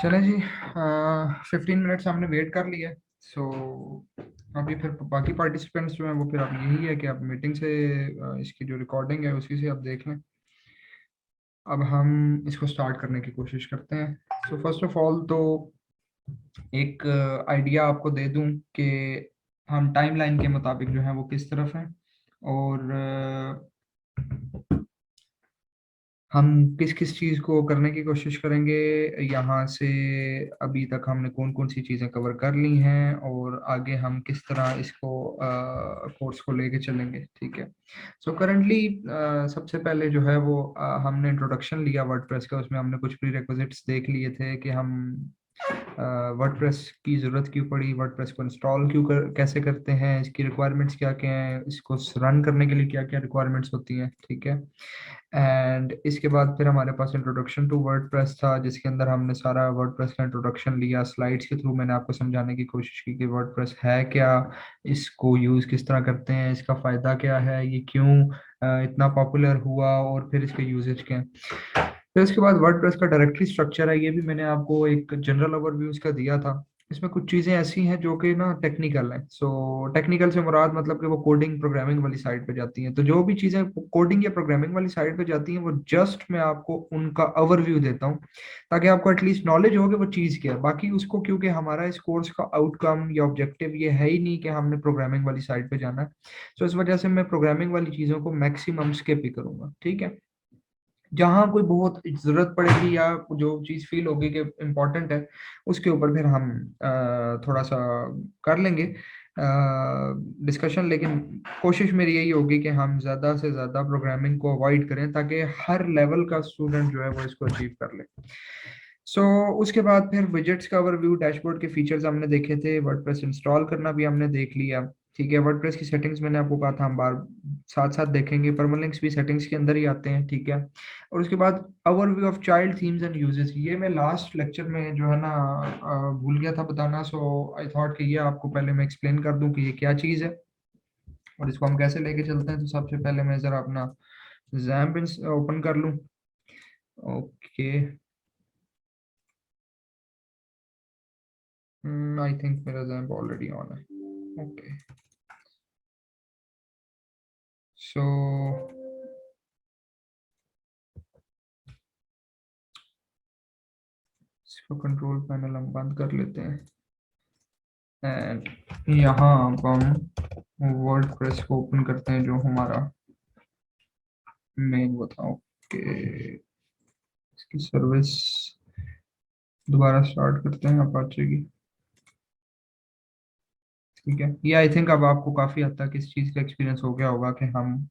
चलें जी। 15 मिनट्स हमने वेट कर लिया। सो अभी फिर बाकी पार्टिसिपेंट्स जो हैं वो फिर अब यही है कि आप मीटिंग से इसकी जो रिकॉर्डिंग है उसी से आप देख लें। अब हम इसको स्टार्ट करने की कोशिश करते हैं। सो फर्स्ट ऑफ ऑल तो एक आइडिया आपको दे दूं कि हम टाइमलाइन के मुताबिक जो है वो किस तरफ हैं, और हम किस किस चीज़ को करने की कोशिश करेंगे यहाँ से। अभी तक हमने कौन कौन सी चीज़ें कवर कर ली हैं और आगे हम किस तरह इसको कोर्स को लेके चलेंगे, ठीक है। सो करंटली सबसे पहले जो है वो हमने इंट्रोडक्शन लिया वर्डप्रेस का। उसमें हमने कुछ प्री रिक्विजिट्स देख लिए थे कि हम वर्डप्रेस की ज़रूरत क्यों पड़ी, वर्डप्रेस को इंस्टॉल कैसे करते हैं, इसकी रिक्वायरमेंट्स क्या क्या हैं, इसको रन करने के लिए क्या क्या रिक्वायरमेंट्स होती हैं, ठीक है। एंड इसके बाद फिर हमारे पास इंट्रोडक्शन टू वर्डप्रेस था, जिसके अंदर हमने सारा वर्डप्रेस का इंट्रोडक्शन लिया। स्लाइड्स के थ्रू मैंने आपको समझाने की कोशिश की कि वर्डप्रेस है क्या, इसको यूज़ किस तरह करते हैं, इसका फ़ायदा क्या है, ये क्यों इतना पॉपुलर हुआ, और फिर इसके यूजेज क्या हैं। फिर इसके बाद वर्डप्रेस का डायरेक्टरी स्ट्रक्चर है, ये भी मैंने आपको एक जनरल ओवरव्यू इसका दिया था। इसमें कुछ चीज़ें ऐसी हैं जो कि ना टेक्निकल हैं। सो टेक्निकल से मुराद मतलब कि वो कोडिंग प्रोग्रामिंग वाली साइड पे जाती हैं। तो जो भी चीज़ें कोडिंग या प्रोग्रामिंग वाली साइड पे जाती हैं वो जस्ट मैं आपको उनका ओवरव्यू देता हूँ, ताकि आपको एटलीस्ट नॉलेज हो कि वो चीज़ क्या है। बाकी उसको, क्योंकि हमारा इस कोर्स का आउटकम या ऑब्जेक्टिव ये है ही नहीं कि हमने प्रोग्रामिंग वाली साइड पे जाना है। सो इस वजह से मैं प्रोग्रामिंग वाली चीज़ों को मैक्सिमम स्किप ही करूंगा, ठीक है। जहाँ कोई बहुत जरूरत पड़ेगी या जो चीज़ फील होगी कि इम्पोर्टेंट है, उसके ऊपर फिर हम थोड़ा सा कर लेंगे डिस्कशन। लेकिन कोशिश मेरी यही होगी कि हम ज़्यादा से ज़्यादा प्रोग्रामिंग को अवॉइड करें, ताकि हर लेवल का स्टूडेंट जो है वो इसको अचीव कर ले। सो उसके बाद फिर विजेट्स का ओवरव्यू, डैशबोर्ड के फीचर्स हमने देखे थे, वर्डप्रेस इंस्टॉल करना भी हमने देख लिया, ठीक है। वर्डप्रेस की सेटिंग्स मैंने आपको कहा था हम बार साथ साथ देखेंगे, परमालिंक्स भी सेटिंग्स के अंदर ही आते हैं, ठीक है। और उसके बाद overview of child themes and uses, ये मैं लास्ट लेक्चर में जो है ना भूल गया था बताना। सो आई थॉट कि ये आपको पहले मैं एक्सप्लेन कर दूं कि ये क्या चीज़ है और इसको हम कैसे लेके चलते हैं। तो सबसे पहले मैं ज़रा अपना जैम्प ओपन कर लूँ। ओके, आई थिंक मेरा जैम्प ऑलरेडी ऑन है। ओके, सो इसको कंट्रोल पैनल हम बंद कर लेते हैं। एंड यहाँ अब हम वर्ड प्रेस को ओपन करते हैं, जो हमारा मेन वो था। ओके, इसकी सर्विस दोबारा स्टार्ट करते हैं अपाचे की, ठीक है। ये आई थिंक अब आपको काफ़ी हद तक इस चीज़ का एक्सपीरियंस हो गया होगा कि हम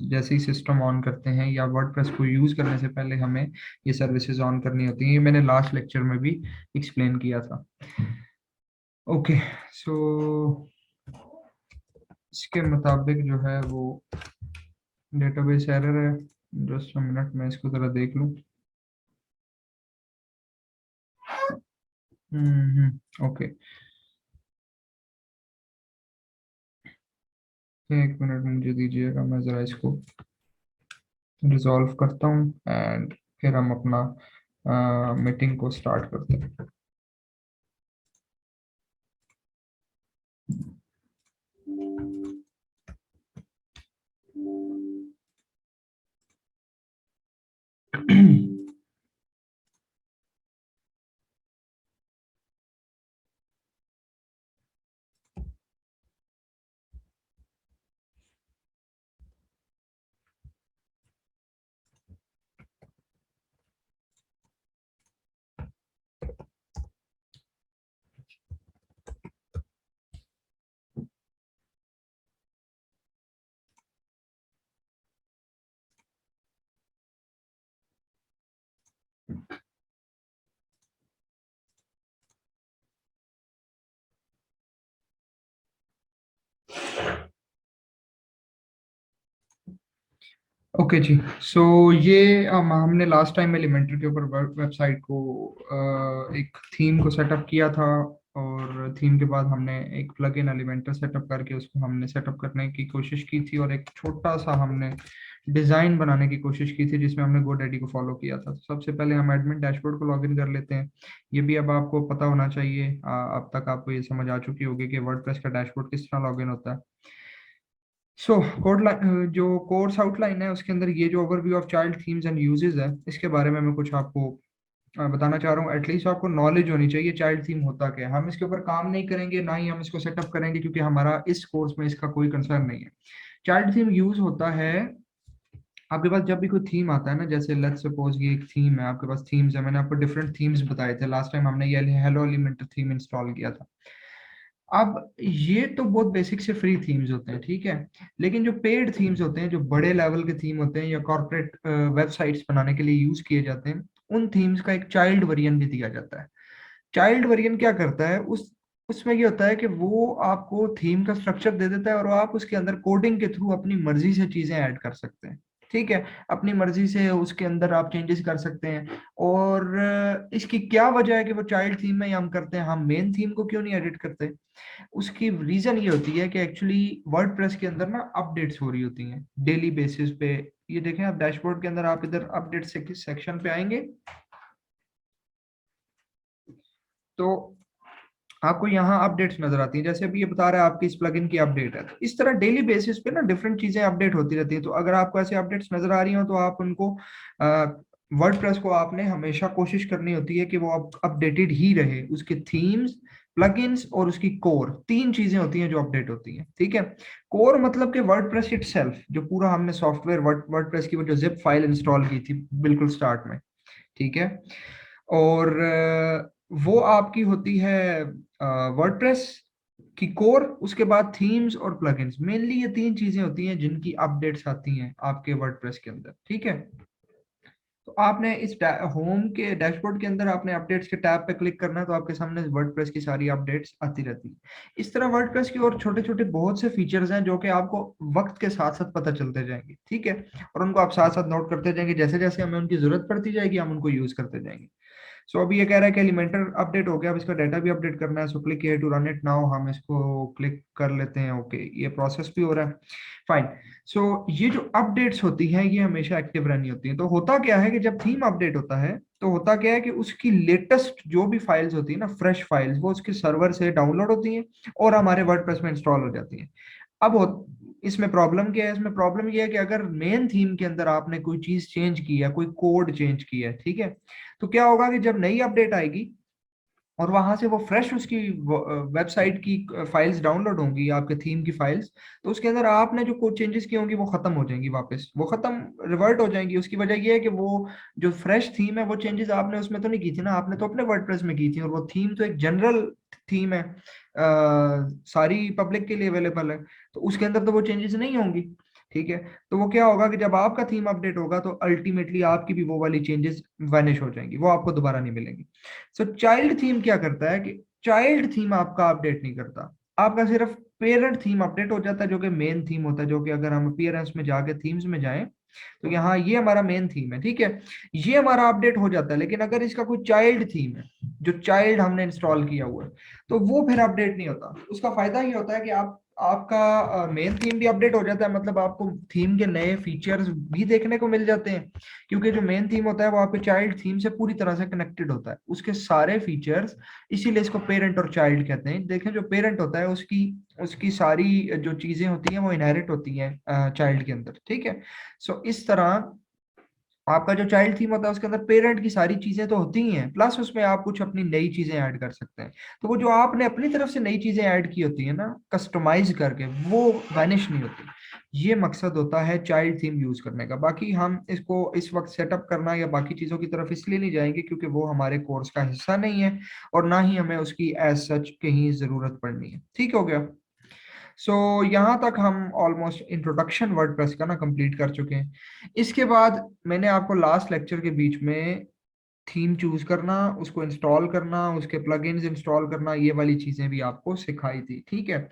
जैसे ही सिस्टम ऑन करते हैं या वर्डप्रेस को यूज़ करने से पहले हमें ये सर्विसेज ऑन करनी होती हैं। ये मैंने लास्ट लेक्चर में भी एक्सप्लेन किया था। ओके, सो इसके मुताबिक जो है वो डेटाबेस एरर है। जस्ट मिनट में इसको ज़रा देख लूँ। ओके, एक मिनट मुझे दीजिएगा, मैं ज़रा इसको रिजॉल्व करता हूँ एंड फिर हम अपना मीटिंग को स्टार्ट करते हैं। ओके जी। सो ये हमने लास्ट टाइम एलिमेंटर के ऊपर वेबसाइट को एक थीम को सेटअप किया था। और थीम के बाद हमने एक प्लग इन एलिमेंटर सेटअप करके उसको हमने सेटअप करने की कोशिश की थी, और एक छोटा सा हमने डिजाइन बनाने की कोशिश की थी जिसमें हमने GoDaddy को फॉलो किया था। तो सबसे पहले हम एडमिन डैशबोर्ड को लॉगिन कर लेते हैं। ये भी अब आपको पता होना चाहिए, अब तक आपको ये समझ आ चुकी होगी कि वर्डप्रेस का डैशबोर्ड किस तरह लॉगिन होता है। सो कोड जो कोर्स आउटलाइन है उसके अंदर ये जो overview of child themes and uses है, इसके बारे में मैं कुछ आपको बताना चाह रहा हूँ। एटलीस्ट आपको नॉलेज होनी चाहिए चाइल्ड थीम होता क्या है। हम इसके ऊपर काम नहीं करेंगे, ना ही हम इसको सेटअप करेंगे, क्योंकि हमारा इस कोर्स में इसका कोई कंसर्न नहीं है। चाइल्ड थीम यूज होता है आपके पास जब भी कोई थीम आता है ना, जैसे लेट्स सपोज ये एक थीम है, आपके पास थीम्स है, मैंने आपको डिफरेंट थीम्स बताए थे लास्ट टाइम, हमने ये हेलो एलिमेंटर थीम इंस्टॉल किया था। अब ये तो बहुत बेसिक से फ्री थीम्स होते हैं, ठीक है। लेकिन जो पेड थीम्स होते हैं, जो बड़े लेवल के थीम होते हैं या कॉर्पोरेट वेबसाइट्स बनाने के लिए यूज किए जाते हैं, उन थीम्स का एक चाइल्ड वर्जन भी दिया जाता है। चाइल्ड वर्जन क्या करता है, उस उसमें ये होता है कि वो आपको थीम का स्ट्रक्चर दे देता है और आप उसके अंदर कोडिंग के थ्रू अपनी मर्जी से चीजें ऐड कर सकते हैं, ठीक है। अपनी मर्जी से उसके अंदर आप चेंजेस कर सकते हैं। और इसकी क्या वजह है कि वो चाइल्ड थीम में ही हम करते हैं, हम मेन थीम को क्यों नहीं एडिट करते? उसकी रीजन ये होती है कि एक्चुअली वर्डप्रेस के अंदर ना अपडेट्स हो रही होती हैं डेली बेसिस पे। ये देखें आप डैशबोर्ड के अंदर, आप इधर अपडेट सेक्शन पे आएंगे तो आपको यहाँ अपडेट्स नजर आती हैं। जैसे अभी ये बता रहा है आपकी इस प्लगइन की अपडेट है, तो इस तरह डेली बेसिस पे ना डिफरेंट चीजें अपडेट होती रहती है। तो अगर आपको ऐसे अपडेट्स नजर आ रही हो तो आप उनको वर्डप्रेस को आपने हमेशा कोशिश करनी होती है कि वो अपडेटेड ही रहे। उसके थीम्स, प्लगइन्स और उसकी कोर, तीन चीजें होती हैं जो अपडेट होती हैं, ठीक है। कोर मतलब कि वर्डप्रेस इटसेल्फ, जो पूरा हमने सॉफ्टवेयर वर्डप्रेस की वो जो जिप फाइल इंस्टॉल की थी बिल्कुल स्टार्ट में, ठीक है। और वो आपकी होती है वर्डप्रेस की कोर। उसके बाद थीम्स और प्लगइन्स, मेनली ये तीन चीजें होती हैं जिनकी अपडेट्स आती हैं आपके वर्डप्रेस के अंदर, ठीक है। तो आपने इस होम के डैशबोर्ड के अंदर आपने अपडेट्स के टैब पे क्लिक करना है, तो आपके सामने वर्डप्रेस की सारी अपडेट्स आती रहती है। इस तरह वर्डप्रेस की और छोटे छोटे बहुत से फीचर्स हैं जो कि आपको वक्त के साथ साथ पता चलते जाएंगे, ठीक है। और उनको आप साथ साथ नोट करते जाएंगे, जैसे जैसे हमें उनकी जरूरत पड़ती जाएगी हम उनको यूज करते जाएंगे। सो अभी ये कह रहा है कि एलिमेंटर अपडेट हो गया, अब इसका डाटा भी अपडेट करना है। So click here to run it now, हम इसको क्लिक कर लेते हैं। ओके, ये प्रोसेस भी हो रहा है, फाइन। सो ये जो अपडेट्स होती हैं ये हमेशा एक्टिव रहनी होती है। तो होता क्या है कि जब थीम अपडेट होता है तो होता क्या है कि उसकी लेटेस्ट जो भी फाइल्स होती है ना, फ्रेश फाइल्स, वो उसके सर्वर से डाउनलोड होती हैं और हमारे वर्डप्रेस में इंस्टॉल हो जाती हैं। अब इसमें प्रॉब्लम क्या है? इसमें प्रॉब्लम ये है कि अगर मेन थीम के अंदर आपने कोई चीज चेंज की है, कोई कोड चेंज किया है, ठीक है, तो क्या होगा कि जब नई अपडेट आएगी और वहां से वो फ्रेश उसकी वेबसाइट की फाइल्स डाउनलोड होंगी, आपके थीम की फाइल्स, तो उसके अंदर आपने जो कोड चेंजेस किए होंगी वो खत्म हो जाएंगी, वापस वो खत्म रिवर्ट हो जाएंगी। उसकी वजह ये है कि वो जो फ्रेश थीम है वो चेंजेस आपने उसमें तो नहीं की थी ना, आपने तो अपने वर्डप्रेस में की थी, और वो थीम तो एक जनरल थीम है, सारी पब्लिक के लिए अवेलेबल है, तो उसके अंदर तो वो चेंजेस नहीं होंगी, ठीक है। तो वो क्या होगा कि जब आपका थीम अपडेट होगा तो अल्टीमेटली आपकी भी वो वाली चेंजेस वैनिश हो जाएंगी, वो आपको दोबारा नहीं मिलेंगी। सो चाइल्ड थीम क्या करता है कि चाइल्ड थीम आपका अपडेट नहीं करता, आपका सिर्फ पेरेंट थीम अपडेट हो जाता है, जो कि मेन थीम होता है, जो कि अगर हम अपीयरेंस में जाके थीम्स में जाएं तो यहाँ ये हमारा मेन थीम है, ठीक है। ये हमारा अपडेट हो जाता है। लेकिन अगर इसका कोई चाइल्ड थीम है, जो चाइल्ड हमने इंस्टॉल किया हुआ है, तो वो फिर अपडेट नहीं होता। उसका फायदा ये होता है कि आप आपका मेन थीम भी अपडेट हो जाता है, मतलब आपको थीम के नए फीचर्स भी देखने को मिल जाते हैं, क्योंकि जो मेन थीम होता है वो आपके चाइल्ड थीम से पूरी तरह से कनेक्टेड होता है, उसके सारे फीचर्स। इसीलिए इसको पेरेंट और चाइल्ड कहते हैं। देखें, जो पेरेंट होता है उसकी उसकी सारी जो चीजें होती हैं वो इनहेरिट होती हैं चाइल्ड के अंदर, ठीक है। सो इस तरह आपका जो चाइल्ड थीम होता है उसके अंदर पेरेंट की सारी चीजें तो होती ही हैं, प्लस उसमें आप कुछ अपनी नई चीजें ऐड कर सकते हैं। तो वो जो आपने अपनी तरफ से नई चीजें ऐड की होती है ना, कस्टमाइज करके, वो वैनिश नहीं होती। ये मकसद होता है चाइल्ड थीम यूज करने का। बाकी हम इसको इस वक्त सेटअप करना या बाकी चीजों की तरफ इसलिए नहीं जाएंगे क्योंकि वो हमारे कोर्स का हिस्सा नहीं है, और ना ही हमें उसकी एज सच कहीं जरूरत पड़नी है, ठीक हो गया। सो यहाँ तक हम ऑलमोस्ट इंट्रोडक्शन वर्डप्रेस का ना कंप्लीट कर चुके हैं। इसके बाद मैंने आपको लास्ट लेक्चर के बीच में थीम चूज करना, उसको इंस्टॉल करना, उसके प्लगइन्स इंस्टॉल करना, ये वाली चीजें भी आपको सिखाई थी, ठीक है।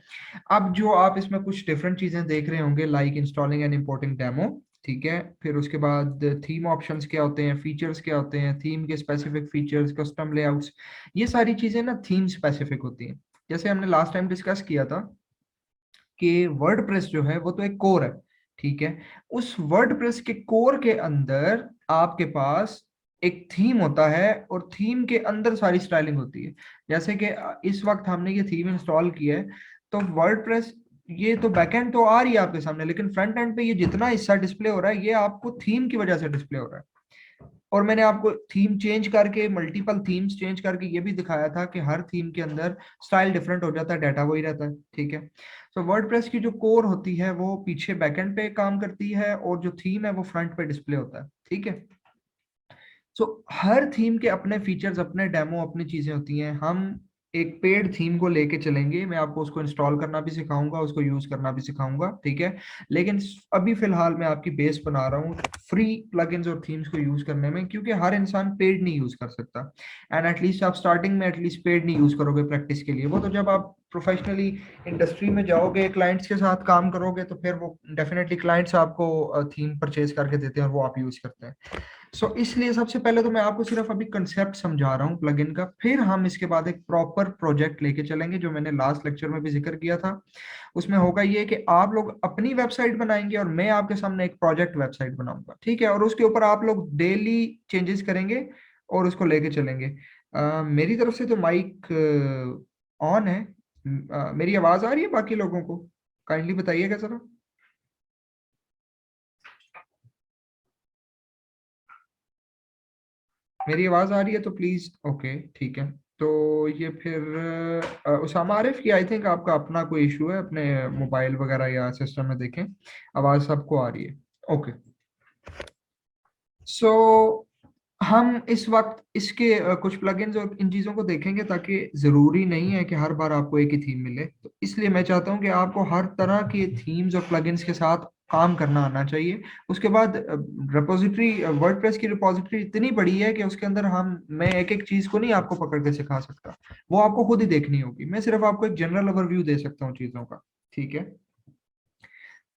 अब जो आप इसमें कुछ डिफरेंट चीजें देख रहे होंगे, like installing and importing demo, ठीक है। फिर उसके बाद थीम ऑप्शंस क्या होते हैं, फीचर्स क्या होते हैं, थीम के स्पेसिफिक फीचर्स, कस्टम लेआउट्स, ये सारी चीजें ना थीम स्पेसिफिक होती हैं। जैसे हमने लास्ट टाइम डिस्कस किया था कि वर्डप्रेस जो है वो तो एक कोर है, ठीक है। उस वर्डप्रेस के कोर के अंदर आपके पास एक थीम होता है और थीम के अंदर सारी स्टाइलिंग होती है। जैसे कि इस वक्त हमने ये थीम इंस्टॉल किया है, तो वर्डप्रेस ये तो बैकएंड तो आ रही है आपके सामने, लेकिन फ्रंट एंड पे ये जितना हिस्सा डिस्प्ले हो रहा है ये आपको थीम की वजह से डिस्प्ले हो रहा है। और मैंने आपको थीम चेंज करके, मल्टीपल थीम्स चेंज करके ये भी दिखाया था कि हर थीम के अंदर स्टाइल डिफरेंट हो जाता है, डाटा वही रहता है, ठीक है। तो वर्डप्रेस की जो कोर होती है वो पीछे बैकएंड पे काम करती है और जो थीम है वो फ्रंट पे डिस्प्ले होता है, ठीक है। सो हर थीम के अपने फीचर्स, अपने डेमो, अपनी चीजें होती हैं। हम एक पेड थीम को लेके चलेंगे, मैं आपको उसको इंस्टॉल करना भी सिखाऊंगा, उसको यूज करना भी सिखाऊंगा, ठीक है। लेकिन अभी फिलहाल मैं आपकी बेस बना रहा हूँ फ्री प्लगइन्स और थीम्स को यूज करने में, क्योंकि हर इंसान पेड नहीं यूज कर सकता। एंड एटलीस्ट आप स्टार्टिंग में एटलीस्ट पेड नहीं यूज करोगे प्रैक्टिस के लिए, वो तो जब आप प्रोफेशनली इंडस्ट्री में जाओगे, क्लाइंट्स के साथ काम करोगे, तो फिर वो डेफिनेटली क्लाइंट्स आपको थीम परचेज करके देते हैं और वो आप यूज करते हैं। इसलिए सबसे पहले तो मैं आपको सिर्फ अभी कंसेप्ट समझा रहा हूँ प्लगइन का, फिर हम इसके बाद एक प्रॉपर प्रोजेक्ट लेके चलेंगे, जो मैंने लास्ट लेक्चर में भी जिक्र किया था। उसमें होगा ये कि आप लोग अपनी वेबसाइट बनाएंगे और मैं आपके सामने एक प्रोजेक्ट वेबसाइट बनाऊंगा, ठीक है। और उसके ऊपर आप लोग डेली चेंजेस करेंगे और उसको लेके चलेंगे। मेरी तरफ से तो माइक ऑन है। मेरी आवाज आ रही है बाकी लोगों को? काइंडली बताइएगा जरा। मेरी आवाज आ रही है तो प्लीज, ओके ठीक है। तो ये फिर उसामा आरिफ, ये आई थिंक आपका अपना कोई इशू है, अपने मोबाइल वगैरह या सिस्टम में देखें, आवाज सबको आ रही है। ओके। सो हम इस वक्त इसके कुछ प्लगइन्स और इन चीज़ों को देखेंगे, ताकि ज़रूरी नहीं है कि हर बार आपको एक ही थीम मिले। तो इसलिए मैं चाहता हूँ कि आपको हर तरह के थीम्स और प्लगइन्स के साथ काम करना आना चाहिए। उसके बाद रिपोजिटरी, वर्डप्रेस की रिपोजिटरी इतनी बड़ी है कि उसके अंदर मैं एक एक चीज़ को नहीं आपको पकड़ के सिखा सकता, वो आपको खुद ही देखनी होगी। मैं सिर्फ आपको एक जनरल ओवरव्यू दे सकता हूँ चीज़ों का, ठीक है।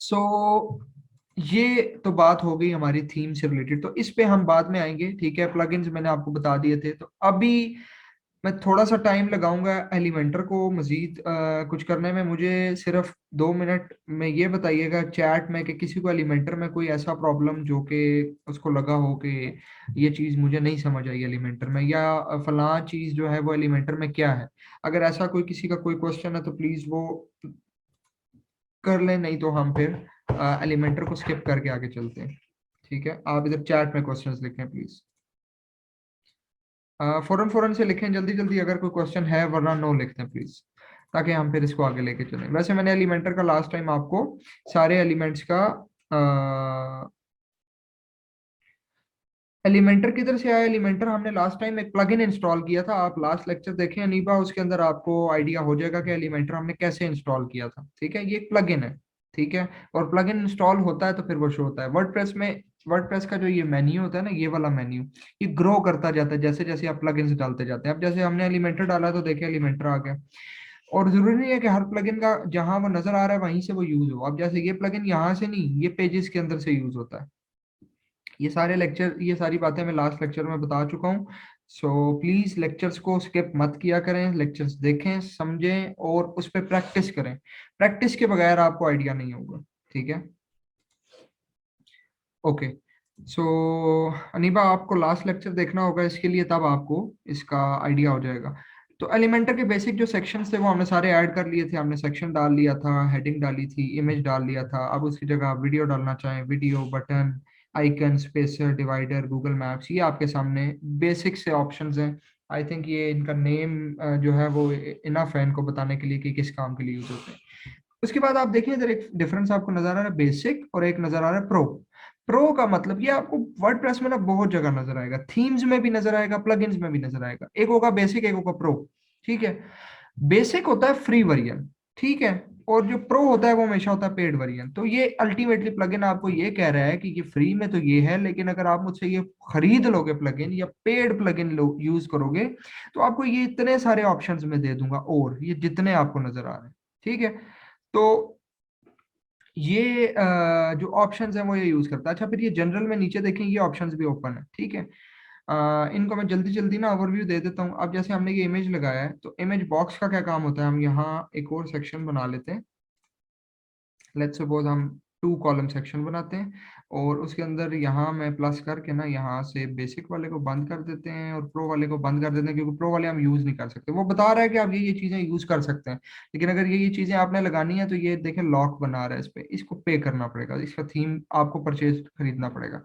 सो ये तो बात हो गई हमारी थीम से रिलेटेड, तो इस पे हम बाद में आएंगे, ठीक है। प्लगइन्स मैंने आपको बता दिए थे, तो अभी मैं थोड़ा सा टाइम लगाऊंगा एलिमेंटर को मजीद कुछ करने में। मुझे सिर्फ 2 मिनट में ये बताइएगा चैट में कि किसी को एलिमेंटर में कोई ऐसा प्रॉब्लम जो कि उसको लगा हो कि ये चीज़ मुझे नहीं समझ आई एलिमेंटर में, या फलां चीज़ जो है वो एलिमेंटर में क्या है। अगर ऐसा कोई किसी का कोई क्वेश्चन है तो प्लीज़ वो कर लें, नहीं तो हम फिर एलिमेंटर को स्किप करके आगे चलते हैं, ठीक है। आप इधर चैट में क्वेश्चंस लिखें प्लीज, फौरन फौरन से लिखें, जल्दी जल्दी अगर कोई क्वेश्चन है, वरना नो लिखते हैं प्लीज, ताकि हम फिर इसको आगे लेके चलें। वैसे मैंने एलिमेंटर का लास्ट टाइम आपको सारे एलिमेंट्स का एलिमेंटर किधर से आया। एलिमेंटर हमने लास्ट टाइम एक प्लगइन इंस्टॉल किया था, आप लास्ट लेक्चर देखें अनीबा, उसके अंदर आपको आइडिया हो जाएगा कि एलिमेंटर हमने कैसे इंस्टॉल किया था, ठीक है। ये एक प्लगइन है, ठीक है। और प्लगइन इंस्टॉल होता है तो फिर वो शो होता है वर्डप्रेस में। वर्डप्रेस का जो ये मेन्यू होता है ना, ये वाला मेन्यू, ये ग्रो करता जाता है जैसे जैसे आप प्लगइन्स डालते जाते हैं। अब जैसे हमने एलिमेंटर डाला तो देखिए एलिमेंटर आ गया। और जरूरी नहीं है कि हर प्लगइन का जहां वो नजर आ रहा है वहीं से वो यूज हो। अब जैसे ये प्लगइन यहाँ से नहीं, ये पेजेस के अंदर से यूज होता है। ये सारे लेक्चर, ये सारी बातें मैं लास्ट लेक्चर में बता चुका हूँ। सो प्लीज लेक्चर्स को स्किप मत किया करें, लेक्चर्स देखें, समझें और उस पर प्रैक्टिस करें। प्रैक्टिस के बगैर आपको आइडिया नहीं होगा, ठीक है। ओके। सो अनीबा, आपको लास्ट लेक्चर देखना होगा इसके लिए, तब आपको इसका आइडिया हो जाएगा। तो एलिमेंटर के बेसिक जो सेक्शंस थे वो हमने सारे ऐड कर लिए थे। हमने सेक्शन डाल लिया था, हेडिंग डाली थी, इमेज डाल लिया था। अब उसकी जगह आप वीडियो डालना चाहें, video, button, icon, spacer, divider, Google maps, ये आपके सामने बेसिक से ऑप्शंस हैं। आई थिंक ये इनका नेम जो है वो इनफ है इनको बताने के लिए कि किस काम के लिए यूज होते हैं। उसके बाद आप देखिए इधर एक डिफरेंस आपको नजर आ रहा है, बेसिक और एक नजर आ रहा है प्रो। प्रो का मतलब ये आपको वर्डप्रेस में ना बहुत जगह नजर आएगा, थीम्स में भी नजर आएगा, प्लगइन्स में भी नजर आएगा। एक होगा बेसिक, एक होगा प्रो, ठीक है। बेसिक होता है फ्री वर्जन, ठीक है। और जो प्रो होता है वो हमेशा होता है पेड वर्जन। तो ये अल्टीमेटली प्लगइन आपको ये कह रहा है कि ये फ्री में तो ये है, लेकिन अगर आप मुझसे ये खरीद लोगे प्लगइन या पेड प्लगइन यूज करोगे, तो आपको ये इतने सारे ऑप्शंस में दे दूंगा, और ये जितने आपको नजर आ रहे हैं, ठीक है। तो ये जो ऑप्शंस हैं वो ये यूज करता है। अच्छा, फिर ये जनरल में नीचे देखें ये ऑप्शंस भी ओपन है, ठीक है। इनको मैं जल्दी जल्दी ना ओवरव्यू दे देता हूँ। अब जैसे हमने ये इमेज लगाया है, तो इमेज बॉक्स का क्या काम होता है, हम यहाँ एक और सेक्शन बना लेते हैं। लेट्स सपोज हम 2 कॉलम सेक्शन बनाते हैं, और उसके अंदर यहाँ मैं प्लस करके ना यहाँ से बेसिक वाले को बंद कर देते हैं और प्रो वाले को बंद कर देते हैं, क्योंकि प्रो वाले हम यूज नहीं कर सकते। वो बता रहा है कि आप ये चीजें यूज कर सकते हैं, लेकिन अगर ये चीजें आपने लगानी है तो ये देखें लॉक बना रहा है इस पे, इसको पे करना पड़ेगा, इसका थीम आपको परचेज खरीदना पड़ेगा।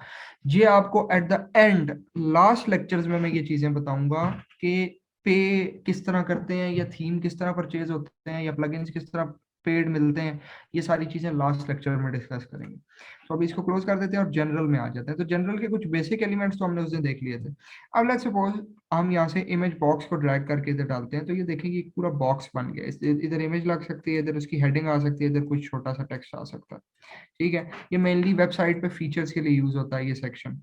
ये आपको at the end last lectures में मैं ये चीजें बताऊंगा कि पे किस तरह करते हैं, या थीम किस तरह परचेज होते हैं, या प्लगइन्स किस तरह पेड मिलते हैं। ये सारी चीजें लास्ट लेक्चर में डिस्कस करेंगे। तो अभी इसको क्लोज कर देते हैं और जनरल में आ जाते हैं। तो जनरल के कुछ बेसिक एलिमेंट्स तो हमने उस दिन देख लिए थे। अब लेट्स सपोज हम यहाँ से इमेज बॉक्स को ड्रैग करके इधर डालते हैं, तो ये देखेंगे एक पूरा बॉक्स बन गया। इधर इमेज लग सकती है, इधर उसकी हेडिंग आ सकती है, इधर कुछ छोटा सा टेक्स्ट आ सकता है, ठीक है। ये मेनली वेबसाइट पे फीचर्स के लिए यूज होता है ये सेक्शन।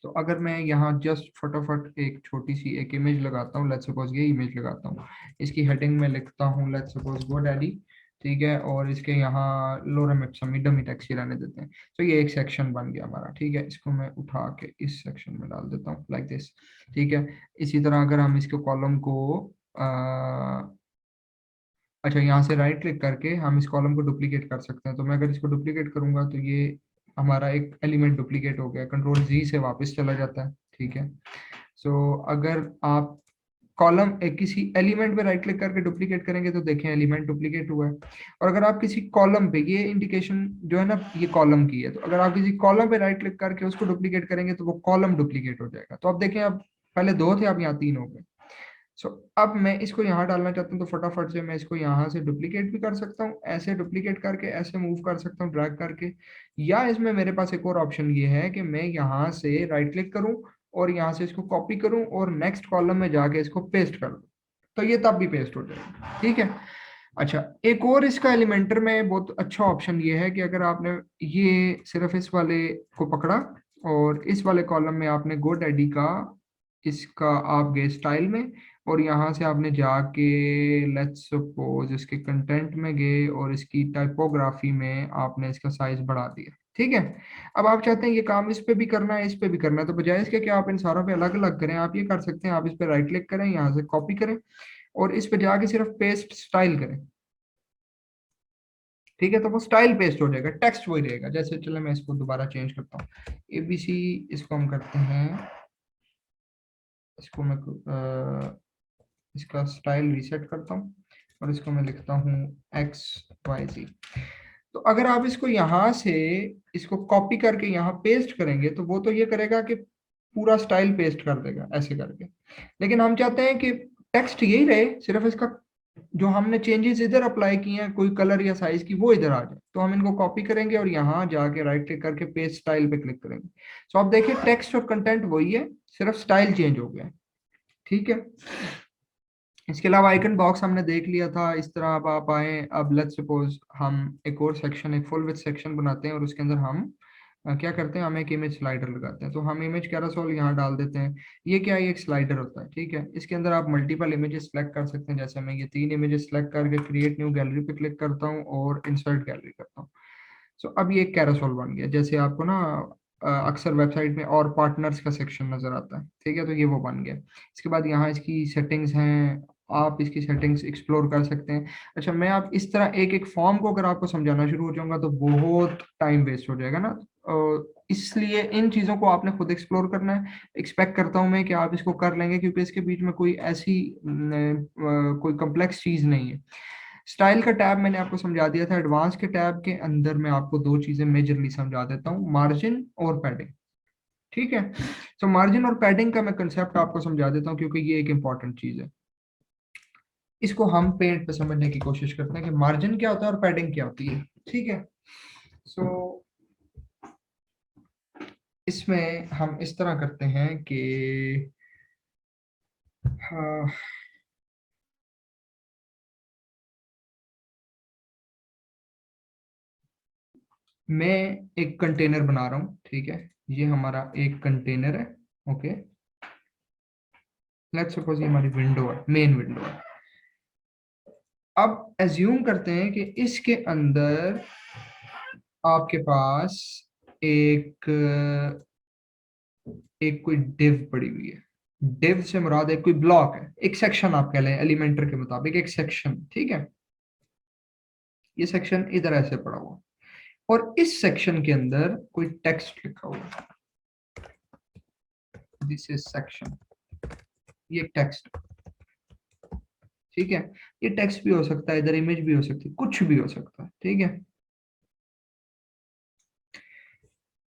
तो अगर मैं यहाँ जस्ट फटाफट एक छोटी सी एक इमेज लगाता हूँ, लेट्स सपोज ये इमेज लगाता हूँ, इसकी हेडिंग में लिखता हूँ लेट्स सपोज गो डैडी, ठीक है, और इसके यहाँ लोरम इप्सम डमी टेक्स्ट ही रहने देते हैं। तो ये एक सेक्शन बन गया हमारा, ठीक है। इसको मैं उठा के इस सेक्शन में डाल देता हूँ लाइक दिस, ठीक है। इसी तरह अगर हम इसके कॉलम को अच्छा, यहाँ से राइट क्लिक करके हम इस कॉलम को डुप्लीकेट कर सकते हैं। तो मैं अगर इसको डुप्लीकेट करूंगा तो ये हमारा एक एलिमेंट डुप्लीकेट हो गया, कंट्रोल जी से वापस चला जाता है, ठीक है। सो अगर आप कॉलम किसी एलिमेंट पे राइट क्लिक करके डुप्लीकेट करेंगे तो देखें एलिमेंट डुप्लीकेट हुआ है। और अगर आप किसी कॉलम पे, ये इंडिकेशन जो है ना ये कॉलम की है, तो अगर आप किसी कॉलम पे राइट क्लिक करके उसको डुप्लीकेट करेंगे तो वो कॉलम डुप्लीकेट हो जाएगा। तो अब देखें, अब पहले 2 थे, अब यहाँ 3 हो गए। सो अब मैं इसको यहाँ डालना चाहता हूँ, तो फटाफट से मैं इसको यहाँ से डुप्लीकेट भी कर सकता हूँ, ऐसे डुप्लीकेट करके ऐसे मूव कर सकता हूँ ड्रैग करके। या इसमें मेरे पास एक और ऑप्शन ये है कि मैं यहाँ से राइट क्लिक करूँ और यहाँ से इसको कॉपी करूँ और नेक्स्ट कॉलम में जाके इसको पेस्ट कर दूँ, तो ये तब भी पेस्ट हो जाएगा, ठीक है। अच्छा, एक और इसका एलिमेंटर में बहुत अच्छा ऑप्शन ये है कि अगर आपने ये सिर्फ इस वाले को पकड़ा और इस वाले कॉलम में आपने गो डैडी का इसका आप गए स्टाइल में, और यहाँ से आपने जाके लेट्स सपोज इसके कंटेंट में गए और इसकी टाइपोग्राफी में आपने इसका साइज बढ़ा दिया, ठीक है। अब आप चाहते हैं ये काम इस पे भी करना है, इस पे भी करना है, तो बजाय इसके कि आप इन सारों पे अलग अलग करें, आप ये कर सकते हैं, आप इस पे राइट क्लिक करें, यहाँ से कॉपी करें और इस पे जाके सिर्फ पेस्ट स्टाइल करें, ठीक है। तो वो स्टाइल पेस्ट हो जाएगा, टेक्स्ट वही रहेगा। जैसे चलो मैं इसको दोबारा चेंज करता हूँ, एबीसी, इसको हम करते हैं, इसको मैं इसका स्टाइल रीसेट करता हूँ और इसको मैं लिखता हूँ XYZ। तो अगर आप इसको यहाँ से इसको कॉपी करके यहाँ पेस्ट करेंगे तो वो तो ये करेगा कि पूरा स्टाइल पेस्ट कर देगा ऐसे करके। लेकिन हम चाहते हैं कि टेक्स्ट यही रहे, सिर्फ इसका जो हमने चेंजेस इधर अप्लाई किए हैं कोई कलर या साइज की वो इधर आ जाए। तो हम इनको कॉपी करेंगे और यहाँ जाके राइट क्लिक करके पेस्ट स्टाइल पे क्लिक करेंगे। तो आप देखिए टेक्स्ट और कंटेंट वही है, सिर्फ स्टाइल चेंज हो गया है, ठीक है। इसके अलावा आइकन बॉक्स हमने देख लिया था। इस तरह अब आप आए, अब लेट्स सपोज हम एक और सेक्शन, एक फुल विथ सेक्शन बनाते हैं और उसके अंदर हम क्या करते हैं, हम एक इमेज स्लाइडर लगाते हैं। तो हम इमेज कैरोसेल यहाँ डाल देते हैं। ये क्या है, ये एक स्लाइडर होता है, ठीक है। इसके अंदर आप मल्टीपल इमेजेस सेलेक्ट कर सकते हैं। जैसे मैं ये 3 इमेजेस सेलेक्ट करके क्रिएट न्यू गैलरी पे क्लिक करता हूँ और इंसर्ट गैलरी करता हूँ। सो अब ये एक कैरोसेल बन गया। जैसे आपको ना अक्सर वेबसाइट में और पार्टनर्स का सेक्शन नजर आता है, ठीक है, तो ये वो बन गया। इसके बाद यहाँ इसकी सेटिंग्स हैं, आप इसकी सेटिंग्स एक्सप्लोर कर सकते हैं। अच्छा, मैं आप इस तरह एक एक फॉर्म को अगर आपको समझाना शुरू हो जाऊंगा तो बहुत टाइम वेस्ट हो जाएगा ना। इसलिए इन चीजों को आपने खुद एक्सप्लोर करना है। एक्सपेक्ट करता हूं मैं कि आप इसको कर लेंगे, क्योंकि इसके बीच में कोई ऐसी कोई कॉम्प्लेक्स चीज नहीं है। स्टाइल का टैब मैंने आपको समझा दिया था। एडवांस के टैब के अंदर मैं आपको 2 चीजें मेजरली समझा देता हूँ, मार्जिन और पैडिंग, ठीक है। तो मार्जिन और पैडिंग का मैं कंसेप्ट आपको समझा देता हूँ, क्योंकि ये एक इंपॉर्टेंट चीज है। इसको हम पेंट पे समझने की कोशिश करते हैं कि मार्जिन क्या होता है और पैडिंग क्या होती है, ठीक है। सो इसमें हम इस तरह करते हैं कि हाँ, मैं एक कंटेनर बना रहा हूँ, ठीक है। ये हमारा एक कंटेनर है, ओके। लेट्स सपोज ये हमारी विंडो है, मेन विंडो है। अब एज्यूम करते हैं कि इसके अंदर आपके पास एक एक कोई डिव पड़ी हुई है। डिव से मुराद एक कोई ब्लॉक है, एक सेक्शन आप कह लें, एलिमेंटर के मुताबिक एक सेक्शन, ठीक है। ये सेक्शन इधर ऐसे पड़ा हुआ, और इस सेक्शन के अंदर कोई टेक्स्ट लिखा हुआ है, दिस इज सेक्शन। ये टेक्स्ट, ठीक है। ये टेक्स्ट भी हो सकता है, इधर इमेज भी हो सकती है, कुछ भी हो सकता है, ठीक है।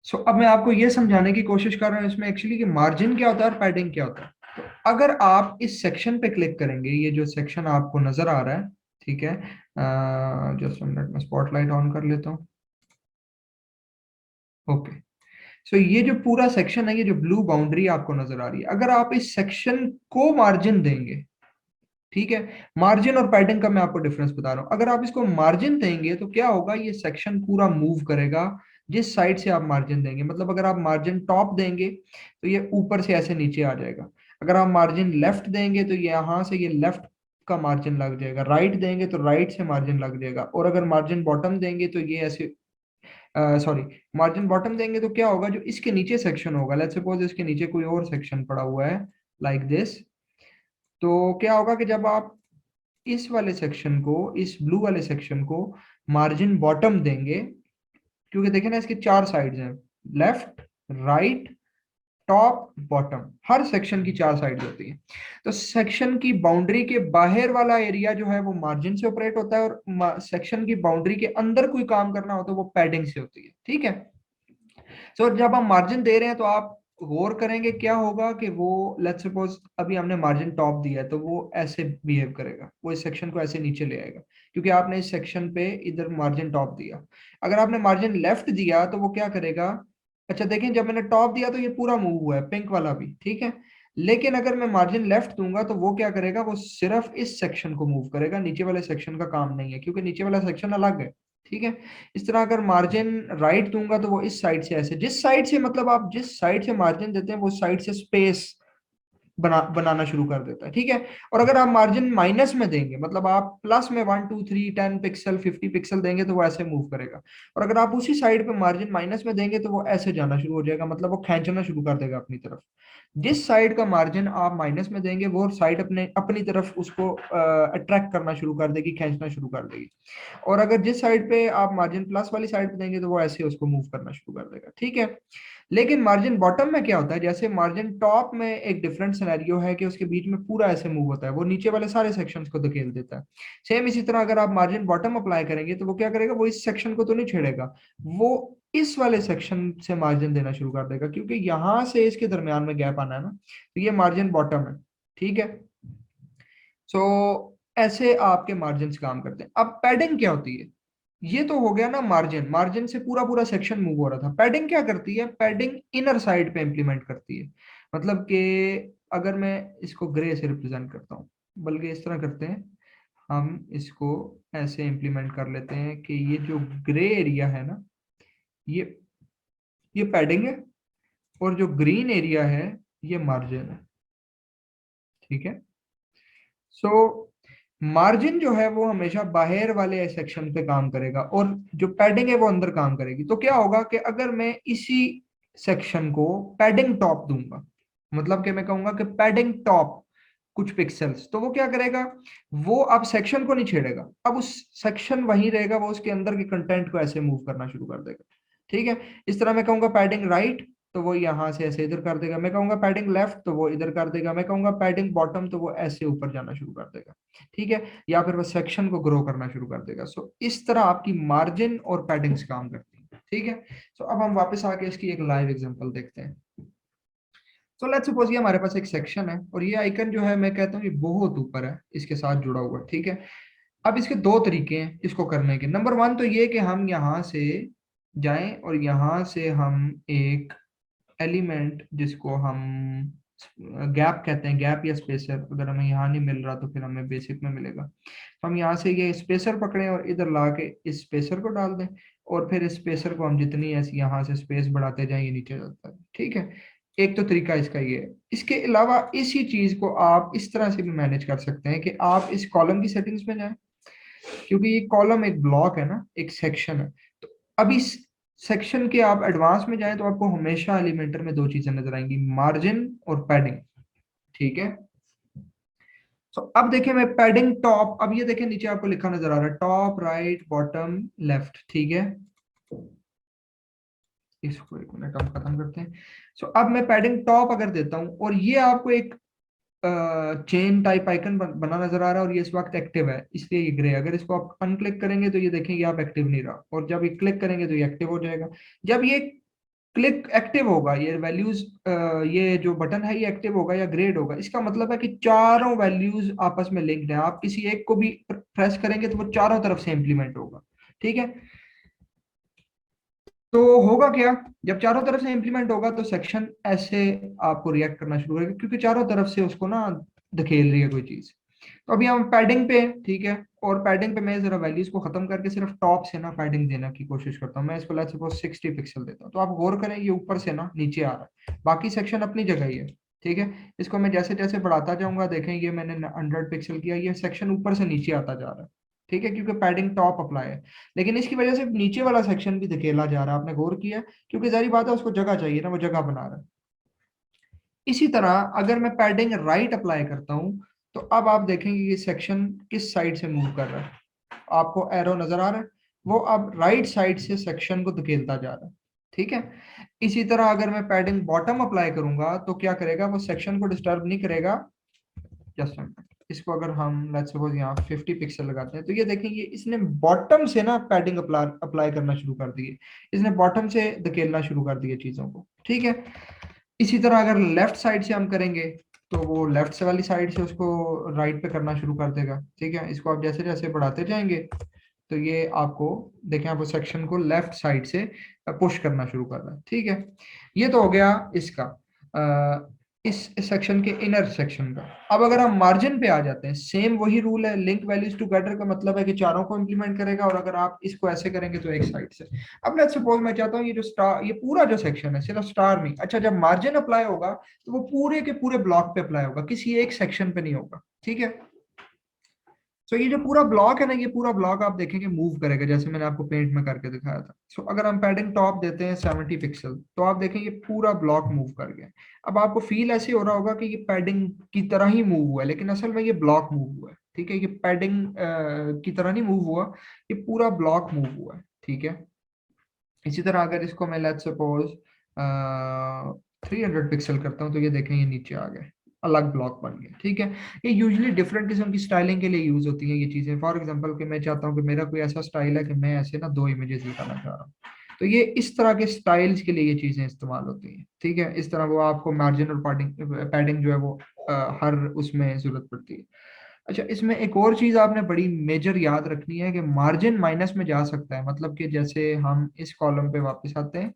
अब मैं आपको ये समझाने की कोशिश कर रहा हूँ इसमें एक्चुअली कि मार्जिन क्या होता है और पैडिंग क्या होता है। तो अगर आप इस सेक्शन पे क्लिक करेंगे, ये जो सेक्शन आपको नजर आ रहा है, ठीक है, जस्ट मिनट में स्पॉटलाइट ऑन कर लेता हूँ। ओके, ये जो पूरा सेक्शन है, ये जो ब्लू बाउंड्री आपको नजर आ रही है, अगर आप इस सेक्शन को मार्जिन देंगे, ठीक है। मार्जिन और पैडिंग का मैं आपको डिफरेंस बता रहा हूं। अगर आप इसको मार्जिन देंगे तो क्या होगा, ये सेक्शन पूरा मूव करेगा जिस साइड से आप मार्जिन देंगे। मतलब अगर आप मार्जिन टॉप देंगे तो ये ऊपर से ऐसे नीचे आ जाएगा। अगर आप मार्जिन लेफ्ट देंगे तो ये यहां से ये लेफ्ट का मार्जिन लग जाएगा, राइट देंगे तो राइट से मार्जिन लग जाएगा, और अगर मार्जिन बॉटम देंगे तो ये ऐसे, सॉरी, मार्जिन बॉटम देंगे तो क्या होगा, जो इसके नीचे सेक्शन होगा, लेट्स सपोज इसके नीचे कोई और सेक्शन पड़ा हुआ है लाइक दिस, तो क्या होगा कि जब आप इस वाले सेक्शन को, इस ब्लू वाले सेक्शन को मार्जिन बॉटम देंगे, क्योंकि देखें ना इसके चार साइड्स हैं, लेफ्ट, राइट, टॉप, बॉटम, हर सेक्शन की चार साइड्स होती हैं। तो सेक्शन की बाउंड्री के बाहर वाला एरिया जो है वो मार्जिन से ऑपरेट होता है, और सेक्शन की बाउंड्री के अंदर कोई काम करना होता है वो पैडिंग से होती है, ठीक है। जब हम मार्जिन दे रहे हैं तो आप गौर करेंगे क्या होगा कि वो, लेट्स सपोज अभी हमने मार्जिन टॉप दिया है तो वो ऐसे बिहेव करेगा, वो इस सेक्शन को ऐसे नीचे ले आएगा, क्योंकि आपने इस सेक्शन पे इधर मार्जिन टॉप दिया। अगर आपने मार्जिन लेफ्ट दिया तो वो क्या करेगा, अच्छा देखें, जब मैंने टॉप दिया तो ये पूरा मूव हुआ है, पिंक वाला भी, ठीक है। लेकिन अगर मैं मार्जिन लेफ्ट दूंगा तो वो क्या करेगा, वो सिर्फ इस सेक्शन को मूव करेगा, नीचे वाले सेक्शन का काम नहीं है, क्योंकि नीचे वाला सेक्शन अलग है, ठीक है। इस तरह अगर मार्जिन राइट दूंगा तो वो इस साइड से ऐसे, जिस साइड से, मतलब आप जिस साइड से मार्जिन देते हैं वो साइड से स्पेस बनाना शुरू कर देता है, ठीक है। और अगर आप मार्जिन माइनस में देंगे, मतलब आप प्लस में 1 2 3 10 पिक्सल 50 पिक्सल देंगे तो वो ऐसे मूव करेगा। और अगर आप उसी साइड पे मार्जिन माइनस में देंगे तो वो ऐसे जाना शुरू हो जाएगा, मतलब वो खींचना शुरू कर देगा अपनी तरफ। जिस साइड का मार्जिन आप माइनस में देंगे वो साइड अपने अपनी तरफ उसको अट्रैक्ट करना शुरू कर देगी, खींचना शुरू कर देगी। और अगर जिस साइड पे आप मार्जिन प्लस वाली साइड पे देंगे तो वो ऐसे उसको मूव करना शुरू कर देगा, ठीक है। लेकिन मार्जिन बॉटम में क्या होता है, जैसे मार्जिन टॉप में एक डिफरेंट सिनेरियो है कि उसके बीच में पूरा ऐसे मूव होता है, वो नीचे वाले सारे सेक्शंस को धकेल देता है। सेम इसी तरह अगर आप मार्जिन बॉटम अप्लाई करेंगे तो वो क्या करेगा, वो इस सेक्शन को तो नहीं छेड़ेगा, वो इस वाले सेक्शन से मार्जिन देना शुरू कर देगा, क्योंकि यहां से इसके दरमियान में गैप आना है ना, तो ये मार्जिन बॉटम है, ठीक है। सो ऐसे आपके मार्जिन काम करते हैं। अब पैडिंग क्या होती है, ये तो हो गया ना मार्जिन, मार्जिन से पूरा पूरा सेक्शन मूव हो रहा था। पैडिंग क्या करती है, पैडिंग इनर साइड पे इंप्लीमेंट करती है। मतलब कि अगर मैं इसको ग्रे से रिप्रेजेंट करता हूँ, बल्कि इस तरह करते हैं, हम इसको ऐसे इंप्लीमेंट कर लेते हैं कि ये जो ग्रे एरिया है ना, ये ये पैडिंग है, और जो ग्रीन एरिया है ये मार्जिन है, ठीक है। सो मार्जिन जो है वो हमेशा बाहर वाले सेक्शन पे काम करेगा, और जो पैडिंग है वो अंदर काम करेगी। तो क्या होगा कि अगर मैं इसी सेक्शन को पैडिंग टॉप दूंगा, मतलब कि मैं कहूंगा कि पैडिंग टॉप कुछ पिक्सल्स, तो वो क्या करेगा, वो अब सेक्शन को नहीं छेड़ेगा, अब उस सेक्शन वहीं रहेगा, वो उसके अंदर के कंटेंट को ऐसे मूव करना शुरू कर देगा, ठीक है। इस तरह मैं कहूंगा पैडिंग राइट तो वो यहां से ऐसे इधर कर देगा, मैं कहूंगा पैडिंग लेफ्ट तो वो इधर कर देगा, मैं कहूंगा पैडिंग बॉटम तो वो ऐसे ऊपर जाना शुरू कर देगा, ठीक है। या फिर वो सेक्शन को ग्रो करना शुरू कर देगा। इस तरह आपकी मार्जिन और पैडिंग्स काम करती है, ठीक है। अब हम वापस आके इसकी एक लाइव एग्जांपल देखते हैं। लेट्स सपोज ये हमारे पास एक सेक्शन है, और ये आइकन जो है मैं कहता हूँ ये बहुत ऊपर है, इसके साथ जुड़ा हुआ, ठीक है। अब इसके दो तरीके हैं इसको करने के। नंबर वन तो ये कि हम यहाँ से जाएं और यहाँ से हम एक एलिमेंट जिसको हम गैप कहते हैं, गैप या स्पेसर, अगर हमें यहाँ नहीं मिल रहा तो फिर हमें बेसिक में मिलेगा, तो हम यहाँ से ये स्पेसर पकड़ें और इधर ला के इस स्पेसर को डाल दें, और फिर इस स्पेसर को हम जितनी ऐसी यहाँ से स्पेस बढ़ाते जाएं ये नीचे जाता है, ठीक है। एक तो तरीका इसका ये है। इसके अलावा इसी चीज को आप इस तरह से भी मैनेज कर सकते हैं कि आप इस कॉलम की सेटिंग्स में जाएं, क्योंकि ये कॉलम एक ब्लॉक है ना, एक सेक्शन है। तो अभी सेक्शन के आप एडवांस में जाएं तो आपको हमेशा एलिमेंटर में दो चीजें नजर आएंगी, मार्जिन और पैडिंग। ठीक है, तो अब देखिए मैं पैडिंग टॉप, अब ये देखिए नीचे आपको लिखा नजर आ रहा है टॉप राइट बॉटम लेफ्ट। ठीक है, इसको एक मिनट हम खत्म करते हैं। सो अब मैं पैडिंग टॉप अगर देता हूं और ये आपको एक चेन टाइप आइकन बना नजर आ रहा है और ये इस वक्त एक्टिव है इसलिए ये ग्रे, अगर इसको आप अनक्लिक करेंगे तो ये देखेंगे आप एक्टिव नहीं रहा, और जब ये क्लिक करेंगे तो ये एक्टिव हो जाएगा। जब ये क्लिक एक्टिव होगा, ये वैल्यूज, ये जो बटन है ये एक्टिव होगा या ग्रेड होगा, इसका मतलब है कि चारों वैल्यूज आपस में लिंक्ड है, आप किसी एक को भी प्रेस करेंगे तो वो चारों तरफ से इंप्लीमेंट होगा। ठीक है, तो होगा क्या, जब चारों तरफ से इंप्लीमेंट होगा तो सेक्शन ऐसे आपको रिएक्ट करना शुरू करेगा क्योंकि चारों तरफ से उसको ना धकेल रही है कोई चीज। तो अभी हम पैडिंग पे हैं, ठीक है, और पैडिंग पे मैं जरा वैल्यूज को खत्म करके सिर्फ टॉप से ना पैडिंग देने की कोशिश करता हूँ। मैं इसको लेट्स सपोज 60 पिक्सल देता हूँ, तो आप गौर करें ये ऊपर से ना नीचे आ रहा है, बाकी सेक्शन अपनी जगह ही है। ठीक है, इसको मैं जैसे जैसे बढ़ाता जाऊंगा, देखें ये मैंने 100 पिक्सल किया, ये सेक्शन ऊपर से नीचे आता जा रहा है। ठीक है, क्योंकि पैडिंग टॉप अप्लाई है, लेकिन इसकी वजह से नीचे वाला सेक्शन भी धकेला जा रहा है, आपने गौर किया, क्योंकि जारी बात है उसको जगह चाहिए ना, वो जगह बना रहा है। इसी तरह अगर मैं पैडिंग राइट अप्लाई करता हूं तो अब आप देखेंगे ये सेक्शन किस साइड से मूव कर रहा है, आपको एरो नजर आ रहा है, वो अब राइट साइड से सेक्शन को धकेलता जा रहा है। ठीक है, इसी तरह अगर मैं पैडिंग बॉटम अप्लाई करूंगा तो क्या करेगा, वो सेक्शन को डिस्टर्ब नहीं करेगा। जस्ट इसको अगर हम लेट्स सपोज यहाँ 50 पिक्सल लगाते हैं तो ये देखेंगे इसने बॉटम से ना पैडिंग अप्लाई अप्लाई करना शुरू कर दी है, इसने बॉटम से धकेलना शुरू कर दिया चीजों को। ठीक है, इसी तरह अगर लेफ्ट साइड से हम करेंगे तो वो लेफ्ट से वाली साइड से उसको राइट पे करना शुरू कर देगा। ठीक है, इसको आप जैसे जैसे बढ़ाते जाएंगे तो ये आपको देखें, आप सेक्शन को लेफ्ट साइड से पुश करना शुरू कर रहा है। ठीक है, ये तो हो गया इसका इस सेक्शन के इनर सेक्शन का। अब अगर हम मार्जिन पे आ जाते हैं, सेम वही रूल है, लिंक वैल्यूज टुगेदर का मतलब है कि चारों को इंप्लीमेंट करेगा, और अगर आप इसको ऐसे करेंगे तो एक साइड से। अब लेट्स सपोज मैं चाहता हूँ ये जो स्टार, ये पूरा जो सेक्शन है सिर्फ स्टार नहीं, अच्छा जब मार्जिन अप्लाई होगा तो वो पूरे के पूरे ब्लॉक पे अप्लाई होगा, किसी एक सेक्शन पे नहीं होगा। ठीक है, सो ये जो पूरा ब्लॉक है ना, ये पूरा ब्लॉक आप देखेंगे मूव करेगा जैसे मैंने आपको पेंट में करके दिखाया था। सो अगर हम पैडिंग टॉप देते हैं 70 पिक्सल तो आप देखेंगे पूरा ब्लॉक मूव कर गया। अब आपको फील ऐसे हो रहा होगा कि ये पैडिंग की तरह ही मूव हुआ है, लेकिन असल में ये ब्लॉक मूव हुआ है। ठीक है, ये पैडिंग की तरह नहीं मूव हुआ, ये पूरा ब्लॉक मूव हुआ है। ठीक है, इसी तरह अगर इसको मैं लेट्स सपोज 300 पिक्सल करता हूँ तो ये देखें ये नीचे आ गए, अलग ब्लॉक बन गया। ठीक है, ये यूजुअली डिफरेंट किस्म की स्टाइलिंग के लिए यूज होती है ये चीजें। फॉर एग्जांपल कि मैं चाहता हूँ कि मेरा कोई ऐसा स्टाइल है कि मैं ऐसे ना दो इमेजेस दिखाना चाह रहा हूँ, तो ये इस तरह के स्टाइल्स के लिए ये चीजें इस्तेमाल होती हैं। ठीक है, इस तरह वो आपको मार्जिन और पैडिंग पैडिंग जो है वो हर उसमें जरूरत पड़ती है। अच्छा, इसमें एक और चीज आपने बड़ी मेजर याद रखनी है कि मार्जिन माइनस में जा सकता है, मतलब कि जैसे हम इस कॉलम पे वापस आते हैं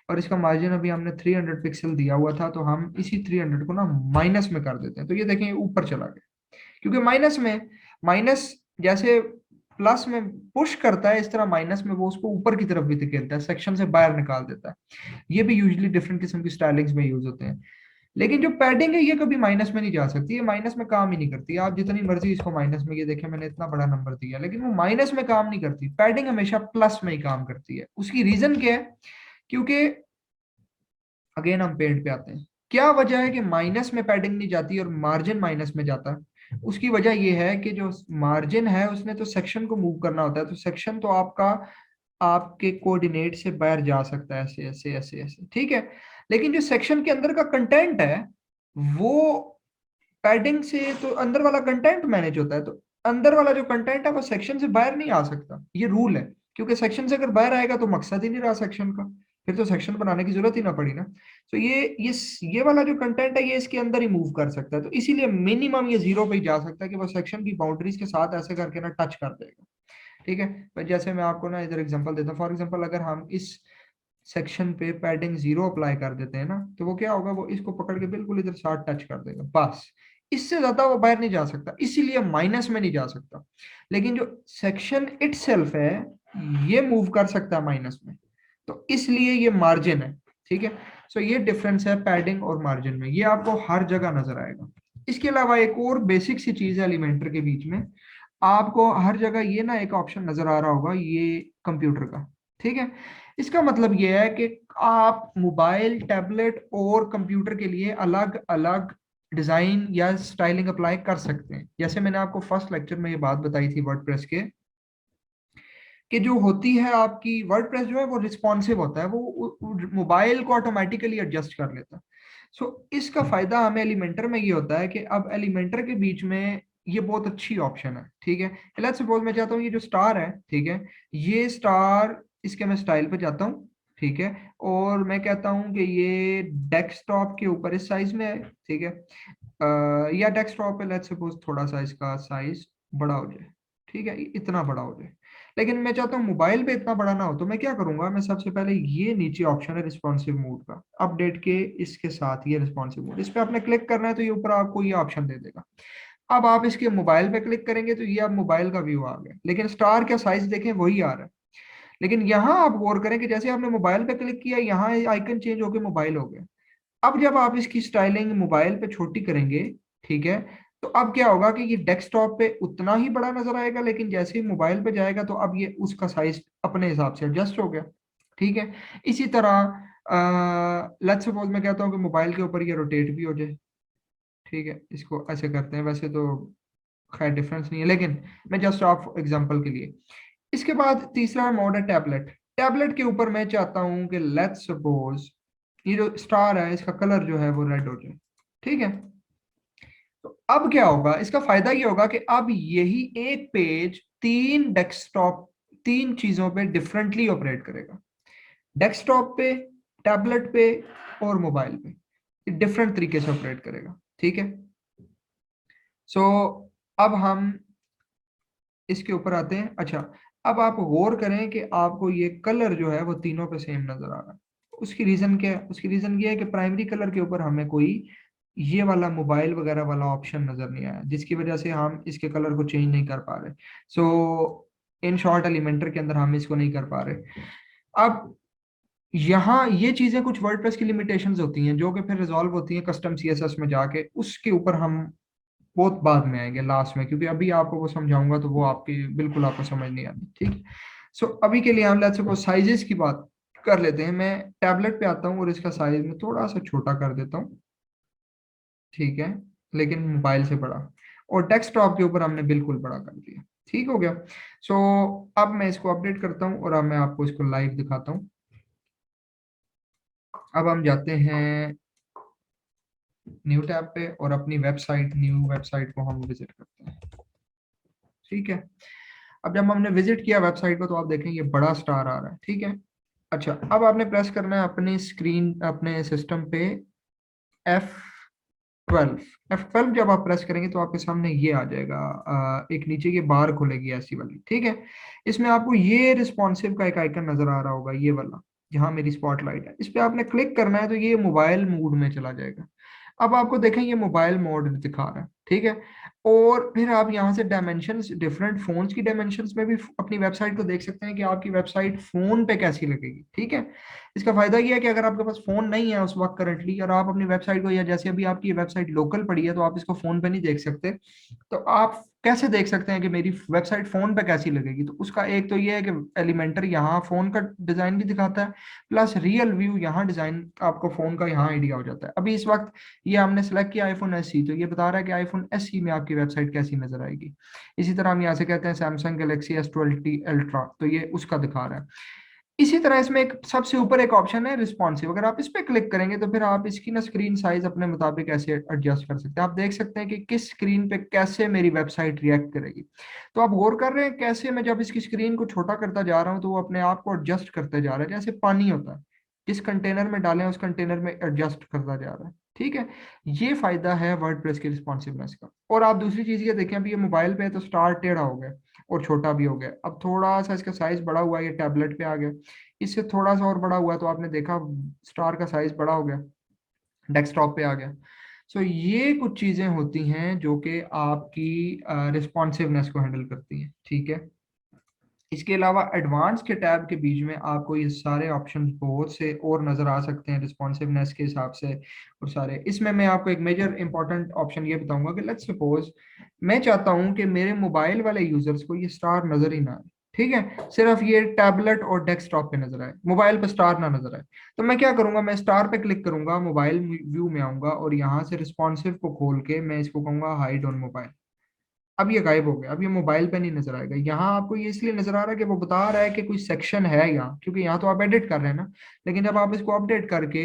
और इसका मार्जिन अभी हमने 300 पिक्सल दिया हुआ था, तो हम इसी 300 को ना माइनस में कर देते हैं, तो ये देखें ऊपर चला गया, क्योंकि माइनस में, माइनस जैसे प्लस में पुश करता है इस तरह माइनस में वो उसको ऊपर की तरफ भी धकेलता है, सेक्शन से बाहर निकाल देता है। ये भी यूजुअली डिफरेंट किस्म की स्टाइलिंग्स में यूज होते हैं। लेकिन जो पैडिंग है ये कभी माइनस में नहीं जा सकती, ये माइनस में काम ही नहीं करती, आप जितनी मर्जी इसको माइनस में, ये देखें मैंने इतना बड़ा नंबर दिया लेकिन वो माइनस में काम नहीं करती, पैडिंग हमेशा प्लस में ही काम करती है। उसकी रीजन क्या है, क्योंकि अगेन हम पेंट पे आते हैं, क्या वजह है कि माइनस में पैडिंग नहीं जाती और मार्जिन माइनस में जाता है। उसकी वजह यह है कि जो मार्जिन है उसने तो सेक्शन को मूव करना होता है, तो सेक्शन तो आपका आपके कोऑर्डिनेट से बाहर जा सकता है ऐसे ऐसे ऐसे ऐसे। ठीक है, लेकिन जो सेक्शन के अंदर का कंटेंट है वो पैडिंग से तो अंदर वाला कंटेंट मैनेज होता है, तो अंदर वाला जो कंटेंट है वो सेक्शन से बाहर नहीं आ सकता, ये रूल है। क्योंकि सेक्शन से अगर बाहर आएगा तो मकसद ही नहीं रहा सेक्शन का, फिर तो सेक्शन बनाने की जरूरत ही ना पड़ी ना। तो ये वाला जो कंटेंट है ये इसके अंदर ही मूव कर सकता है, तो इसीलिए मिनिमम ये जीरो पे ही जा सकता है कि वो सेक्शन की बाउंड्रीज के साथ ऐसे करके ना टच कर देगा। ठीक है, पर जैसे मैं आपको ना इधर एग्जांपल देता हूँ, फॉर एग्जांपल अगर हम इस सेक्शन पे पैडिंग 0 अप्लाई कर देते हैं ना, तो वो क्या होगा, वो इसको पकड़ के बिल्कुल इधर साथ टच कर देगा बस, इससे ज्यादा वो बाहर नहीं जा सकता, इसीलिए माइनस में नहीं जा सकता। लेकिन जो सेक्शन इटसेल्फ है ये मूव कर सकता है माइनस में, तो इसलिए ये मार्जिन है। ठीक है, सो ये डिफरेंस है पैडिंग और मार्जिन में, ये आपको हर जगह नजर आएगा। इसके अलावा एक और बेसिक सी चीज है एलिमेंटर के बीच में, आपको हर जगह ये ना एक ऑप्शन नजर आ रहा होगा, ये कंप्यूटर का। ठीक है। इसका मतलब ये है कि आप मोबाइल, टैबलेट और कंप्यूटर के लिए अलग अलग डिजाइन या स्टाइलिंग अप्लाई कर सकते हैं। जैसे मैंने आपको फर्स्ट लेक्चर में ये बात बताई थी वर्डप्रेस के, कि जो होती है आपकी वर्डप्रेस जो है वो रिस्पॉन्सिव होता है, वो मोबाइल को ऑटोमेटिकली एडजस्ट कर लेता है। सो इसका फायदा हमें एलिमेंटर में ये होता है कि अब एलिमेंटर के बीच में ये बहुत अच्छी ऑप्शन है। ठीक है, लेट्स सपोज मैं चाहता हूँ ये जो स्टार है, ठीक है, ये स्टार, इसके मैं स्टाइल पे जाता हूँ, ठीक है, और मैं कहता हूँ कि ये डेस्कटॉप के ऊपर इस साइज में है, ठीक है, या डेस्कटॉप पे लेट्स सपोज थोड़ा सा इसका साइज बड़ा हो जाए, ठीक है, इतना बड़ा हो जाए। लेकिन मैं चाहता हूँ मोबाइल पे इतना बड़ा ना हो, तो मैं क्या करूंगा, मैं सबसे पहले ये नीचे ऑप्शन है रिस्पॉन्सिव मोड का, अपडेट के इसके साथ ये रिस्पॉन्सिव मोड, इस पे आपने क्लिक करना है तो ये ऊपर आपको ये ऑप्शन दे देगा। अब आप इसके मोबाइल पे क्लिक करेंगे तो ये आप मोबाइल का व्यू आ गया, लेकिन स्टार का साइज देखें वही आ रहा है। लेकिन यहाँ आप गौर करें कि जैसे आपने मोबाइल पे क्लिक किया, यहाँ आइकन चेंज होकर मोबाइल हो गया। अब जब आप इसकी स्टाइलिंग मोबाइल पे छोटी करेंगे, ठीक है, तो अब क्या होगा कि ये डेस्कटॉप पे उतना ही बड़ा नजर आएगा, लेकिन जैसे ही मोबाइल पे जाएगा तो अब ये उसका साइज अपने हिसाब से एडजस्ट हो गया। ठीक है। इसी तरह लेट्स सपोज मैं कहता हूँ कि मोबाइल के ऊपर ये रोटेट भी हो जाए, ठीक है, इसको ऐसे करते हैं, वैसे तो खैर डिफरेंस नहीं है, लेकिन मैं जस्ट ऑफ एग्जांपल के लिए। इसके बाद तीसरा मोड है टैबलेट। टैबलेट के ऊपर मैं चाहता हूं कि लेट्स सपोज ये जो स्टार है इसका कलर जो है वो रेड हो जाए, ठीक है। तो अब क्या होगा, इसका फायदा ये होगा कि अब यही एक पेज तीन डेस्कटॉप, तीन चीजों पे डिफरेंटली ऑपरेट करेगा, डेस्कटॉप पे, टैबलेट पे और मोबाइल पे डिफरेंट तरीके से ऑपरेट करेगा। ठीक है। सो अब हम इसके ऊपर आते हैं। अच्छा, अब आप गौर करें कि आपको ये कलर जो है वो तीनों पे सेम नजर आ रहा है। उसकी रीजन क्या है? उसकी रीजन ये है कि प्राइमरी कलर के ऊपर हमें कोई ये वाला मोबाइल वगैरह वाला ऑप्शन नजर नहीं आया, जिसकी वजह से हम इसके कलर को चेंज नहीं कर पा रहे। सो इन शॉर्ट एलिमेंटर के अंदर हम इसको नहीं कर पा रहे। अब यहाँ ये चीजें कुछ वर्डप्रेस की लिमिटेशंस होती हैं जो कि फिर रिजॉल्व होती हैं कस्टम सीएसएस में जाके, उसके ऊपर हम बहुत बाद में आएंगे लास्ट में, क्योंकि अभी आपको वो समझाऊंगा तो वो आपकी बिल्कुल आपको समझ नहीं आती। ठीक। सो अभी के लिए हम लेट्स सपोज साइजेस की बात कर लेते हैं। मैं टैबलेट पे आता हूँ और इसका साइज में थोड़ा सा छोटा कर देता हूँ, ठीक है, लेकिन मोबाइल से बड़ा, और डेस्कटॉप के ऊपर हमने बिल्कुल बड़ा कर दिया। ठीक हो गया। सो अब मैं इसको अपडेट करता हूँ और अब मैं आपको इसको लाइव दिखाता हूँ। अब हम जाते हैं न्यू टैब पे और अपनी वेबसाइट, न्यू वेबसाइट को हम विजिट करते हैं। ठीक है। अब जब हमने विजिट किया वेबसाइट को तो आप देखें ये बड़ा स्टार आ रहा है। ठीक है। अच्छा, अब आपने प्रेस करना है अपनी स्क्रीन, अपने सिस्टम पे F12। F12 जब आप प्रेस करेंगे तो आपके सामने ये आ जाएगा, एक नीचे की बार खुलेगी ऐसी वाली। ठीक है। इसमें आपको ये रिस्पॉन्सिव का एक आइकन नजर आ रहा होगा, ये वाला जहां मेरी स्पॉटलाइट है, इस पे आपने क्लिक करना है तो ये मोबाइल मोड में चला जाएगा। अब आपको देखें ये मोबाइल मोड दिखा रहा है। ठीक है। और फिर आप यहाँ से डायमेंशंस, डिफरेंट फोन्स की डायमेंशंस में भी अपनी वेबसाइट को देख सकते हैं कि आपकी वेबसाइट फोन पे कैसी लगेगी। ठीक है। इसका फायदा ये है कि अगर आपके पास फोन नहीं है उस वक्त करंटली, और आप अपनी वेबसाइट को, या जैसे अभी आपकी वेबसाइट लोकल पड़ी है तो आप इसको फोन पे नहीं देख सकते, तो आप कैसे देख सकते हैं कि मेरी वेबसाइट फोन पे कैसी लगेगी? तो उसका एक तो ये है कि एलिमेंटर यहाँ फोन का डिजाइन भी दिखाता है, प्लस रियल व्यू यहाँ डिजाइन आपको फोन का यहाँ आइडिया हो जाता है। अभी इस वक्त ये हमने सेलेक्ट किया आईफोन एसई, तो ये बता रहा है कि आईफोन एसई में आपकी वेबसाइट कैसी नजर आएगी। इसी तरह हम यहाँ से कहते हैं सैमसंग गैलेक्सी S20 अल्ट्रा, तो ये उसका दिखा रहा है। इसी तरह इसमें एक सबसे ऊपर एक ऑप्शन है रिस्पॉन्सिव, अगर आप इस पे क्लिक करेंगे तो फिर आप इसकी ना स्क्रीन साइज अपने मुताबिक ऐसे एडजस्ट कर सकते हैं। आप देख सकते हैं कि किस स्क्रीन पे कैसे मेरी वेबसाइट रिएक्ट करेगी। तो आप गौर कर रहे हैं कैसे मैं जब इसकी स्क्रीन को छोटा करता जा रहा हूँ तो वो अपने आप को एडजस्ट करते जा रहा है, जैसे पानी होता है, जिस कंटेनर में डालें उस कंटेनर में एडजस्ट करता जा रहा है। ठीक है। ये फायदा है वर्डप्रेस की रिस्पॉन्सिवनेस का। और आप दूसरी चीज ये देखें, अभी ये मोबाइल पे है तो स्टार टेढ़ा हो गया और छोटा भी हो गया। अब थोड़ा सा इसका साइज बड़ा हुआ है, ये टैबलेट पे आ गया, इससे थोड़ा सा और बड़ा हुआ तो आपने देखा स्टार का साइज बड़ा हो गया, डेस्कटॉप पे आ गया। सो ये कुछ चीजें होती हैं जो कि आपकी रिस्पॉन्सिवनेस को हैंडल करती हैं। ठीक है। इसके अलावा एडवांस के टैब के बीच में आपको ये सारे ऑप्शंस बहुत से और नज़र आ सकते हैं रिस्पॉन्सिवनेस के हिसाब से। और सारे इसमें मैं आपको एक मेजर इंपॉर्टेंट ऑप्शन ये बताऊंगा कि लेट्स सपोज मैं चाहता हूं कि मेरे मोबाइल वाले यूजर्स को ये स्टार नज़र ही ना आए। ठीक है, सिर्फ ये टैबलेट और डेस्कटॉप पे नजर आए, मोबाइल पे स्टार ना नजर आए। तो मैं क्या करूंगा, मैं स्टार पे क्लिक करूंगा, मोबाइल व्यू में आऊंगा और यहाँ से रिस्पॉन्सिव को खोल के मैं इसको कहूंगा हाइड ऑन मोबाइल। अब ये गायब हो गया, अब ये मोबाइल पे नहीं नजर आएगा। यहाँ आपको ये इसलिए नजर आ रहा है कि वो बता रहा है कि कोई सेक्शन है यहाँ, क्योंकि यहाँ तो आप एडिट कर रहे हैं ना। लेकिन जब आप इसको अपडेट करके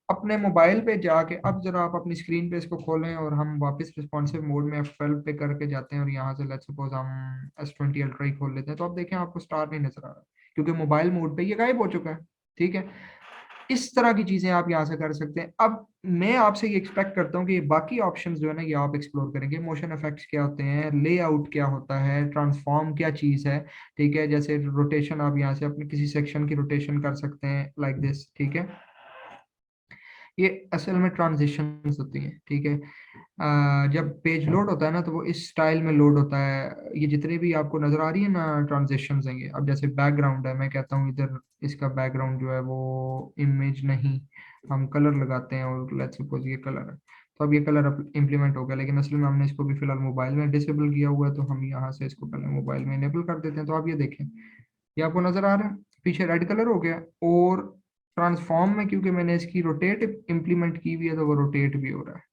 अपने मोबाइल पे जाके, अब जरा आप अपनी स्क्रीन पे इसको खोलें और हम वापस रिस्पॉन्सिव मोड में F12 पे करके जाते हैं और यहाँ से लेट्स सपोज हम S20 अल्ट्रा ही खोल लेते हैं, तो आप देखें आपको स्टार नहीं नजर आ रहा, क्योंकि मोबाइल मोड पे ये गायब हो चुका है। ठीक है, इस तरह की चीजें आप यहाँ से कर सकते हैं। अब मैं आपसे ये एक्सपेक्ट करता हूँ कि ये बाकी ऑप्शंस जो है ना, ये आप एक्सप्लोर करेंगे। मोशन इफेक्ट्स क्या होते हैं, लेआउट क्या होता है, ट्रांसफॉर्म क्या चीज है। ठीक है, जैसे रोटेशन, आप यहाँ से अपने किसी सेक्शन की रोटेशन कर सकते हैं लाइक दिस। ठीक है, ये असल में ट्रांजिशंस होती हैं। ठीक है, जब पेज लोड होता है ना, तो वो इस स्टाइल में लोड होता है। ये जितने भी आपको नजर आ रही है ना ट्रांजिशंस हैं, ये अब जैसे बैकग्राउंड है, मैं कहता हूँ इधर इसका बैकग्राउंड जो है वो इमेज नहीं, हम कलर लगाते हैं और लेट्स सपोज ये कलर है। तो अब ये कलर इम्प्लीमेंट हो गया, लेकिन असल में हमने इसको भी फिलहाल मोबाइल में डिसेबल किया हुआ है, तो हम यहाँ से इसको पहले मोबाइल में इनेबल कर देते हैं। तो आप ये देखें, ये आपको नजर आ रहा है, पीछे रेड कलर हो गया। और ट्रांसफॉर्म में क्योंकि मैंने इसकी रोटेट इंप्लीमेंट की हुई है, तो वो रोटेट भी हो रहा है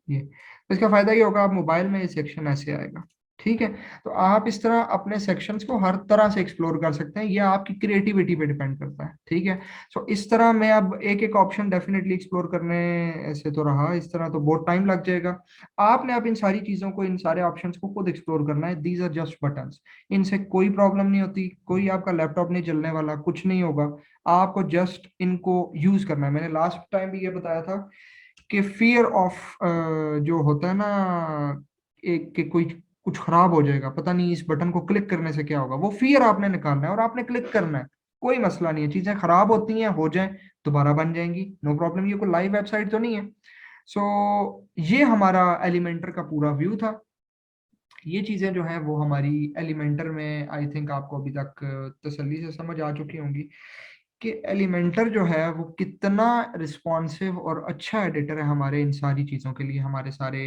ये। तो इसका फायदा ये होगा, आप मोबाइल में ये सेक्शन ऐसे आएगा। ठीक है, तो आप इस तरह अपने सेक्शंस को हर तरह से एक्सप्लोर कर सकते हैं, ये आपकी क्रिएटिविटी पे डिपेंड करता है। ठीक है, सो इस तरह मैं अब एक एक ऑप्शन डेफिनेटली एक्सप्लोर करने से तो रहा, इस तरह तो बहुत टाइम लग जाएगा। आपने अब इन सारी चीजों को, इन सारे ऑप्शंस को खुद एक्सप्लोर करना है। दीज आर जस्ट बटन्स, इनसे कोई प्रॉब्लम नहीं होती, कोई आपका लैपटॉप नहीं चलने वाला, कुछ नहीं होगा। आपको जस्ट इनको यूज करना है। मैंने लास्ट टाइम भी ये बताया था कि फियर ऑफ जो होता है ना, एक कि कोई कुछ खराब हो जाएगा, पता नहीं इस बटन को क्लिक करने से क्या होगा, वो फियर आपने निकालना है और आपने क्लिक करना है। कोई मसला नहीं है, चीजें खराब होती हैं, हो जाएं, दोबारा बन जाएंगी, नो प्रॉब्लम। ये कोई लाइव वेबसाइट तो नहीं है। सो ये हमारा एलिमेंटर का पूरा व्यू था। ये चीजें जो हैं वो हमारी एलिमेंटर में आई थिंक आपको अभी तक तसल्ली से समझ आ चुकी होंगी कि एलिमेंटर जो है वो कितना रिस्पॉन्सिव और अच्छा एडिटर है हमारे इन सारी चीज़ों के लिए, हमारे सारे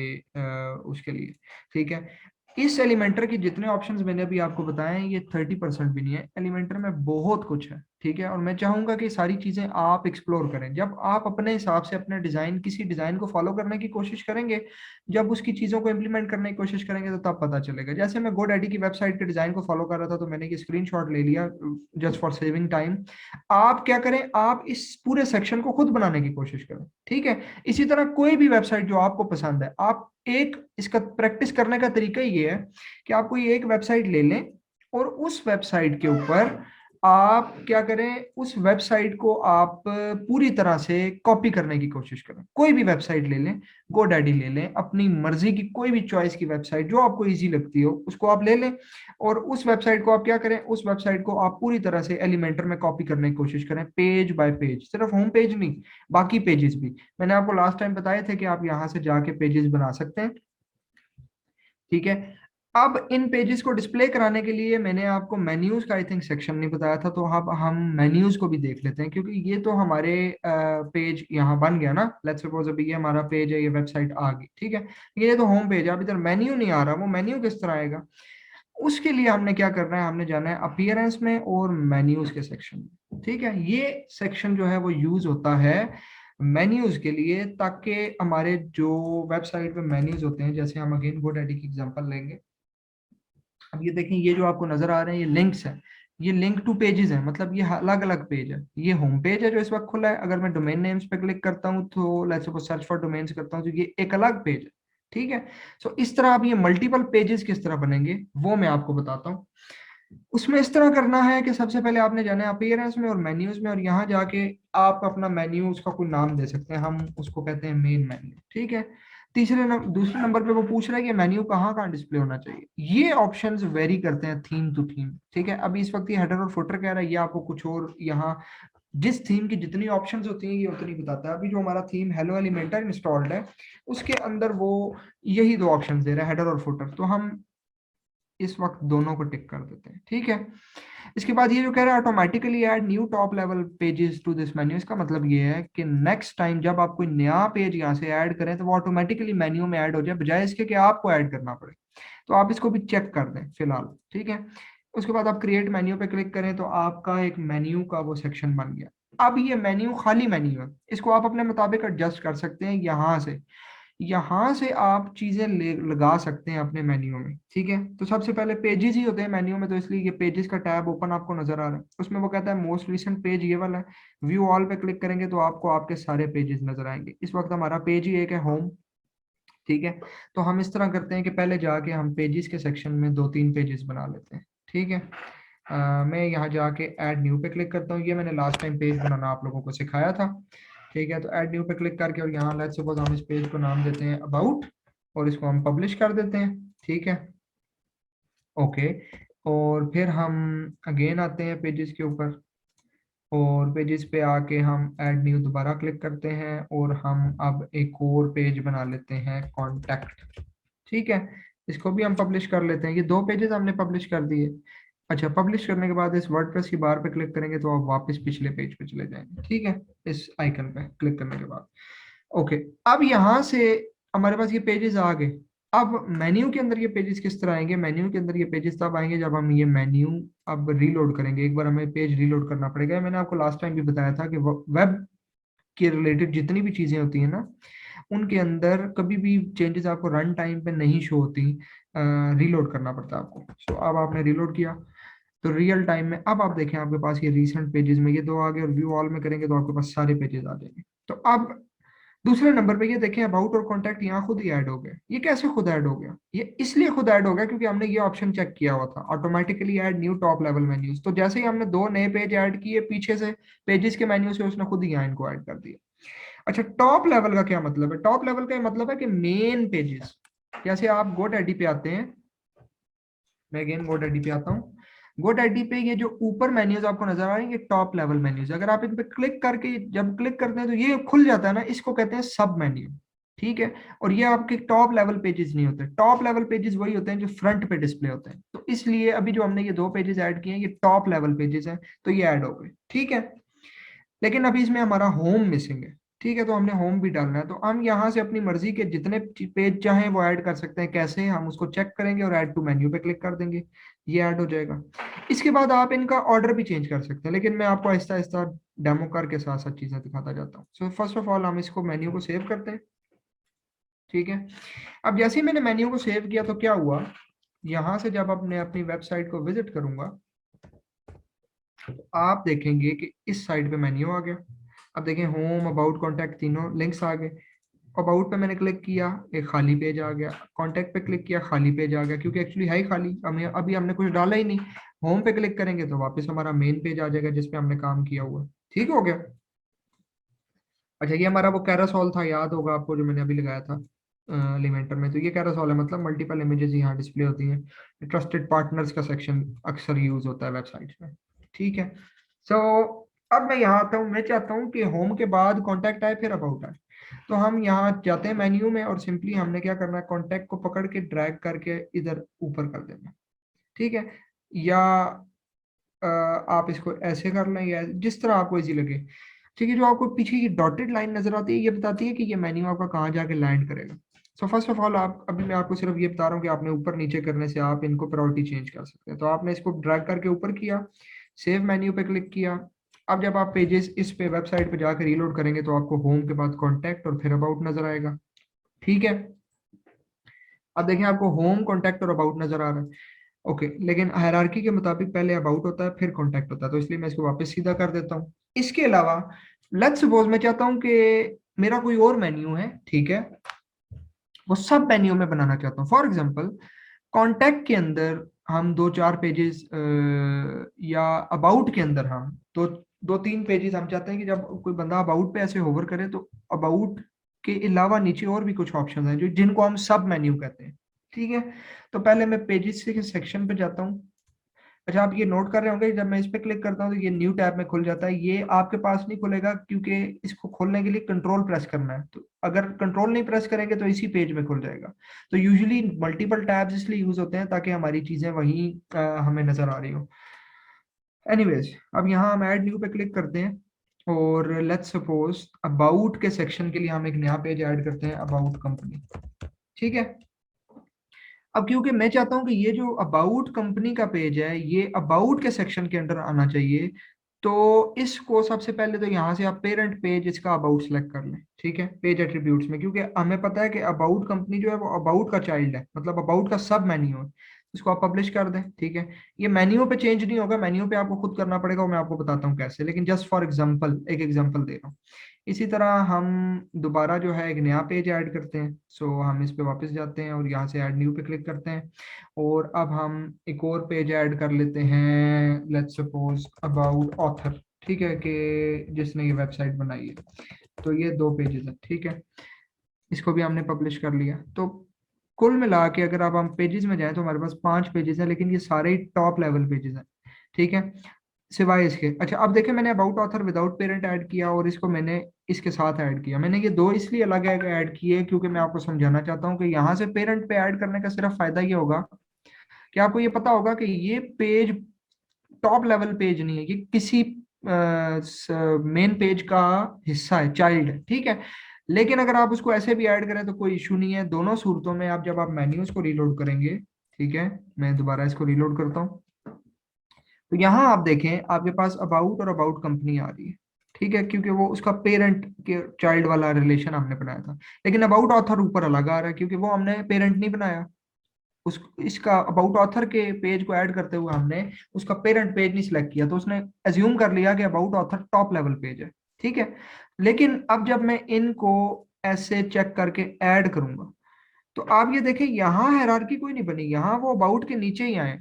उसके लिए। ठीक है, इस एलिमेंटर के जितने ऑप्शंस मैंने अभी आपको बताए हैं, ये 30% भी नहीं है। एलिमेंटर में बहुत कुछ है। ठीक है, और मैं चाहूंगा कि सारी चीज़ें आप एक्सप्लोर करें। जब आप अपने हिसाब से अपने डिज़ाइन, किसी डिज़ाइन को फॉलो करने की कोशिश करेंगे, जब उसकी चीज़ों को इम्प्लीमेंट करने की कोशिश करेंगे, तो तब पता चलेगा। जैसे मैं गोडैडी की वेबसाइट के डिज़ाइन को फॉलो कर रहा था, तो मैंने ये स्क्रीनशॉट ले लिया जस्ट फॉर सेविंग टाइम। आप क्या करें, आप इस पूरे सेक्शन को खुद बनाने की कोशिश करें। ठीक है, इसी तरह कोई भी वेबसाइट जो आपको पसंद है, आप एक इसका प्रैक्टिस करने का तरीका ये है कि आप कोई एक वेबसाइट ले लें और उस वेबसाइट के ऊपर आप क्या करें, उस वेबसाइट को आप पूरी तरह से कॉपी करने की कोशिश करें। कोई भी वेबसाइट ले लें, गोडैडी ले लें, अपनी मर्जी की कोई भी चॉइस की वेबसाइट जो आपको इजी लगती हो उसको आप ले लें। और उस वेबसाइट को आप क्या करें, उस वेबसाइट को आप पूरी तरह से एलिमेंटर में कॉपी करने की कोशिश करें, पेज बाय पेज, सिर्फ होम पेज नहीं, बाकी पेजेस भी। मैंने आपको लास्ट टाइम बताए थे कि आप यहाँ से जाके पेजेस बना सकते हैं। ठीक है, अब इन पेजेस को डिस्प्ले कराने के लिए मैंने आपको मेन्यूज का आई थिंक सेक्शन नहीं बताया था, तो अब हम मेन्यूज को भी देख लेते हैं, क्योंकि ये तो हमारे पेज यहाँ बन गया ना। लेट्स सपोज अभी ये हमारा पेज है, ये वेबसाइट आ गई। ठीक है, ये तो होम पेज है, अब इधर मेन्यू नहीं आ रहा, वो मेन्यू किस तरह आएगा। उसके लिए हमने क्या करना है, हमने जाना है अपीयरेंस में और मेन्यूज के सेक्शन में। ठीक है, ये सेक्शन जो है वो यूज होता है मेन्यूज के लिए, ताकि हमारे जो वेबसाइट पे मेन्यूज होते हैं, जैसे हम अगेन GoDaddy की एग्जांपल लेंगे। अब ये देखें, ये जो आपको नजर आ रहे हैं ये लिंक्स हैं, ये लिंक टू पेजेस हैं, मतलब ये अलग अलग पेज है। ये होम पेज है जो इस वक्त खुला है, अगर मैं डोमेन नेम्स पे क्लिक करता हूँ, तो let's suppose search for domains करता हूँ, तो ये एक अलग पेज है। ठीक है, सो इस तरह अब ये मल्टीपल पेजेस किस तरह बनेंगे वो मैं आपको बताता हूँ। उसमें इस तरह करना है कि सबसे पहले आपने जाना है अपीयरेंस में और मेन्यूज में, और यहाँ जाके आप अपना मेन्यू, उसका कोई नाम दे सकते हैं, हम उसको कहते हैं मेन मेन्यू। ठीक है, दूसरे नंबर पे वो पूछ रहा है कि मेन्यू कहाँ कहाँ डिस्प्ले होना चाहिए। ये ऑप्शंस वेरी करते हैं थीम टू थीम। ठीक है, अभी इस वक्त ये हेडर और फुटर कह रहा है, ये आपको कुछ और, यहाँ जिस थीम की जितनी ऑप्शंस होती हैं ये उतनी बताता है। अभी जो हमारा थीम हेलो एलिमेंटर इंस्टॉल्ड है, उसके अंदर वो यही दो ऑप्शंस दे रहा है, हेडर और फुटर। तो हम इस वक्त दोनों को टिक कर देते हैं, ठीक है। इसके बाद ये जो कह रहा है automatically add new top level pages to this menu, इसका मतलब ये है कि नेक्स्ट टाइम जब आप कोई नया पेज यहाँ से ऐड करें तो वो ऑटोमेटिकली मेन्यू में ऐड हो जाए, बजाय इसके कि आपको ऐड करना पड़े। तो आप इसको भी चेक कर दें फिलहाल, ठीक है। उसके बाद आप क्रिएट मेन्यू पे क्लिक करें तो आपका एक मेन्यू का वो सेक्शन बन गया। अब ये मेन्यू खाली मेन्यू है, इसको आप अपने मुताबिक एडजस्ट कर सकते हैं। यहाँ से आप चीजें लगा सकते हैं अपने मेन्यू में, ठीक है। तो सबसे पहले पेजेस ही होते हैं मेन्यू में, तो इसलिए ये पेजेस का टैब ओपन आपको नजर आ रहा है, उसमें वो कहता है मोस्ट रिसेंट पेज ये वाला है। व्यू ऑल पे क्लिक करेंगे तो आपको आपके सारे पेजेस नजर आएंगे। इस वक्त हमारा पेज ही एक है, होम, ठीक है। तो हम इस तरह करते हैं कि पहले जाके हम पेजेस के सेक्शन में 2-3 पेजेस बना लेते हैं, ठीक है। मैं यहाँ जाके ऐड न्यू पे क्लिक करता हूँ। ये मैंने लास्ट टाइम पेज बनाना आप लोगों को सिखाया था, ठीक है। तो ऐड न्यू पे क्लिक करके और यहाँ लेट्स सपोज हम इस पेज को नाम देते हैं अबाउट, और इसको हम पब्लिश कर देते हैं, ठीक है, ओके। और फिर हम अगेन आते हैं पेजेस के ऊपर, और पेजेस पे आके हम ऐड न्यू दोबारा क्लिक करते हैं और हम अब एक और पेज बना लेते हैं कॉन्टैक्ट, ठीक है। इसको भी हम पब्लिश कर लेते हैं। ये 2 पेजेस हमने पब्लिश कर दिए। अच्छा, पब्लिश करने के बाद इस वर्डप्रेस की बार पे क्लिक करेंगे तो आप वापस पिछले पेज पे चले जाएंगे, ठीक है, इस आइकन पे क्लिक करने के बाद, ओके। अब यहाँ से हमारे पास ये पेजेस आ गए। अब मेन्यू के अंदर ये पेजेस किस तरह आएंगे? मेन्यू के अंदर ये पेजेस तब आएंगे जब हम ये मेन्यू अब रीलोड करेंगे। एक बार हमें पेज रीलोड करना पड़ेगा। मैंने आपको लास्ट टाइम भी बताया था कि वेब के रिलेटेड जितनी भी चीजें होती हैं ना, उनके अंदर कभी भी चेंजेस आपको रन टाइम पे नहीं शो होती, रीलोड करना पड़ता है आपको। सो अब आपने रीलोड किया तो रियल टाइम में अब आप देखें आपके पास ये रीसेंट पेजेस में ये 2 आ गए, और व्यू ऑल में करेंगे तो आपके पास सारे पेजेस आ जाएंगे। तो अब दूसरे नंबर पे ये देखें अबाउट और कॉन्टैक्ट यहाँ खुद ही ऐड हो गया। ये कैसे खुद ऐड हो गया? ये इसलिए खुद ऐड हो गया क्योंकि हमने ये ऑप्शन चेक किया हुआ था, automatically add new top level menus. तो जैसे ही हमने 2 नए पेज ऐड किए पीछे से पेजेस के मेन्यू से, उसने खुद ही यहाँ इनको ऐड कर दिया। अच्छा, टॉप लेवल का क्या मतलब है? टॉप लेवल का ये मतलब है कि मेन पेजेस, जैसे आप गोडैडी पे आते हैं, मैं अगेन गोडैडी पे आता हूँ। गोडैडी पे ये जो ऊपर मेन्यूज आपको नजर आ रहे हैं ये टॉप लेवल मेन्यूज, अगर आप इन पे क्लिक करके जब क्लिक करते हैं तो ये खुल जाता है ना, इसको कहते हैं सब मेन्यू, ठीक है। और ये आपके टॉप लेवल पेजेस नहीं होते। टॉप लेवल पेजेस वही होते हैं जो फ्रंट पे डिस्प्ले होते हैं। तो इसलिए अभी जो हमने ये 2 पेजेस ऐड किए हैं ये टॉप लेवल पेजेस हैं, तो ये ऐड हो गए, ठीक है। लेकिन अभी इसमें हमारा होम मिसिंग है, ठीक है। तो हमने होम भी डालना है, तो हम यहाँ से अपनी मर्जी के जितने पेज चाहें वो ऐड कर सकते हैं। कैसे? हम उसको चेक करेंगे और ऐड टू मेन्यू पे क्लिक कर देंगे, ये ऐड हो जाएगा। इसके बाद आप इनका ऑर्डर भी चेंज कर सकते हैं, लेकिन मैं आपको आहिस्ता आहिस्ता डेमो करके साथ साथ चीजें दिखाता जाता हूँ। सो फर्स्ट ऑफ ऑल हम इसको मेन्यू को सेव करते हैं, ठीक है। अब जैसे ही मैंने मेन्यू को सेव किया तो क्या हुआ, यहाँ से जब अपने अपनी वेबसाइट को विजिट करूंगा आप देखेंगे कि इस साइड पे मेन्यू आ गया। अब देखें होम, अबाउट, कॉन्टैक्ट, तीनों लिंक्स आ गए। अबाउट पे मैंने क्लिक किया, एक खाली पेज आ गया। कॉन्टैक्ट पे क्लिक किया, खाली पेज आ गया, क्योंकि एक्चुअली है ही खाली, हमें अभी हमने कुछ डाला ही नहीं। होम पे क्लिक करेंगे तो वापस हमारा मेन पेज आ जाएगा जिसपे हमने काम किया हुआ है, ठीक हो गया। अच्छा, ये हमारा वो कैरासोल था, याद होगा आपको, जो मैंने अभी लगाया था एलिमेंटर में। तो ये कैरासोल है, मतलब मल्टीपल इमेजेस यहाँ डिस्प्ले होती हैं। ट्रस्टेड पार्टनर्स का सेक्शन अक्सर यूज होता है वेबसाइट में, ठीक है। सो अब मैं यहाँ आता हूँ, मैं चाहता हूँ कि होम के बाद कॉन्टैक्ट आए फिर अबाउट आए। तो हम यहाँ जाते हैं मेन्यू में और सिंपली हमने क्या करना है, कॉन्टैक्ट को पकड़ के ड्रैग करके इधर ऊपर कर देना, ठीक है। या आप इसको ऐसे कर लें या जिस तरह आपको इजी लगे, ठीक है। जो आपको पीछे ये डॉटेड लाइन नजर आती है ये बताती है कि ये मेन्यू आपका कहाँ जाके लैंड करेगा। सो फर्स्ट ऑफ ऑल आप अभी मैं आपको सिर्फ ये बता रहा हूँ कि आपने ऊपर नीचे करने से आप इनको प्रायोरिटी चेंज कर सकते हैं। तो आपने इसको ड्रैग करके ऊपर किया, सेव मेन्यू पे क्लिक किया। अब जब आप पेजेस इस पे वेबसाइट पे जाकर रीलोड करेंगे तो आपको होम के बाद कॉन्टैक्ट और फिर अबाउट नजर आएगा, ठीक है। अब देखें आपको होम, कॉन्टैक्ट और अबाउट नजर आ रहा है, ओके। लेकिन हायरार्की के मुताबिक पहले अबाउट होता है फिर कॉन्टैक्ट होता है, तो इसलिए मैं इसको वापस सीधा कर देता हूँ। इसके अलावा लेट्स सपोज मैं चाहता हूँ कि मेरा कोई और मेन्यू है, ठीक है, वो सब मेन्यू में बनाना चाहता हूँ। फॉर एग्जांपल कॉन्टैक्ट के अंदर हम 2-4 पेजेस, या अबाउट के अंदर हम 2-3 पेजेस हम चाहते हैं कि जब कोई बंदा अबाउट पे ऐसे होवर करे तो अबाउट के अलावा नीचे और भी कुछ ऑप्शन हैं जो जिनको हम सब मेन्यू कहते हैं, ठीक है। तो पहले मैं पेजेस के सेक्शन पे जाता हूँ। अच्छा, आप ये नोट कर रहे होंगे, जब मैं इस पे क्लिक करता हूँ तो ये न्यू टैब में खुल जाता है। ये आपके पास नहीं खुलेगा क्योंकि इसको खोलने के लिए कंट्रोल प्रेस करना है, तो अगर कंट्रोल नहीं प्रेस करेंगे तो इसी पेज में खुल जाएगा। तो यूजुअली मल्टीपल टैब्स इसलिए यूज होते हैं ताकि हमारी चीजें वहीं हमें नजर आ रही हो। एनीवेज, अब यहाँ हम ऐड न्यू पे क्लिक करते हैं और लेट्स सपोज अबाउट के सेक्शन के लिए हम एक नया पेज ऐड करते हैं, अबाउट कंपनी। ठीक है। अब क्योंकि मैं चाहता हूं कि ये जो अबाउट कंपनी का पेज है ये अबाउट के सेक्शन के अंदर आना चाहिए, तो इसको सबसे पहले तो यहाँ से आप पेरेंट पेज इसका अबाउट सेलेक्ट कर लें। ठीक है, पेज एट्रीब्यूट्स में, क्योंकि हमें पता है कि अबाउट कंपनी जो है वो अबाउट का चाइल्ड है, मतलब अबाउट का सब मेन्यू है। इसको आप पब्लिश कर दें। ठीक है, ये मेन्यू पे चेंज नहीं होगा, मेन्यू पे आपको खुद करना पड़ेगा, और मैं आपको बताता हूँ कैसे, लेकिन जस्ट फॉर एग्जांपल एक एग्जांपल दे रहा हूँ। इसी तरह हम दोबारा जो है एक नया पेज ऐड करते हैं। सो हम इस पे वापस जाते हैं और यहाँ से ऐड न्यू पे क्लिक करते हैं, और अब हम एक और पेज ऐड कर लेते हैं, लेट्स सपोज अबाउट ऑथर। ठीक है, कि जिसने ये वेबसाइट बनाई है। तो ये दो पेजेस है। ठीक है, इसको भी हमने पब्लिश कर लिया। तो कुल मिला के अगर अब हम पेजेस में जाएं तो हमारे पास 5 पेजेस हैं, लेकिन ये सारे ही टॉप लेवल पेजेस हैं। ठीक है, सिवाय इसके। अच्छा, अब देखें, मैंने about author without parent add किया और इसको मैंने इसके साथ ऐड किया। मैंने ये दो इसलिए अलग ऐड किए क्योंकि मैं आपको समझाना चाहता हूँ कि यहाँ से पेरेंट पे ऐड करने का सिर्फ फायदा ये होगा कि आपको ये पता होगा कि ये पेज टॉप लेवल पेज नहीं है, ये किसी मेन पेज का हिस्सा है, चाइल्ड है। ठीक है, लेकिन अगर आप उसको ऐसे भी ऐड करें तो कोई इशू नहीं है। दोनों सूरतों में आप जब आप मेन्यूज को रीलोड करेंगे, ठीक है, मैं दोबारा इसको रीलोड करता हूँ, तो यहाँ आप देखें आपके पास अबाउट और अबाउट कंपनी आ रही है। ठीक है, क्योंकि वो उसका पेरेंट के चाइल्ड वाला रिलेशन हमने बनाया था। लेकिन अबाउट ऑथर ऊपर अलग आ रहा है क्योंकि वो हमने पेरेंट नहीं बनाया। उस इसका अबाउट ऑथर के पेज को ऐड करते हुए हमने उसका पेरेंट पेज नहीं सिलेक्ट किया, तो उसने एज्यूम कर लिया कि about author top level page है। ठीक है, लेकिन अब जब मैं इनको ऐसे चेक करके ऐड करूंगा तो आप ये देखें यहाँ हायरार्की कोई नहीं बनी, यहाँ वो अबाउट के नीचे ही आए।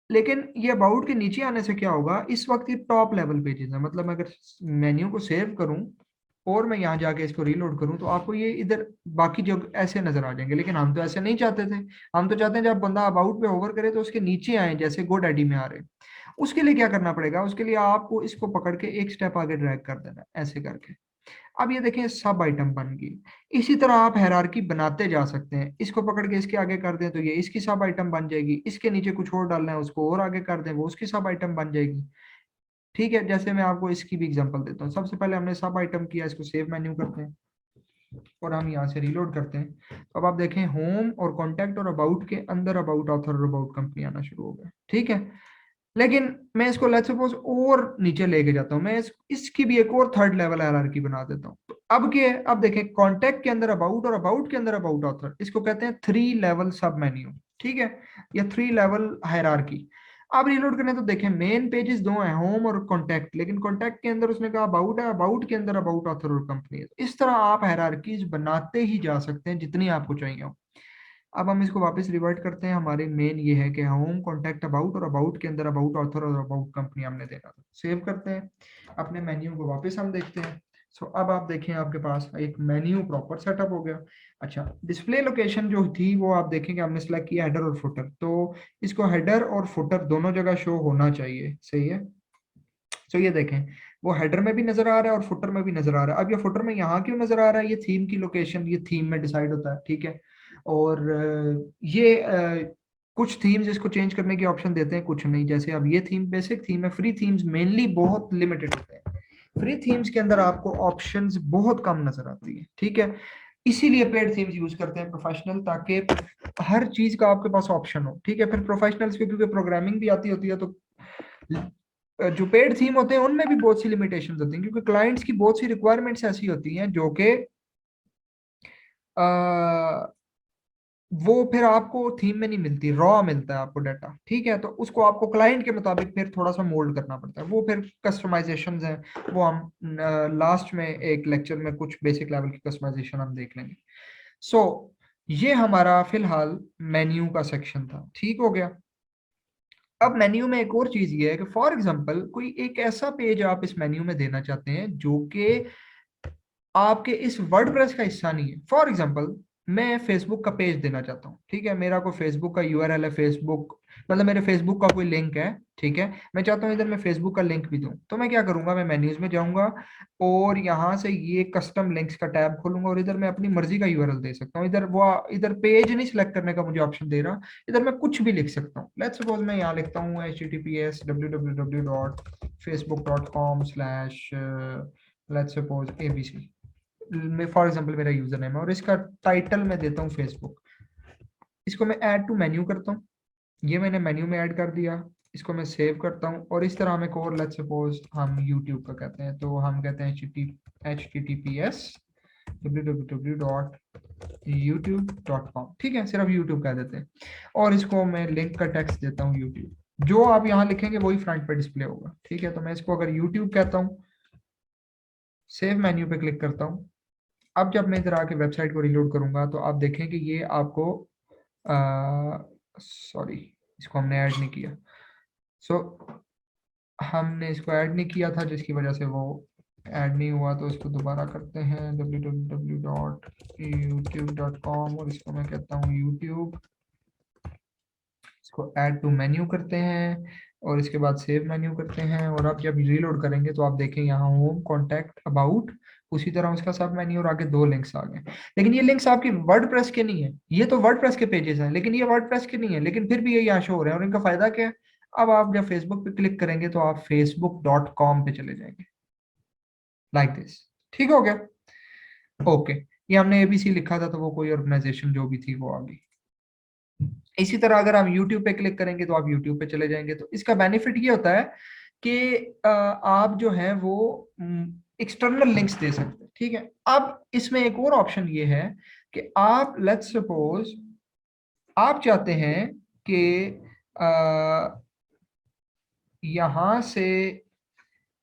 लेकिन ये अबाउट के नीचे आने से क्या होगा, इस वक्त ये टॉप लेवल पेजेस है। मतलब मैं अगर मेन्यू को सेव करूं और मैं यहाँ जाके इसको रीलोड करूं तो आपको ये इधर बाकी जो ऐसे नजर आ जाएंगे, लेकिन हम तो ऐसे नहीं चाहते थे। हम तो चाहते हैं जब बंदा अबाउट पे होवर करे तो उसके नीचे आए, जैसे गोडैडी में आ रहे हैं। उसके लिए क्या करना पड़ेगा, उसके लिए आपको इसको पकड़ के एक स्टेप आगे ड्रैग कर देना, ऐसे करके। अब ये देखें सब आइटम बन गई। इसी तरह आप हायरार्की बनाते जा सकते हैं, इसको पकड़ के इसके आगे कर दें तो ये इसकी सब आइटम बन जाएगी, इसके नीचे कुछ और डालना है उसको और आगे कर दें, वो उसकी सब आइटम बन जाएगी। ठीक है, जैसे मैं आपको इसकी भी एग्जांपल देता हूँ। सबसे पहले हमने सब आइटम किया, इसको सेव मेन्यू करते हैं और हम यहाँ से रीलोड करते हैं। तो अब आप देखें होम और कॉन्टैक्ट और अबाउट के अंदर अबाउट ऑथर और अबाउट कंपनी आना शुरू हो गया। ठीक है, लेकिन मैं इसको लेट्स सपोज और नीचे लेके जाता हूँ, मैं इसकी भी एक और थर्ड लेवल हायरार्की बना देता हूँ। तो अब क्या है, अब देखें कॉन्टैक्ट के अंदर अबाउट और अबाउट के अंदर अबाउट ऑथर, इसको कहते हैं 3 लेवल सब मेन्यू। ठीक है, या 3 लेवल हायरार्की। अब रीलोड करने तो देखें मेन पेजेस दो हैं, होम और कॉन्टैक्ट, लेकिन कॉन्टैक्ट के अंदर उसने कहा अबाउट है, अबाउट के अंदर अबाउट ऑथर और कंपनी है। तो इस तरह आप हायरार्कीज बनाते ही जा सकते हैं जितनी आपको चाहिए हो। अब हम इसको वापस रिवर्ट करते हैं। हमारे मेन ये है कि होम कॉन्टैक्ट अबाउट और अबाउट के अंदर अबाउट ऑथर और अबाउट कंपनी हमने देना था। सेव करते हैं, अपने मेन्यू को वापस हम देखते हैं। सो अब आप देखें आपके पास एक मेन्यू प्रॉपर सेटअप हो गया। अच्छा, डिस्प्ले लोकेशन जो थी वो आप देखेंगे हमने सेलेक्ट किया हेडर और फुटर, तो इसको हेडर और फुटर दोनों जगह शो होना चाहिए। सही है, तो ये देखें वो हेडर में भी नजर आ रहा है और फुटर में भी नजर आ रहा है। अब ये फुटर में यहाँ क्यों नजर आ रहा है, ये थीम की लोकेशन, ये थीम में डिसाइड होता है। ठीक है, और कुछ थीम्स इसको चेंज करने की ऑप्शन देते हैं, कुछ नहीं। जैसे अब ये थीम बेसिक थीम है, फ्री थीम्स मेनली बहुत लिमिटेड होते हैं। फ्री थीम्स के अंदर आपको ऑप्शंस बहुत कम नजर आती है। ठीक है, इसीलिए पेड थीम्स यूज करते हैं प्रोफेशनल, ताकि हर चीज का आपके पास ऑप्शन हो। ठीक है, फिर प्रोफेशनल्स को क्योंकि प्रोग्रामिंग भी आती होती है, तो जो पेड थीम होते हैं उनमें भी बहुत सी लिमिटेशंस होती हैं, क्योंकि क्लाइंट्स की बहुत सी रिक्वायरमेंट्स ऐसी होती हैं जो कि वो फिर आपको थीम में नहीं मिलती, रॉ मिलता है आपको डाटा। ठीक है, तो उसको आपको क्लाइंट के मुताबिक फिर थोड़ा सा मोल्ड करना पड़ता है, वो फिर कस्टमाइजेशन हैं, वो हम लास्ट में एक लेक्चर में कुछ बेसिक लेवल की कस्टमाइजेशन हम देख लेंगे। सो ये हमारा फिलहाल मेन्यू का सेक्शन था। ठीक हो गया। अब मेन्यू में एक और चीज ये है कि फॉर एग्जांपल कोई एक ऐसा पेज आप इस मेन्यू में देना चाहते हैं जो कि आपके इस वर्डप्रेस का हिस्सा नहीं है। फॉर एग्जांपल मैं फेसबुक का पेज देना चाहता हूँ। ठीक है, मेरा को फेसबुक का यूआरएल है, फेसबुक मतलब मेरे फेसबुक का कोई लिंक है, ठीक है, मैं चाहता हूँ इधर मैं फेसबुक का लिंक भी दूं, तो मैं क्या करूंगा, मैं मेन्यूज में जाऊंगा और यहाँ से ये कस्टम लिंक्स का टैब खोलूंगा और इधर मैं अपनी मर्जी का यूआरएल दे सकता हूँ। इधर वो इधर पेज नहीं सिलेक्ट करने का मुझे ऑप्शन दे रहा, इधर मैं कुछ भी लिख सकता हूँ। लेट्स सपोज मैं यहाँ लिखता हूँ https://www.facebook.com/ लेट्स सपोज ABC में, फॉर एग्जांपल मेरा यूजर नेम है और इसका टाइटल मैं देता हूँ फेसबुक। इसको मैं ऐड टू मेन्यू करता हूँ, ये मैंने मेन्यू में ऐड कर दिया। इसको मैं सेव करता हूँ और इस तरह हम एक और लेट्स सपोज हम यूट्यूब का कहते हैं, तो हम कहते हैं https://www.youtube.com, ठीक है, सिर्फ यूट्यूब कह देते हैं। और इसको मैं लिंक का टेक्स्ट देता हूँ यूट्यूब, जो आप यहाँ लिखेंगे वही फ्रंट पे डिस्प्ले होगा, ठीक है। तो मैं इसको अगर यूट्यूब कहता हूँ, सेव मेन्यू पे क्लिक करता हूँ। अब जब मैं इधर आके वेबसाइट को रिलोड करूंगा तो आप देखें कि ये आपको सॉरी, इसको हमने ऐड नहीं किया। सो हमने इसको ऐड नहीं किया था जिसकी वजह से वो ऐड नहीं हुआ, तो इसको दोबारा करते हैं www.youtube.com और इसको मैं कहता हूँ यूट्यूब। इसको ऐड टू मेन्यू करते हैं और इसके बाद सेव मेन्यू करते हैं और अब जब रीलोड करेंगे तो आप देखें यहाँ होम, कॉन्टैक्ट, अबाउट, उसी तरह उसका सब मेन्यू और आगे दो लिंक्स आ गए। लेकिन ये लिंक्स आपकी वर्डप्रेस के नहीं है, ये तो वर्डप्रेस के पेजेस हैं लेकिन ये वर्डप्रेस के नहीं है, लेकिन फिर भी ये यहाँ शो हो रहे हैं और इनका फायदा क्या है। अब आप जब फेसबुक पे क्लिक करेंगे तो आप facebook.com पे चले जाएंगे, लाइक दिस। ठीक हो गया, ओके। ये हमने एबीसी लिखा था तो वो कोई ऑर्गेनाइजेशन जो भी थी वो आ गई। इसी तरह अगर हम YouTube पे क्लिक करेंगे तो आप YouTube पे चले जाएंगे। तो इसका बेनिफिट ये होता है कि आप जो है वो एक्सटर्नल लिंक्स दे सकते हैं, ठीक है। अब इसमें एक और ऑप्शन ये है कि आप लेट्स सपोज आप चाहते हैं कि यहां से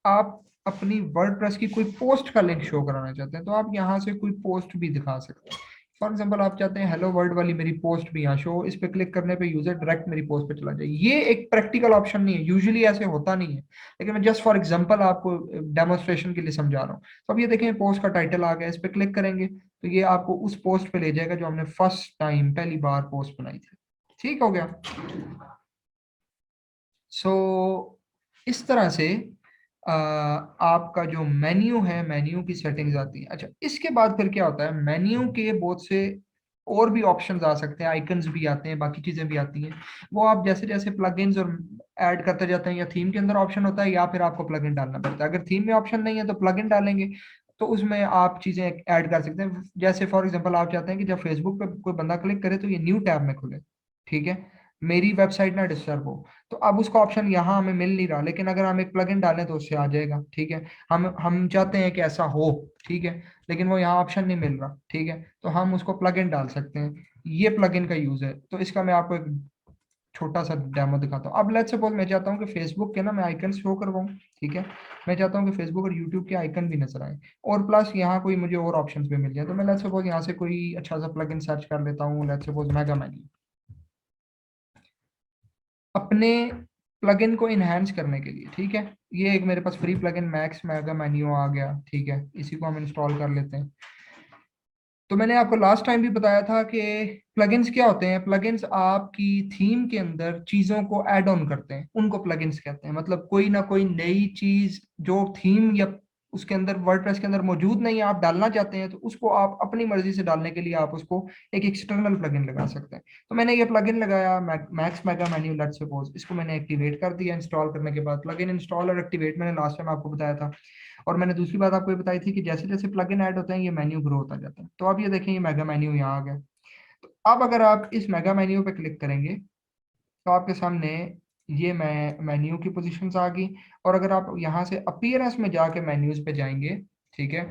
आप अपनी वर्डप्रेस की कोई पोस्ट का लिंक शो कराना चाहते हैं, तो आप यहाँ से कोई पोस्ट भी दिखा सकते हैं। फॉर एग्जाम्पल आप चाहते हैं हेलो वर्ल्ड वाली मेरी पोस्ट भी यहाँ शो, इस पे क्लिक करने पे यूजर डायरेक्ट मेरी पोस्ट पे चला जाए। ये एक प्रैक्टिकल ऑप्शन नहीं है, यूजुअली ऐसे होता नहीं है, लेकिन मैं जस्ट फॉर एग्जाम्पल आपको डेमोन्स्ट्रेशन के लिए समझा रहा हूँ। तो अब ये देखें पोस्ट का टाइटल आ गया, इस पे क्लिक करेंगे तो ये आपको उस पोस्ट पे ले जाएगा जो हमने फर्स्ट टाइम पहली बार पोस्ट बनाई थी। ठीक हो गया। सो इस तरह से आपका जो मेन्यू है, मेन्यू की सेटिंग्स आती है। अच्छा, इसके बाद फिर क्या होता है, मेन्यू के बहुत से और भी ऑप्शंस आ सकते हैं, आइकन्स भी आते हैं, बाकी चीजें भी आती हैं। वो आप जैसे जैसे प्लगइन्स और ऐड करते जाते हैं, या थीम के अंदर ऑप्शन होता है या फिर आपको प्लगइन डालना पड़ता है। अगर थीम में ऑप्शन नहीं है तो प्लगइन डालेंगे तो उसमें आप चीजें ऐड कर सकते हैं। जैसे फॉर एग्जांपल आप चाहते हैं कि जब फेसबुक पे कोई बंदा क्लिक करे तो ये न्यू टैब में खुले, ठीक है, मेरी वेबसाइट ना डिस्टर्ब हो। तो अब उसका ऑप्शन यहाँ हमें मिल नहीं रहा, लेकिन अगर हम एक प्लगइन डालें तो उससे आ जाएगा, ठीक है। हम चाहते हैं कि ऐसा हो, ठीक है, लेकिन वो यहाँ ऑप्शन नहीं मिल रहा, ठीक है, तो हम उसको प्लगइन डाल सकते हैं। ये प्लगइन का यूज है, तो इसका मैं आपको एक छोटा सा डेमो दिखाता हूँ। अब लेट्स सपोज मैं चाहता हूँ कि फेसबुक के ना मैं आइकन शो करवाऊँ, ठीक है, मैं चाहता हूँ कि फेसबुक और यूट्यूब के आइकन भी नजर आए और प्लस यहाँ कोई मुझे और ऑप्शंस भी मिल जाए। तो मैं लेट्स सपोज यहाँ से कोई अच्छा सा प्लगइन सर्च कर लेता हूँ, लेट्स सपोज मेगा मैगी। अपने प्लगइन को इनहेंस करने के लिए, ठीक है, ये एक मेरे पास free plugin max mega menu आ गया, ठीक है, इसी को हम इंस्टॉल कर लेते हैं। तो मैंने आपको लास्ट टाइम भी बताया था कि प्लगइन्स क्या होते हैं। प्लगइन्स आपकी थीम के अंदर चीजों को ऐड ऑन करते हैं, उनको प्लगइन्स कहते हैं। मतलब कोई ना कोई नई चीज जो थीम या उसके अंदर वर्डप्रेस के अंदर मौजूद नहीं है, आप डालना चाहते हैं, तो उसको आप अपनी मर्जी से डालने के लिए आप उसको एक एक्सटर्नल प्लगइन लगा सकते हैं। तो मैंने ये प्लगइन लगाया max mega menu let's suppose, इसको मैंने एक्टिवेट कर दिया। इंस्टॉल करने के बाद प्लगइन इंस्टॉल और एक्टिवेट मैंने लास्ट टाइम आपको बताया था। और मैंने दूसरी बात आपको ये बताई थी कि जैसे जैसे प्लगइन ऐड होते हैं ये मेन्यू ग्रो होता जाता है। तो अब ये देखें, ये मेगा मेन्यू यहाँ आ गया। तो अब अगर आप इस मेगा मेन्यू पे क्लिक करेंगे तो आपके सामने ये मेन्यू की पोजीशंस आ गई। और अगर आप यहाँ से अपीयरेंस में जाके मेन्यूज पे जाएंगे, ठीक है,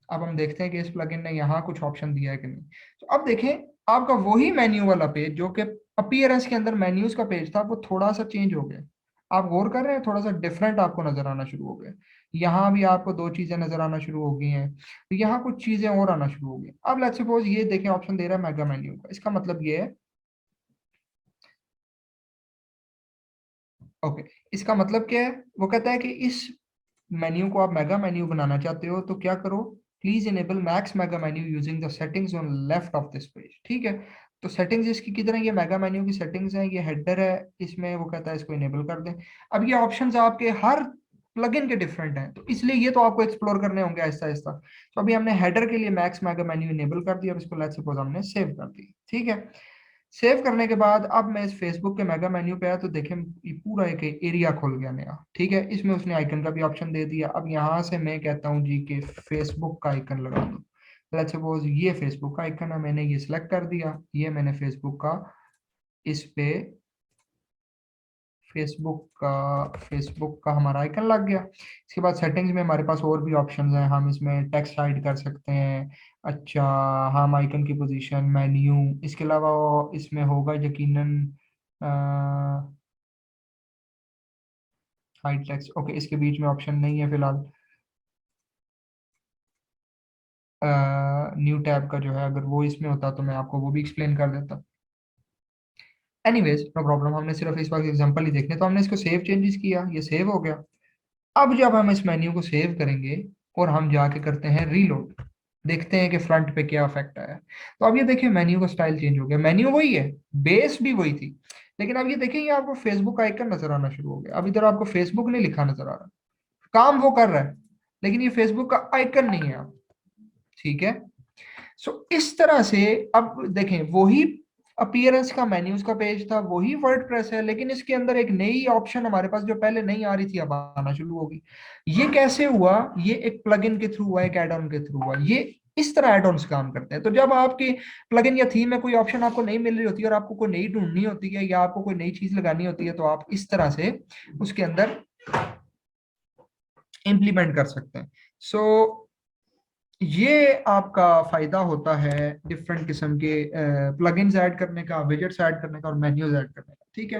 अब हम देखते हैं कि इस प्लगइन ने यहाँ कुछ ऑप्शन दिया है कि नहीं। तो अब देखें, आपका वही मेन्यू वाला पेज जो कि अपीयरेंस के अंदर मेन्यूज का पेज था वो थोड़ा सा चेंज हो गया। आप गौर कर रहे हैं, थोड़ा सा डिफरेंट आपको नजर आना शुरू हो गया। यहाँ भी आपको दो चीजें नजर आना शुरू हो गई हैं, तो यहाँ कुछ चीजें और आना शुरू हो गई। अब लेट्स सपोज ये देखें ऑप्शन दे रहा है मेगा मेन्यू का, इसका मतलब ये है, ओके, इसका मतलब क्या है, वो कहता है कि इस मेन्यू को आप मेगा मेन्यू बनाना चाहते हो तो क्या करो, please enable max mega menu using the settings on left of this page, ठीक है। तो सेटिंग्स इसकी किधर है, ये मेगा मेन्यू की सेटिंग्स है, ये हेडर है, इसमें वो कहता है इसको इनेबल कर दें। अब ये ऑप्शंस आपके हर प्लगइन के डिफरेंट हैं, तो इसलिए ये तो आपको एक्सप्लोर करने होंगे आहिस्ता आहिस्ता। तो अभी हमने हेडर के लिए मैक्स मेगा मेन्यू इनेबल कर दिया, और इसको लेट्स सपोज हमने सेव कर दिया, ठीक है। सेव करने के बाद अब मैं इस फेसबुक के मेगा मेन्यू पे आया, तो देखें ये पूरा एक एरिया खुल गया नया, ठीक है। इसमें उसने आइकन का भी ऑप्शन दे दिया। अब यहाँ से मैं कहता हूँ जी कि फेसबुक का आइकन लगा दो। लेट्स सपोज ये फेसबुक का आइकन है, मैंने ये सिलेक्ट कर दिया, ये मैंने इस पे फेसबुक का हमारा आइकन लग गया। इसके बाद सेटिंग्स में हमारे पास और भी ऑप्शंस हैं, हम इसमें टेक्स्ट हाइड कर सकते हैं। अच्छा, हम आइकन की पोजीशन, मेन्यू, इसके अलावा इसमें होगा यकीनन हाइड टेक्स्ट, ओके, इसके बीच में ऑप्शन नहीं है फिलहाल। न्यू टैब का जो है, अगर वो इसमें होता तो मैं आपको वो भी एक्सप्लेन कर देता। एनीवेज नो प्रॉब्लम, हमने सिर्फ इस बार एग्जांपल ही देखने, तो हमने इसको सेव चेंजेस किया, ये सेव हो गया। अब जब हम इस मेन्यू को सेव करेंगे और हम जाके करते हैं रीलोड, देखते हैं कि फ्रंट पे क्या इफेक्ट आया है। तो अब ये देखिए मेन्यू का स्टाइल चेंज हो गया, मेन्यू वही है, बेस भी वही थी, लेकिन अब ये देखिए ये आपको फेसबुक आइकन नजर आना शुरू हो गया। अब इधर आपको फेसबुक नहीं लिखा नजर आ रहा, काम वो कर रहा है, लेकिन ये फेसबुक का आइकन नहीं है आप, ठीक है। सो इस तरह से अब देखें, वही अपीयरेंस का मेन्यूज का पेज था, वही वर्डप्रेस है, लेकिन इसके अंदर एक नई ऑप्शन हमारे पास जो पहले नहीं आ रही थी अब आना शुरू होगी। ये कैसे हुआ? ये एक प्लगइन के थ्रू हुआ, एक एड ऑन के थ्रू हुआ। ये इस तरह एड ऑन्स काम करते हैं। तो जब आपके प्लगइन या थीम में कोई ऑप्शन आपको नहीं मिल रही होती है और आपको कोई नई ढूंढनी होती है या आपको कोई नई चीज लगानी होती है, तो आप इस तरह से उसके अंदर इंप्लीमेंट कर सकते हैं। सो ये आपका फायदा होता है डिफरेंट किस्म के प्लगइन्स ऐड करने का, विजेट्स ऐड करने का और मेन्यूज ऐड करने का, ठीक है।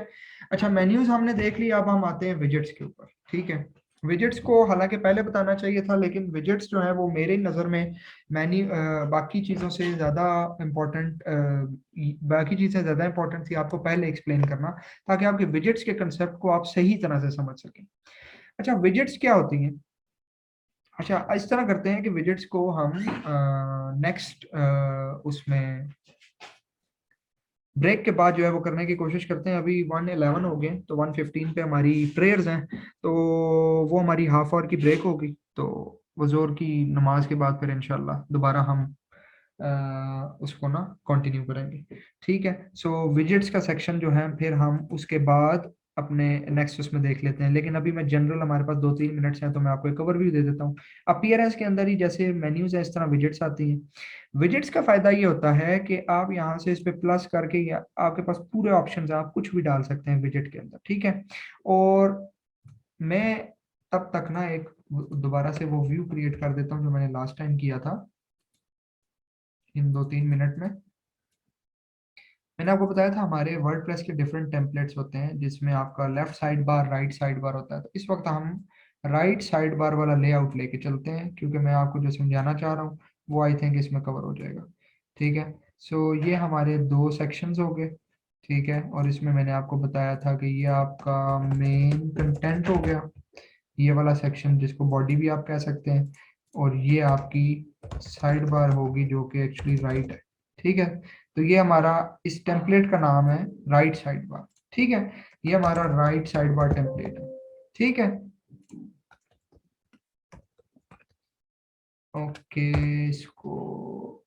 अच्छा, मेन्यूज हमने देख लिया, अब हम आते हैं विजेट्स के ऊपर, ठीक है। विजेट्स को हालांकि पहले बताना चाहिए था, लेकिन विजेट्स जो है वो मेरी नज़र में बाकी चीज़ों से ज़्यादा इम्पोर्टेंट, बाकी चीज़ें ज़्यादा इम्पोर्टेंट थी आपको पहले एक्सप्लेन करना, ताकि आपके विजेट्स के कंसेप्ट को आप सही तरह से समझ सकें। अच्छा, विजेट्स क्या होती हैं? अच्छा, इस तरह करते हैं कि विजेट्स को हम नेक्स्ट उसमें ब्रेक के बाद जो है वो करने की कोशिश करते हैं। अभी 1:11 हो गए, तो 1:15 पे हमारी प्रेयर्स हैं, तो वो हमारी हाफ आवर की ब्रेक होगी। तो वो जोर की नमाज के बाद फिर इंशाल्लाह दोबारा हम उसको ना कंटिन्यू करेंगे, ठीक है। सो विजेट्स का सेक्शन जो है फिर हम उसके बाद अपने नेक्स्ट उसमें देख लेते हैं, लेकिन अभी मैं जनरल, हमारे पास 2-3 मिनट्स हैं, तो मैं आपको एक ओवरव्यू दे देता हूँ। अपीयरेंस के अंदर ही जैसे मेन्यूज है, इस तरह विजेट्स आती हैं। विजेट्स का फायदा ये होता है कि आप यहाँ से इस पे प्लस करके, या आपके पास पूरे ऑप्शन आप कुछ भी डाल सकते हैं विजेट के अंदर, ठीक है। और मैं तब तक ना एक दोबारा से वो व्यू क्रिएट कर देता हूँ जो मैंने लास्ट टाइम किया था, इन 2-3 मिनट में। मैंने आपको बताया था हमारे वर्डप्रेस के डिफरेंट टेम्पलेट्स होते हैं, जिसमें आपका left side bar, right side bar होता है। तो इस वक्त हम राइट साइड बार वाला लेआउट लेके चलते हैं, क्योंकि मैं आपको जो समझाना चाह रहा हूँ वो आई थिंक इसमें कवर हो जाएगा, ठीक है। सो ये हमारे 2 सेक्शंस हो गए, ठीक है। और इसमें मैंने आपको बताया था कि ये आपका मेन कंटेंट हो गया, ये वाला सेक्शन जिसको बॉडी भी आप कह सकते हैं, और ये आपकी साइड बार होगी जो कि एक्चुअली राइट है, ठीक है। तो ये हमारा इस टेम्पलेट का नाम है राइट साइड बार, ठीक है। ये हमारा राइट साइड बार टेम्पलेट है, ठीक है। ओके, इसको,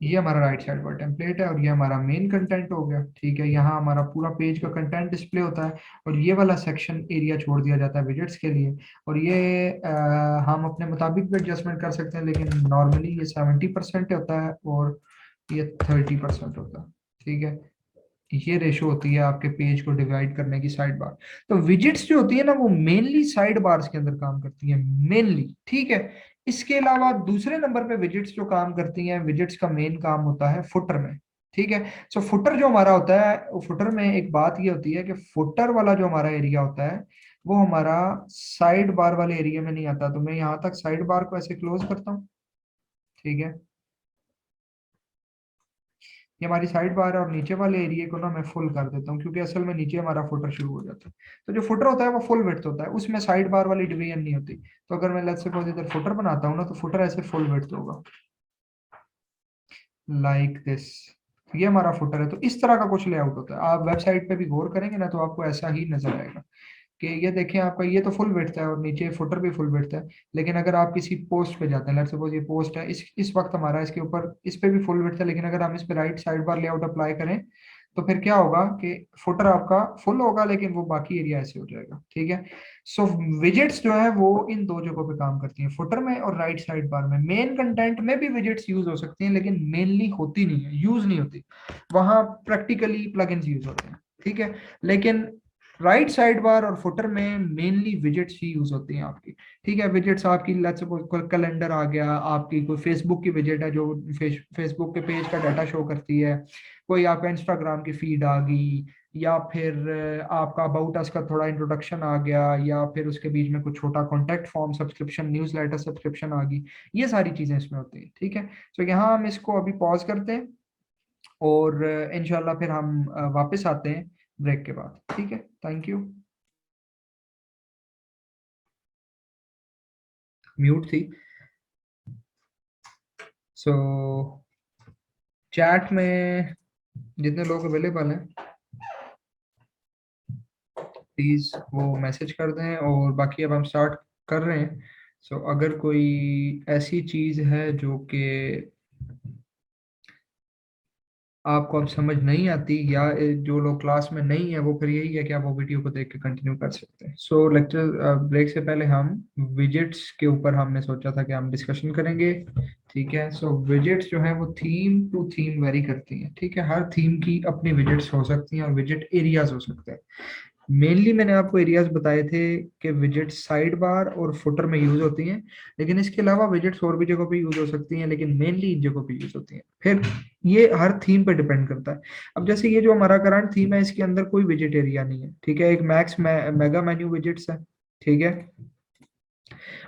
ये हमारा राइट साइड पर टेम्पलेट है और ये हमारा मेन कंटेंट हो गया, ठीक है। यहाँ हमारा पूरा पेज का कंटेंट डिस्प्ले होता है, और ये वाला सेक्शन एरिया छोड़ दिया जाता है विजेट्स के लिए। और ये हम अपने मुताबिक भी एडजस्टमेंट कर सकते हैं, लेकिन नॉर्मली ये 70% होता है और ये 30% होता है, ठीक है। ये रेशो होती है आपके पेज को डिवाइड करने की साइड बार। तो विजेट्स जो होती है ना, वो मेनली साइड बार्स के अंदर काम करती है, मेनली, ठीक है। इसके अलावा दूसरे नंबर पे विजेट्स जो काम करती हैं, विजेट्स का मेन काम होता है फुटर में, ठीक है। सो फुटर जो हमारा होता है, फुटर में एक बात ये होती है कि फुटर वाला जो हमारा एरिया होता है वो हमारा साइड बार वाले एरिया में नहीं आता। तो मैं यहाँ तक साइड बार को ऐसे क्लोज करता हूँ, ठीक है। ये हमारी साइड बार है, और नीचे वाले एरिया को ना मैं फुल कर देता हूँ, क्योंकि असल में नीचे हमारा फुटर शुरू हो जाता है। तो जो फुटर होता है वो फुल विड्थ होता है, उसमें साइड बार वाली डिवीजन नहीं होती। तो अगर मैं लेट्स सपोज इधर फुटर बनाता हूँ ना, तो फुटर ऐसे फुल विड्थ होगा, लाइक दिस, ये हमारा फुटर है। तो इस तरह का कुछ लेआउट होता है। आप वेबसाइट पे भी गौर करेंगे ना तो आपको ऐसा ही नजर आएगा कि ये देखें, आपका ये तो फुल विड्थ है और नीचे फुटर भी फुल विड्थ है। लेकिन अगर आप किसी पोस्ट पे जाते हैं, लेट्स सपोज ये पोस्ट है, इस वक्त हमारा इसके ऊपर इस पे भी फुल विड्थ है, लेकिन अगर हम इस पे right side bar layout apply करें तो फिर क्या होगा कि फुटर आपका फुल होगा लेकिन वो बाकी एरिया ऐसे हो जाएगा। ठीक है। सो विजेट्स जो है वो इन दो जगहों पे काम करती हैं, फुटर में और राइट साइड बार में। मेन कंटेंट में भी विजेट्स यूज हो सकती हैं लेकिन मेनली होती नहीं है, यूज नहीं होती, वहां प्रैक्टिकली प्लगइन्स यूज होते हैं। ठीक है। लेकिन राइट साइड बार और फुटर में मेनली विजेट्स ही यूज होती हैं आपकी। ठीक है। विजेट्स आपकी लेट्स सपोज कोई कैलेंडर आ गया, आपकी कोई फेसबुक की विजेट है जो फेसबुक के पेज का डाटा शो करती है, कोई आपका इंस्टाग्राम की फीड आ गई, या फिर आपका अबाउट अस का थोड़ा इंट्रोडक्शन आ गया, या फिर उसके बीच में कुछ छोटा contact form subscription, newsletter subscription आ गई। ये सारी चीजें इसमें होती हैं। ठीक है। तो यहाँ हम इसको अभी पॉज करते हैं और इंशाल्लाह फिर हम वापस आते हैं ब्रेक के बाद। ठीक है। Thank you. म्यूट थी। सो चैट में जितने लोग अवेलेबल हैं प्लीज वो मैसेज कर दें, और बाकी अब हम स्टार्ट कर रहे हैं। सो अगर कोई ऐसी चीज है जो कि आपको अब समझ नहीं आती, या जो लोग क्लास में नहीं है, वो फिर यही है कि आप वो वीडियो को देख के कंटिन्यू कर सकते हैं। सो लेक्चर ब्रेक से पहले हम विजेट्स के ऊपर हमने सोचा था कि हम डिस्कशन करेंगे। ठीक है। सो विजेट्स जो है वो थीम टू थीम वेरी करती हैं। ठीक है। हर थीम की अपनी विजेट्स हो सकती हैं और विजेट एरियाज हो सकते हैं। मेनली मैंने आपको एरियाज बताए थे कि विजेट्स साइड बार और फुटर में यूज होती हैं, लेकिन इसके अलावा विजेट्स और भी जगहों पे यूज हो सकती हैं, लेकिन मेनली इन जगहों पे यूज होती हैं। फिर ये हर थीम पे डिपेंड करता है। अब जैसे ये जो हमारा करंट थीम है, इसके अंदर कोई विजेट एरिया नहीं है। ठीक है। एक मेगा मेन्यू विजेट्स है। ठीक है।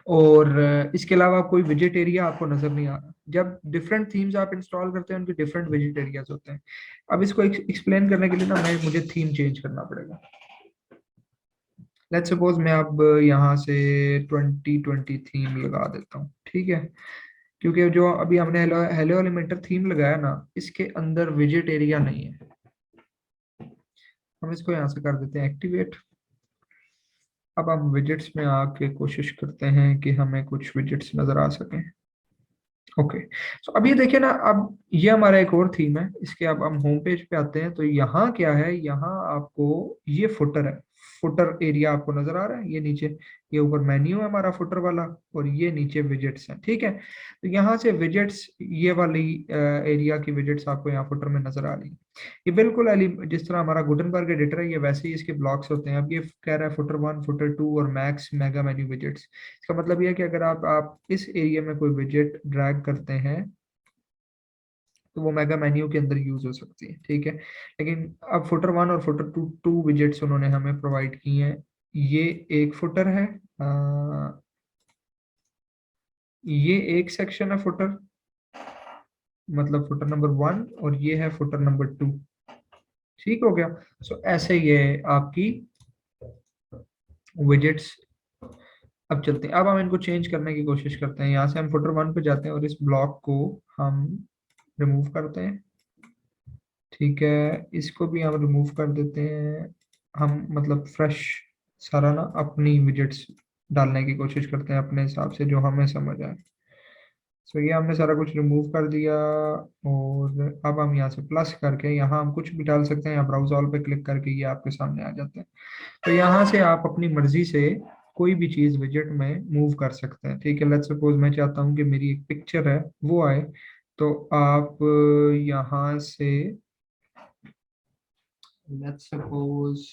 और इसके अलावा कोई विजेट एरिया आपको नजर नहीं आ रहा। जब डिफरेंट थीम्स आप इंस्टॉल करते हैं उनके डिफरेंट विजेट एरियाज होते हैं। अब इसको एक्सप्लेन करने के लिए ना मैं मुझे थीम चेंज करना पड़ेगा। लेट्स सपोज मैं अब यहाँ से 2020 थीम लगा देता हूँ। ठीक है। क्योंकि जो अभी हमने हेलो हेलो एलिमेंटर थीम लगाया ना, इसके अंदर विजेट एरिया नहीं है। हम इसको यहाँ से कर देते हैं एक्टिवेट। अब हम विजेट्स में आके कोशिश करते हैं कि हमें कुछ विजेट्स नजर आ सकें। ओके। तो अब ये देखिए ना, अब ये हमारा एक और थीम है। इसके अब हम होम पेज पे आते हैं तो यहाँ क्या है, यहाँ आपको ये फुटर है। फुटर एरिया आपको नजर आ रहा है, ये नीचे, ये ऊपर मेन्यू है हमारा फुटर वाला, और ये नीचे विजेट्स हैं। ठीक है। तो यहाँ से विजेट्स, ये वाली एरिया की विजेट्स आपको यहाँ फुटर में नजर आ रही है। ये बिल्कुल जिस तरह हमारा गुटनबर्ग एडिटर है, ये वैसे ही इसके ब्लॉक्स होते हैं। अब ये कह रहा है फुटर 1, फुटर 2 और मैक्स मेगा मेन्यू विजेट्स। इसका मतलब ये है कि अगर आप इस एरिया में कोई विजेट ड्रैग करते हैं तो वो मेगा मेन्यू के अंदर यूज हो सकती है। ठीक है। लेकिन अब फुटर 1 और फुटर 2 टू विजेट्स उन्होंने हमें प्रोवाइड की हैं। ये एक फुटर है, ये एक सेक्शन है फुटर, मतलब फुटर नंबर 1, और ये है फुटर नंबर 2। ठीक हो गया। सो ऐसे ये आपकी विजेट्स। अब चलते हैं, अब हम इनको चेंज करने की कोशिश करते हैं। यहाँ से हम फुटर 1 पे जाते हैं और इस ब्लॉक को हम रिमूव करते हैं। ठीक है। इसको भी हम रिमूव कर देते हैं। हम मतलब फ्रेश सारा ना अपनी विजेट्स डालने की कोशिश करते हैं अपने हिसाब से, जो हमें समझ आए। सो ये हमने सारा कुछ रिमूव कर दिया। और अब हम यहाँ से प्लस करके यहाँ हम कुछ भी डाल सकते हैं, या ब्राउज ऑल पे क्लिक करके ये आपके सामने आ जाते हैं। तो यहाँ से आप अपनी मर्जी से कोई भी चीज विजेट में मूव कर सकते हैं। ठीक है। लेट्स सपोज मैं चाहता हूँ कि मेरी एक पिक्चर है वो आए, तो आप यहाँ से लेट्स सपोज,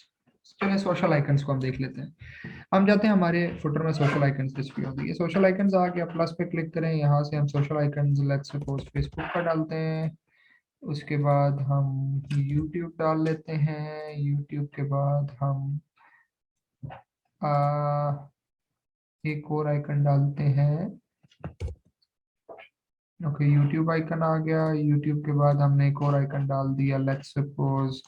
चलिए सोशल आइकन्स को हम देख लेते हैं। हम जाते हैं हमारे फुटर में, सोशल आइकन्स डिस्प्ले होती है। सोशल आइकन्स आ गया, प्लस पे क्लिक करें, यहाँ से हम social icons let's suppose Facebook का डालते हैं। उसके बाद हम यूट्यूब डाल लेते हैं। यूट्यूब के बाद हम आ, एक और आइकन डालते हैं। ओके, यूट्यूब आइकन आ गया। यूट्यूब के बाद हमने एक और आइकन डाल दिया, let's suppose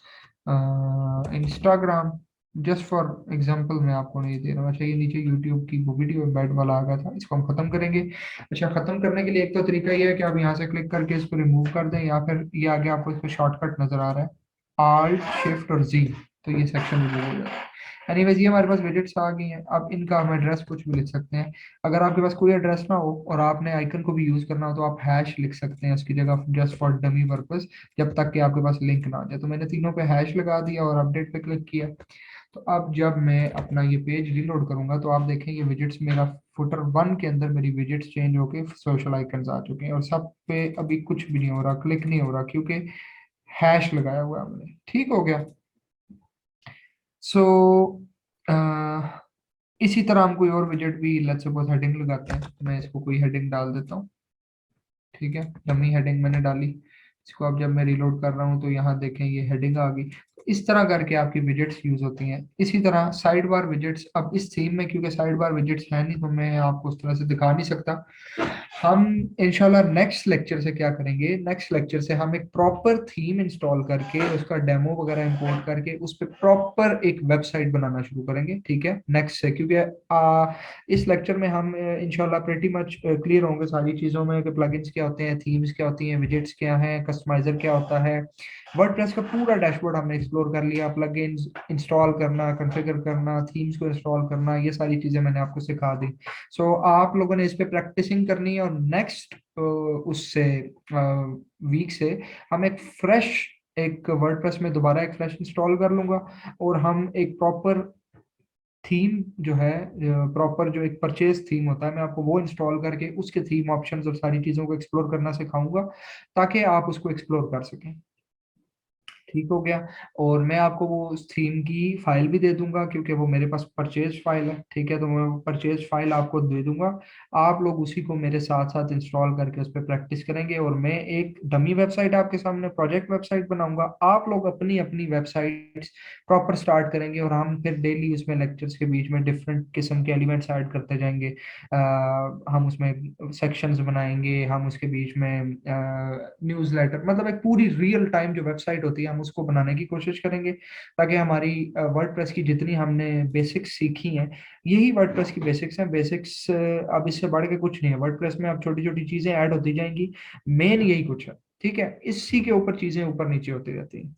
Instagram. Just for example मैं आपको नहीं दे रहा हूँ। अच्छा, ये नीचे यूट्यूब की वो वीडियो एम्बेड वाला आ गया था, इसको हम खत्म करेंगे। अच्छा, खत्म करने के लिए एक तो तरीका ये है कि आप यहाँ से क्लिक करके इसको रिमूव कर दें, या फिर ये आगे आपको इसको शॉर्टकट नजर आ रहा है, आल्ट शिफ्ट और जी, तो ये सेक्शन रिमूव हो जाता है। एनीवेज, ये हमारे पास विजेट्स आ गई हैं। अब इनका हम एड्रेस कुछ भी लिख सकते हैं। अगर आपके पास कोई एड्रेस ना हो और आपने आइकन को भी यूज करना हो तो आप हैश लिख सकते हैं उसकी जगह, जस्ट फॉर डमी पर्पस, जब तक कि आपके पास लिंक ना आ जाए। तो मैंने तीनों पे हैश लगा दिया और अपडेट पे क्लिक किया। तो अब जब मैं अपना ये पेज रीलोड करूंगा तो आप देखेंगे विजिट्स, मेरा फुटर वन के अंदर मेरी विजिट्स चेंज होके सोशल आइकन्स आ चुके हैं, और सब पे अभी कुछ भी नहीं हो रहा, क्लिक नहीं हो रहा, क्योंकि हैश लगाया हुआ है हमने। ठीक हो गया। सो इसी तरह हम कोई और विजिट भी, लेट्स सपोज हेडिंग लगाते हैं, मैं इसको कोई हेडिंग डाल देता हूँ। ठीक है, डमी हेडिंग मैंने डाली। इसको अब जब मैं रिलोड कर रहा हूँ तो यहाँ देखें ये हेडिंग आ गई। तो इस तरह करके आपकी विजेट्स यूज होती हैं। इसी तरह साइड बार विजेट्स, अब इस थीम में क्योंकि साइड बार विजेट्स है नहीं तो मैं आपको उस तरह से दिखा नहीं सकता। हम इंशाल्लाह नेक्स्ट लेक्चर से क्या करेंगे, नेक्स्ट लेक्चर से हम एक प्रॉपर थीम इंस्टॉल करके उसका डेमो वगैरह इंपोर्ट करके उस पर प्रॉपर एक वेबसाइट बनाना शुरू करेंगे। ठीक है, नेक्स्ट से, क्योंकि इस लेक्चर में हम इंशाल्लाह प्रेटी मच क्लियर होंगे सारी चीज़ों में कि प्लगइन्स क्या होते हैं, थीम्स क्या होती हैं, विजेट्स क्या हैं, कस्टमाइजर क्या होता है। वर्डप्रेस का पूरा डैशबोर्ड हमने एक्सप्लोर कर लिया, प्लगइन्स इंस्टॉल करना, कॉन्फ़िगर करना, थीम्स को इंस्टॉल करना, ये सारी चीज़ें मैंने आपको सिखा दी। सो आप लोगों ने इस पे प्रैक्टिसिंग करनी है, और नेक्स्ट उससे वीक से हम एक फ्रेश, एक वर्डप्रेस में दोबारा एक फ्रेश इंस्टॉल कर लूंगा, और हम एक प्रॉपर थीम जो है, प्रॉपर जो एक परचेज थीम होता है, मैं आपको वो इंस्टॉल करके उसके थीम ऑप्शंस और सारी चीज़ों को एक्सप्लोर करना सिखाऊंगा, ताकि आप उसको एक्सप्लोर कर सकें। ठीक हो गया। और मैं आपको वो उस थीम की फाइल भी दे दूंगा, क्योंकि वो मेरे पास परचेज फाइल है। ठीक है, तो मैं वो परचेज फाइल आपको दे दूंगा। आप लोग उसी को मेरे साथ साथ इंस्टॉल करके उस पर प्रैक्टिस करेंगे, और मैं एक डमी वेबसाइट आपके सामने प्रोजेक्ट वेबसाइट बनाऊंगा। आप लोग अपनी अपनी वेबसाइट प्रॉपर स्टार्ट करेंगे, और हम फिर डेली उसमें लेक्चर्स के बीच में डिफरेंट किस्म के एलिमेंट्स ऐड करते जाएंगे। हम उसमें सेक्शंस बनाएंगे, हम उसके बीच में न्यूज़लेटर, मतलब एक पूरी रियल टाइम जो वेबसाइट होती है हम उसको बनाने की कोशिश करेंगे, ताकि हमारी वर्डप्रेस की जितनी हमने बेसिक्स सीखी हैं, यही वर्डप्रेस की बेसिक्स हैं। बेसिक्स अब इससे बढ़ के कुछ नहीं है वर्डप्रेस में, अब छोटी छोटी चीजें ऐड होती जाएंगी, मेन यही कुछ है। ठीक है, इसी के ऊपर चीजें ऊपर नीचे होती रहती हैं।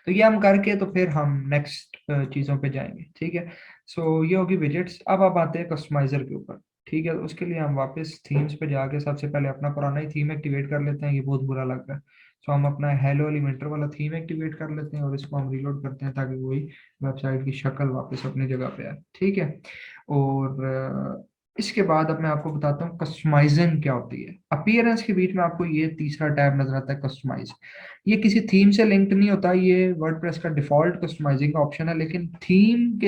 तो ये हम करके तो फिर हम नेक्स्ट चीजों पे जाएंगे। ठीक है, सो ये होगी विजेट्स। अब आप आते हैं कस्टमाइजर के ऊपर। ठीक है, तो उसके लिए हम वापस थीम्स पे जाके सबसे पहले अपना पुराना ही थीम एक्टिवेट कर लेते हैं, ये बहुत बुरा लग रहा है। सो हम अपना हेलो एलिमेंटर वाला थीम एक्टिवेट कर लेते हैं और इसको हम रीलोड करते हैं, ताकि वही वेबसाइट की शक्ल वापस अपनी जगह पे आए। ठीक है, और इसके बाद अब मैं आपको बताता हूँ कस्टमाइजिंग क्या होती है। अपीयरेंस के बीच में आपको ये तीसरा टैब नजर आता है, कस्टमाइज। ये किसी थीम से लिंक्ड नहीं होता, ये वर्डप्रेस का डिफॉल्ट कस्टमाइजिंग का ऑप्शन है, लेकिन थीम के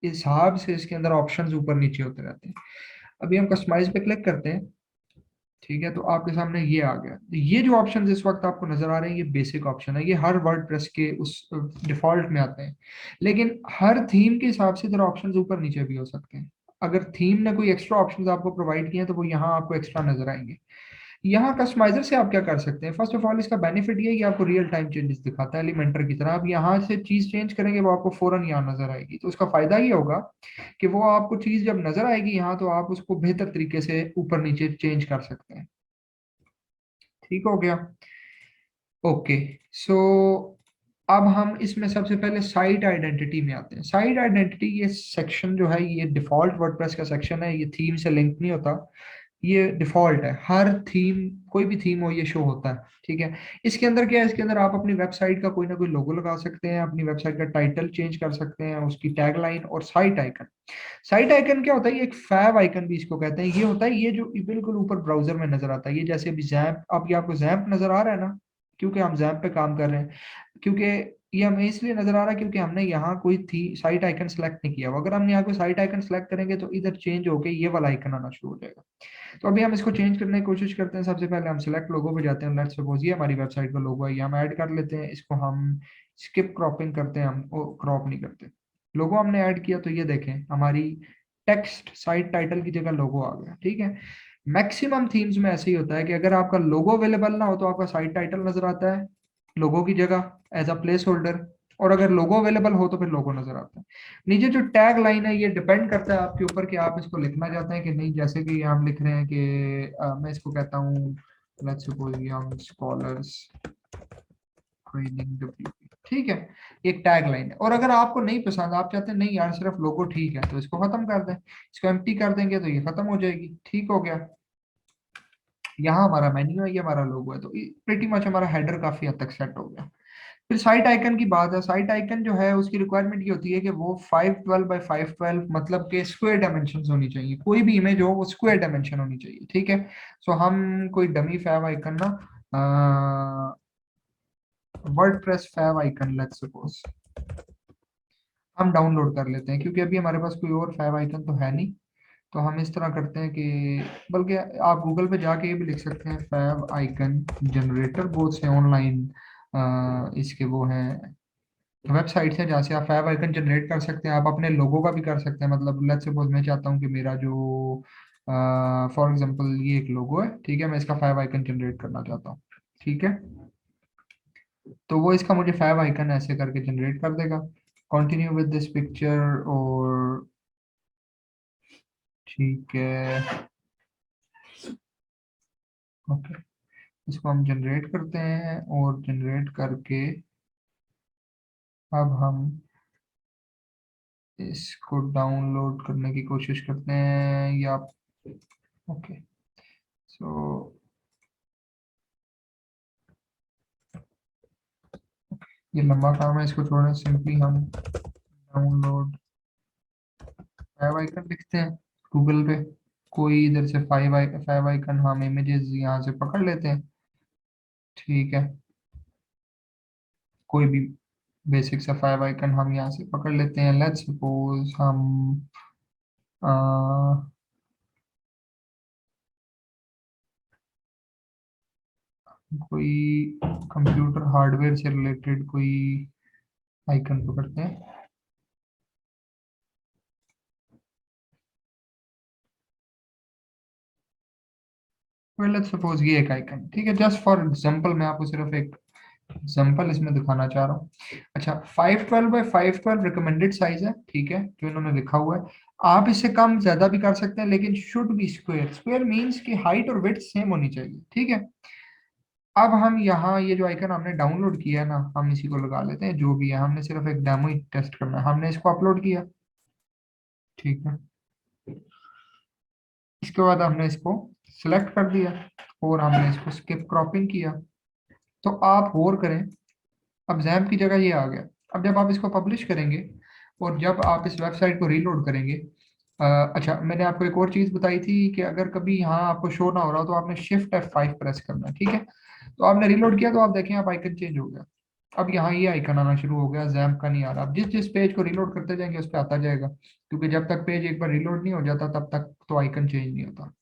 हिसाब से इसके अंदर ऑप्शंस ऊपर नीचे होते रहते हैं। अभी हम कस्टमाइज पे क्लिक करते हैं। ठीक है, तो आपके सामने ये आ गया। ये जो ऑप्शन इस वक्त आपको नजर आ रहे हैं, ये बेसिक ऑप्शन है, ये हर वर्डप्रेस के उस डिफॉल्ट में आते हैं। लेकिन हर थीम के हिसाब से इधर ऑप्शंस ऊपर नीचे भी हो सकते हैं। अगर थीम ने कोई एक्स्ट्रा ऑप्शंस आपको प्रोवाइड किए हैं तो वो यहाँ आपको एक्स्ट्रा नजर आएंगे। यहाँ कस्टमाइजर से आप क्या कर सकते हैं, फर्स्ट ऑफ ऑल इसका बेनिफिट ये है कि आपको रियल टाइम चेंजेस दिखाता है एलिमेंटर की तरह। आप यहाँ से चीज चेंज करेंगे वो आपको फौरन यहाँ नजर आएगी, तो उसका फायदा ये होगा कि वो आपको चीज जब नजर आएगी यहाँ, तो आप उसको बेहतर तरीके से ऊपर नीचे चेंज कर सकते हैं। ठीक हो गया। ओके, सो अब हम इसमें सबसे पहले साइट आइडेंटिटी में आते हैं। साइट आइडेंटिटी ये सेक्शन जो है, ये डिफॉल्ट वर्डप्रेस का सेक्शन है, ये थीम से लिंक नहीं होता, ये डिफॉल्ट है। हर थीम, कोई भी थीम हो, ये शो होता है। ठीक है, इसके अंदर क्या है, इसके अंदर आप अपनी वेबसाइट का कोई ना कोई लोगो लगा सकते हैं, अपनी वेबसाइट का टाइटल चेंज कर सकते हैं, उसकी टैगलाइन और साइट आइकन। साइट आइकन क्या होता है, ये एक फैब आइकन भी इसको कहते हैं। ये होता है, ये जो बिल्कुल ऊपर ब्राउजर में नजर आता है, ये जैसे अभी जैम्प, अब ये आपको जैम्प नजर आ रहा है ना, क्योंकि हम जैम्प पे काम कर रहे हैं। क्योंकि ये हमें इसलिए नजर आ रहा है क्योंकि हमने यहाँ कोई थी साइट आइकन सेलेक्ट नहीं किया हुआ। अगर हम यहाँ कोई साइट आइकन सेलेक्ट करेंगे तो इधर चेंज होके ये वाला आइकन आना शुरू हो जाएगा। तो अभी हम इसको चेंज करने की कोशिश करते हैं। सबसे पहले हम सिलेक्ट लोगो पे जाते हैं, लेट्स सपोज ये हमारी वेबसाइट का लोगो है, ये हम ऐड कर लेते हैं। इसको हम स्किप क्रॉपिंग करते हैं, हम क्रॉप नहीं करते। लोगो हमने ऐड किया तो ये देखें हमारी टेक्स्ट साइट टाइटल की जगह लोगो आ गया। ठीक है, मैक्सिमम थीम्स में ऐसे ही होता है कि अगर आपका लोगो अवेलेबल ना हो तो आपका साइट टाइटल नजर आता है लोगो की जगह एज अ प्लेस होल्डर। और अगर लोगो अवेलेबल हो तो फिर लोगो नजर आता है। नीचे जो टैग लाइन है ये डिपेंड करता है आपके ऊपर कि आप इसको लिखना चाहते हैं कि नहीं। जैसे कि हम लिख रहे हैं कि मैं इसको कहता हूँ let's suppose young scholars training WP, ठीक है। एक टैग लाइन है। और अगर आपको नहीं पसंद, आप चाहते हैं नहीं यार सिर्फ लोगो ठीक है, तो इसको खत्म कर दें। इसको एम्प्टी कर देंगे तो ये खत्म हो जाएगी, ठीक हो गया। यहाँ हमारा मेन्यू है, ये हमारा लोगो है, तो प्रीटी मच हमारा हेडर काफी हद तक सेट हो गया। फिर साइट आइकन की बात है। साइट आइकन जो है उसकी रिक्वायरमेंट ये होती है कि वो 512 बाई 512 मतलब के स्क्वायर डायमेंशन होनी चाहिए। कोई भी इमेज हो वो स्क्वायर डायमेंशन होनी चाहिए, ठीक है। सो हम कोई डमी फैव आइकन ना, WordPress fav icon let's suppose हम डाउनलोड कर लेते हैं, क्योंकि अभी हमारे पास कोई और फैव आइकन तो है नहीं। तो हम इस तरह करते हैं कि, बल्कि आप गूगल पे जाके ये भी लिख सकते हैं फैव आइकन जनरेटर, बहुत से ऑनलाइन इसके वो हैं वेबसाइट है जहाँ से आप फैव आइकन जनरेट कर सकते हैं। आप अपने लोगों का भी कर सकते हैं। मतलब लेट्स सपोज मैं चाहता हूँ कि मेरा जो फॉर एग्जांपल ये एक लोगो है, ठीक है, मैं इसका फैव आइकन जनरेट करना चाहता हूँ, ठीक है। तो वो इसका मुझे फैव आइकन ऐसे करके जनरेट कर देगा। कंटिन्यू विद दिस पिक्चर, और ठीक है, ओके। इसको हम जनरेट करते हैं और जनरेट करके अब हम इसको डाउनलोड करने की कोशिश करते हैं, या ओके। सो ये लंबा काम है, इसको थोड़ा सिंपली हम डाउनलोड फाइव आइकन लिखते हैं गूगल पे। कोई इधर से फाइव आइकन हम इमेजेस यहाँ से पकड़ लेते हैं, ठीक है। कोई भी बेसिक सा फाइव आइकन हम यहाँ से पकड़ लेते हैं। लेट्स सपोज हम अ, कोई कंप्यूटर हार्डवेयर से रिलेटेड कोई आइकन पकड़ते हैं। लेट्स सपोज ये एक आइकन, ठीक है, जस्ट फॉर एग्जांपल मैं आपको सिर्फ एक एग्जांपल इसमें दिखाना चाह रहा हूँ। अच्छा, 512 बाई 512 रिकमेंडेड साइज है, ठीक है, जो इन्होंने लिखा हुआ है। आप इससे कम ज्यादा भी कर सकते हैं, लेकिन should be square. Square means कि हाइट और विड्थ सेम होनी चाहिए, ठीक है। अब हम यहाँ ये जो आइकन हमने डाउनलोड किया है ना, हम इसी को लगा लेते हैं। जो भी है, हमने सिर्फ एक डेमो ही टेस्ट करना है। हमने इसको अपलोड किया, ठीक है। इसके बाद हमने इसको सिलेक्ट कर दिया और हमने इसको स्किप क्रॉपिंग किया। तो आप गौर करें, अब जैम की जगह ये आ गया। अब जब आप इसको पब्लिश करेंगे और जब आप इस वेबसाइट को रीलोड करेंगे, अच्छा, मैंने आपको एक और चीज बताई थी कि अगर कभी यहाँ आपको शो ना हो रहा हो तो आपने शिफ्ट F5 प्रेस करना है, ठीक है। तो आपने रीलोड किया तो आप देखें आप आइकन चेंज हो गया। अब यहाँ ये आइकन आना शुरू हो गया, जैम का नहीं आ रहा। अब जिस जिस पेज को रीलोड करते जाएंगे उस पर आता जाएगा, क्योंकि जब तक पेज एक बार रीलोड नहीं हो जाता तब तक तो आइकन चेंज नहीं होता।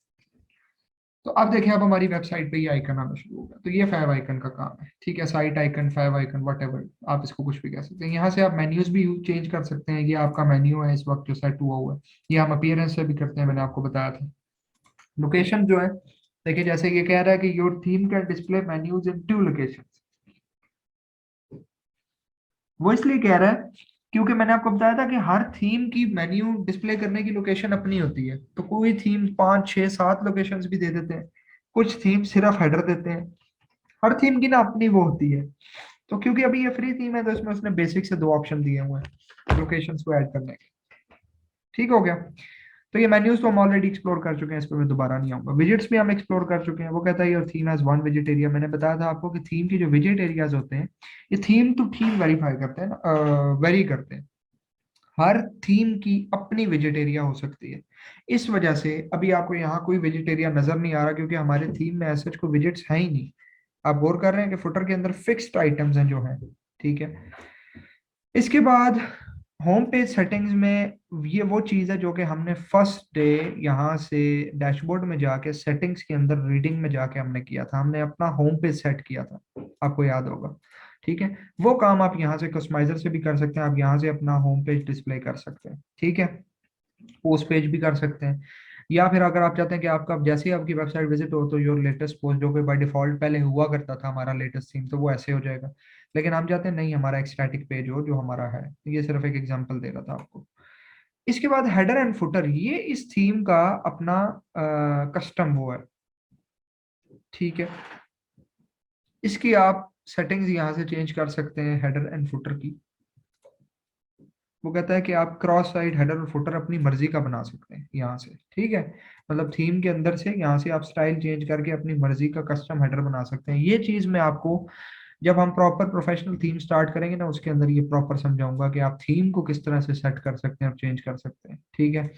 तो अब देखें, अब हमारी वेबसाइट पे ये आइकन आना शुरू होगा। तो ये फैव आइकन का काम है, ठीक है। Site icon, fav icon, what ever आप इसको कुछ भी कह सकते हैं। यहाँ से आप मेन्यूज भी चेंज कर सकते हैं। ये आपका मेन्यू है इस वक्त जो सेट हुआ हुआ है। ये हम अपीयरेंस से भी करते हैं, मैंने आपको बताया था। लोकेशन जो है, देखिए जैसे ये कह रहा है कि your theme can display menus in 2 location. वो इसलिए कह रहा है क्योंकि मैंने आपको बताया था कि हर थीम की मेन्यू डिस्प्ले करने की लोकेशन अपनी होती है। तो कोई थीम 5 6 7 लोकेशंस भी दे देते हैं, कुछ थीम सिर्फ हेडर देते हैं। हर थीम की ना अपनी वो होती है। तो क्योंकि अभी ये फ्री थीम है तो इसमें उसने बेसिक से 2 ऑप्शन दिए हुए हैं लोकेशंस को ऐड करने के, ठीक हो गया। तो ये मेन्यूज तो हम ऑलरेडी एक्सप्लोर कर चुके हैं, इस पर मैं दोबारा नहीं आऊंगा। विजिट्स भी हम एक्सप्लोर कर चुके हैं। वो कहता है your theme has 1 visit area. मैंने बताया था आपको कि थीम की जो विजिट एरियाज होते हैं, ये थीम टू थीम वेरीफाई करते हैं ना, वेरी करते हैं। हर थीम की अपनी विजिट एरिया हो सकती है। इस वजह से अभी आपको यहाँ कोई विजिट एरिया नजर नहीं आ रहा, क्योंकि हमारे थीम में ऐसे कोई विजिट्स है ही नहीं। आप गौर कर रहे हैं कि फुटर के अंदर फिक्स्ड आइटम्स हैं जो हैं, ठीक है। इसके बाद होम पेज सेटिंग्स में ये वो चीज़ है जो कि हमने फर्स्ट डे यहाँ से डैशबोर्ड में जाके सेटिंग्स के अंदर रीडिंग में जाके हमने किया था। हमने अपना होम पेज सेट किया था, आपको याद होगा, ठीक है। वो काम आप यहाँ से कस्टमाइजर से भी कर सकते हैं। आप यहाँ से अपना होम पेज डिस्प्ले कर सकते हैं, ठीक है। पोस्ट पेज भी कर सकते हैं। या फिर अगर आप चाहते हैं कि आपका जैसे ही आपकी वेबसाइट विजिट हो तो योर लेटेस्ट पोस्ट, जो कि बाय डिफॉल्ट पहले हुआ करता था हमारा लेटेस्ट थीम, तो वो ऐसे हो जाएगा। लेकिन हम चाहते हैं नहीं हमारा एक स्टैटिक पेज हो जो हमारा है। ये सिर्फ एक एग्जांपल दे रहा था आपको। इसके बाद हेडर एंड फुटर, ये इस थीम का अपना कस्टम वो है, ठीक है। इसकी आप सेटिंग्स यहाँ से चेंज कर सकते हैं हेडर एंड फुटर की। वो कहता है कि आप क्रॉस साइड हेडर और फुटर अपनी मर्जी का बना सकते हैं यहाँ से, ठीक है। मतलब थीम के अंदर से यहाँ से आप स्टाइल चेंज करके अपनी मर्जी का कस्टम हेडर बना सकते हैं। ये चीज मैं आपको जब हम प्रॉपर प्रोफेशनल थीम स्टार्ट करेंगे ना उसके अंदर ये प्रॉपर समझाऊंगा कि आप थीम को किस तरह से सेट कर सकते हैं और चेंज कर सकते हैं, ठीक है।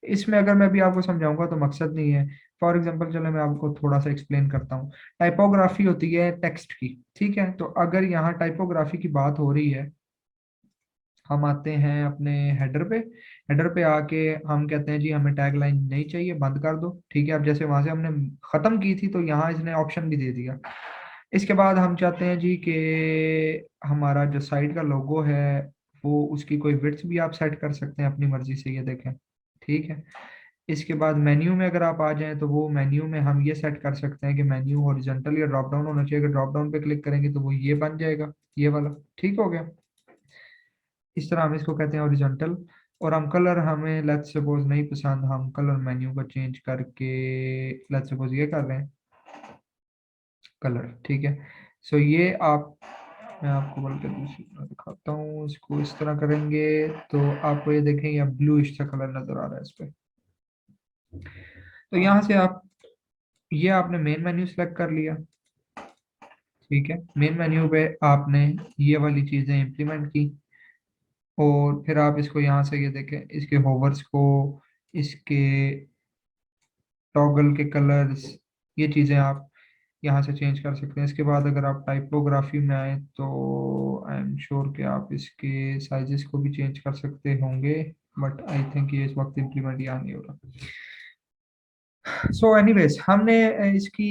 इसमें अगर मैं भी आपको समझाऊंगा तो मकसद नहीं है। फॉर एग्जाम्पल चलो मैं आपको थोड़ा सा एक्सप्लेन करता हूँ। टाइपोग्राफी होती है टेक्स्ट की, ठीक है। तो अगर यहाँ टाइपोग्राफी की बात हो रही है, हम आते हैं अपने हेडर पे। हेडर पे आके हम कहते हैं जी हमें टैग लाइन नहीं चाहिए, बंद कर दो, ठीक है। अब जैसे वहां से हमने खत्म की थी तो यहाँ इसने ऑप्शन भी दे दिया। इसके बाद हम चाहते हैं जी कि हमारा जो साइट का लोगो है वो उसकी कोई विड्थ भी आप सेट कर सकते हैं अपनी मर्जी से, ये देखें, ठीक है। इसके बाद मेन्यू में अगर आप आ जाएं तो वो मेन्यू में हम ये सेट कर सकते हैं कि मेन्यू हॉरिजॉन्टल या ड्रॉप डाउन होना चाहिए। अगर ड्रॉप डाउन पे क्लिक करेंगे तो वो ये बन जाएगा, ये वाला, ठीक हो गया। इस तरह हम इसको कहते हैं हॉरिजॉन्टल। और हम कलर, हमें लेट्स सपोज नहीं पसंद, हम कलर मेन्यू को चेंज करके लेट्स सपोज ये कर रहे हैं कलर, ठीक है। सो ये आप, मैं आपको बल्कि दूसरी तरह दिखाता हूँ, इसको इस तरह करेंगे तो आपको ये देखें या ब्लूइश सा कलर नजर आ रहा है इस पे। तो यहाँ से आप, ये आपने मेन मेन्यू सेलेक्ट कर लिया, ठीक है। मेन मेन्यू पे आपने ये वाली चीजें इंप्लीमेंट की और फिर आप इसको यहाँ से ये देखें, इसके होवर्स को, इसके टॉगल के कलर्स, ये चीज़ें आप यहाँ से चेंज कर सकते हैं। इसके बाद अगर आप टाइपोग्राफी में आए तो आई एम श्योर कि आप इसके साइजेस को भी चेंज कर सकते होंगे, बट आई थिंक ये इस वक्त इम्प्लीमेंट यहाँ नहीं हो रहा। सो एनीवेज हमने इसकी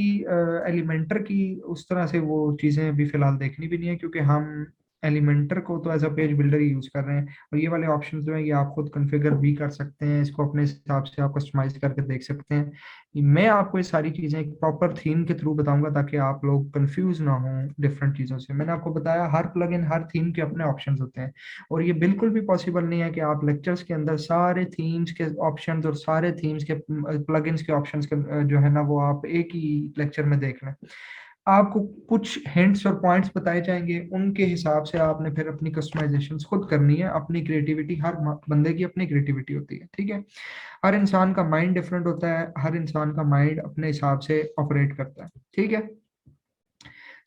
एलिमेंटर की उस तरह से वो चीज़ें अभी फिलहाल देखनी भी नहीं है, क्योंकि हम एलिमेंटर को तो एज अ पेज बिल्डर ही यूज कर रहे हैं। और ये वाले ऑप्शंस जो है ये आप खुद कॉन्फ़िगर भी कर सकते हैं, इसको अपने हिसाब से आप कस्टमाइज करके देख सकते हैं। मैं आपको ये सारी चीज़ें एक प्रॉपर थीम के थ्रू बताऊंगा ताकि आप लोग कंफ्यूज ना हों डिफरेंट चीज़ों से। मैंने आपको बताया हर प्लगइन हर थीम के अपने ऑप्शंस होते हैं, और ये बिल्कुल भी पॉसिबल नहीं है कि आप लेक्चर्स के अंदर सारे थीम्स के ऑप्शंस और सारे थीम्स के प्लगइन्स के ऑप्शंस के जो है ना वो आप एक ही लेक्चर में देख लें। आपको कुछ हिंट्स और पॉइंट्स बताए जाएंगे, उनके हिसाब से आपने फिर अपनी कस्टमाइजेशन खुद करनी है। अपनी क्रिएटिविटी, हर बंदे की अपनी क्रिएटिविटी होती है, ठीक है। हर इंसान का माइंड डिफरेंट होता है, हर इंसान का माइंड अपने हिसाब से ऑपरेट करता है, ठीक है।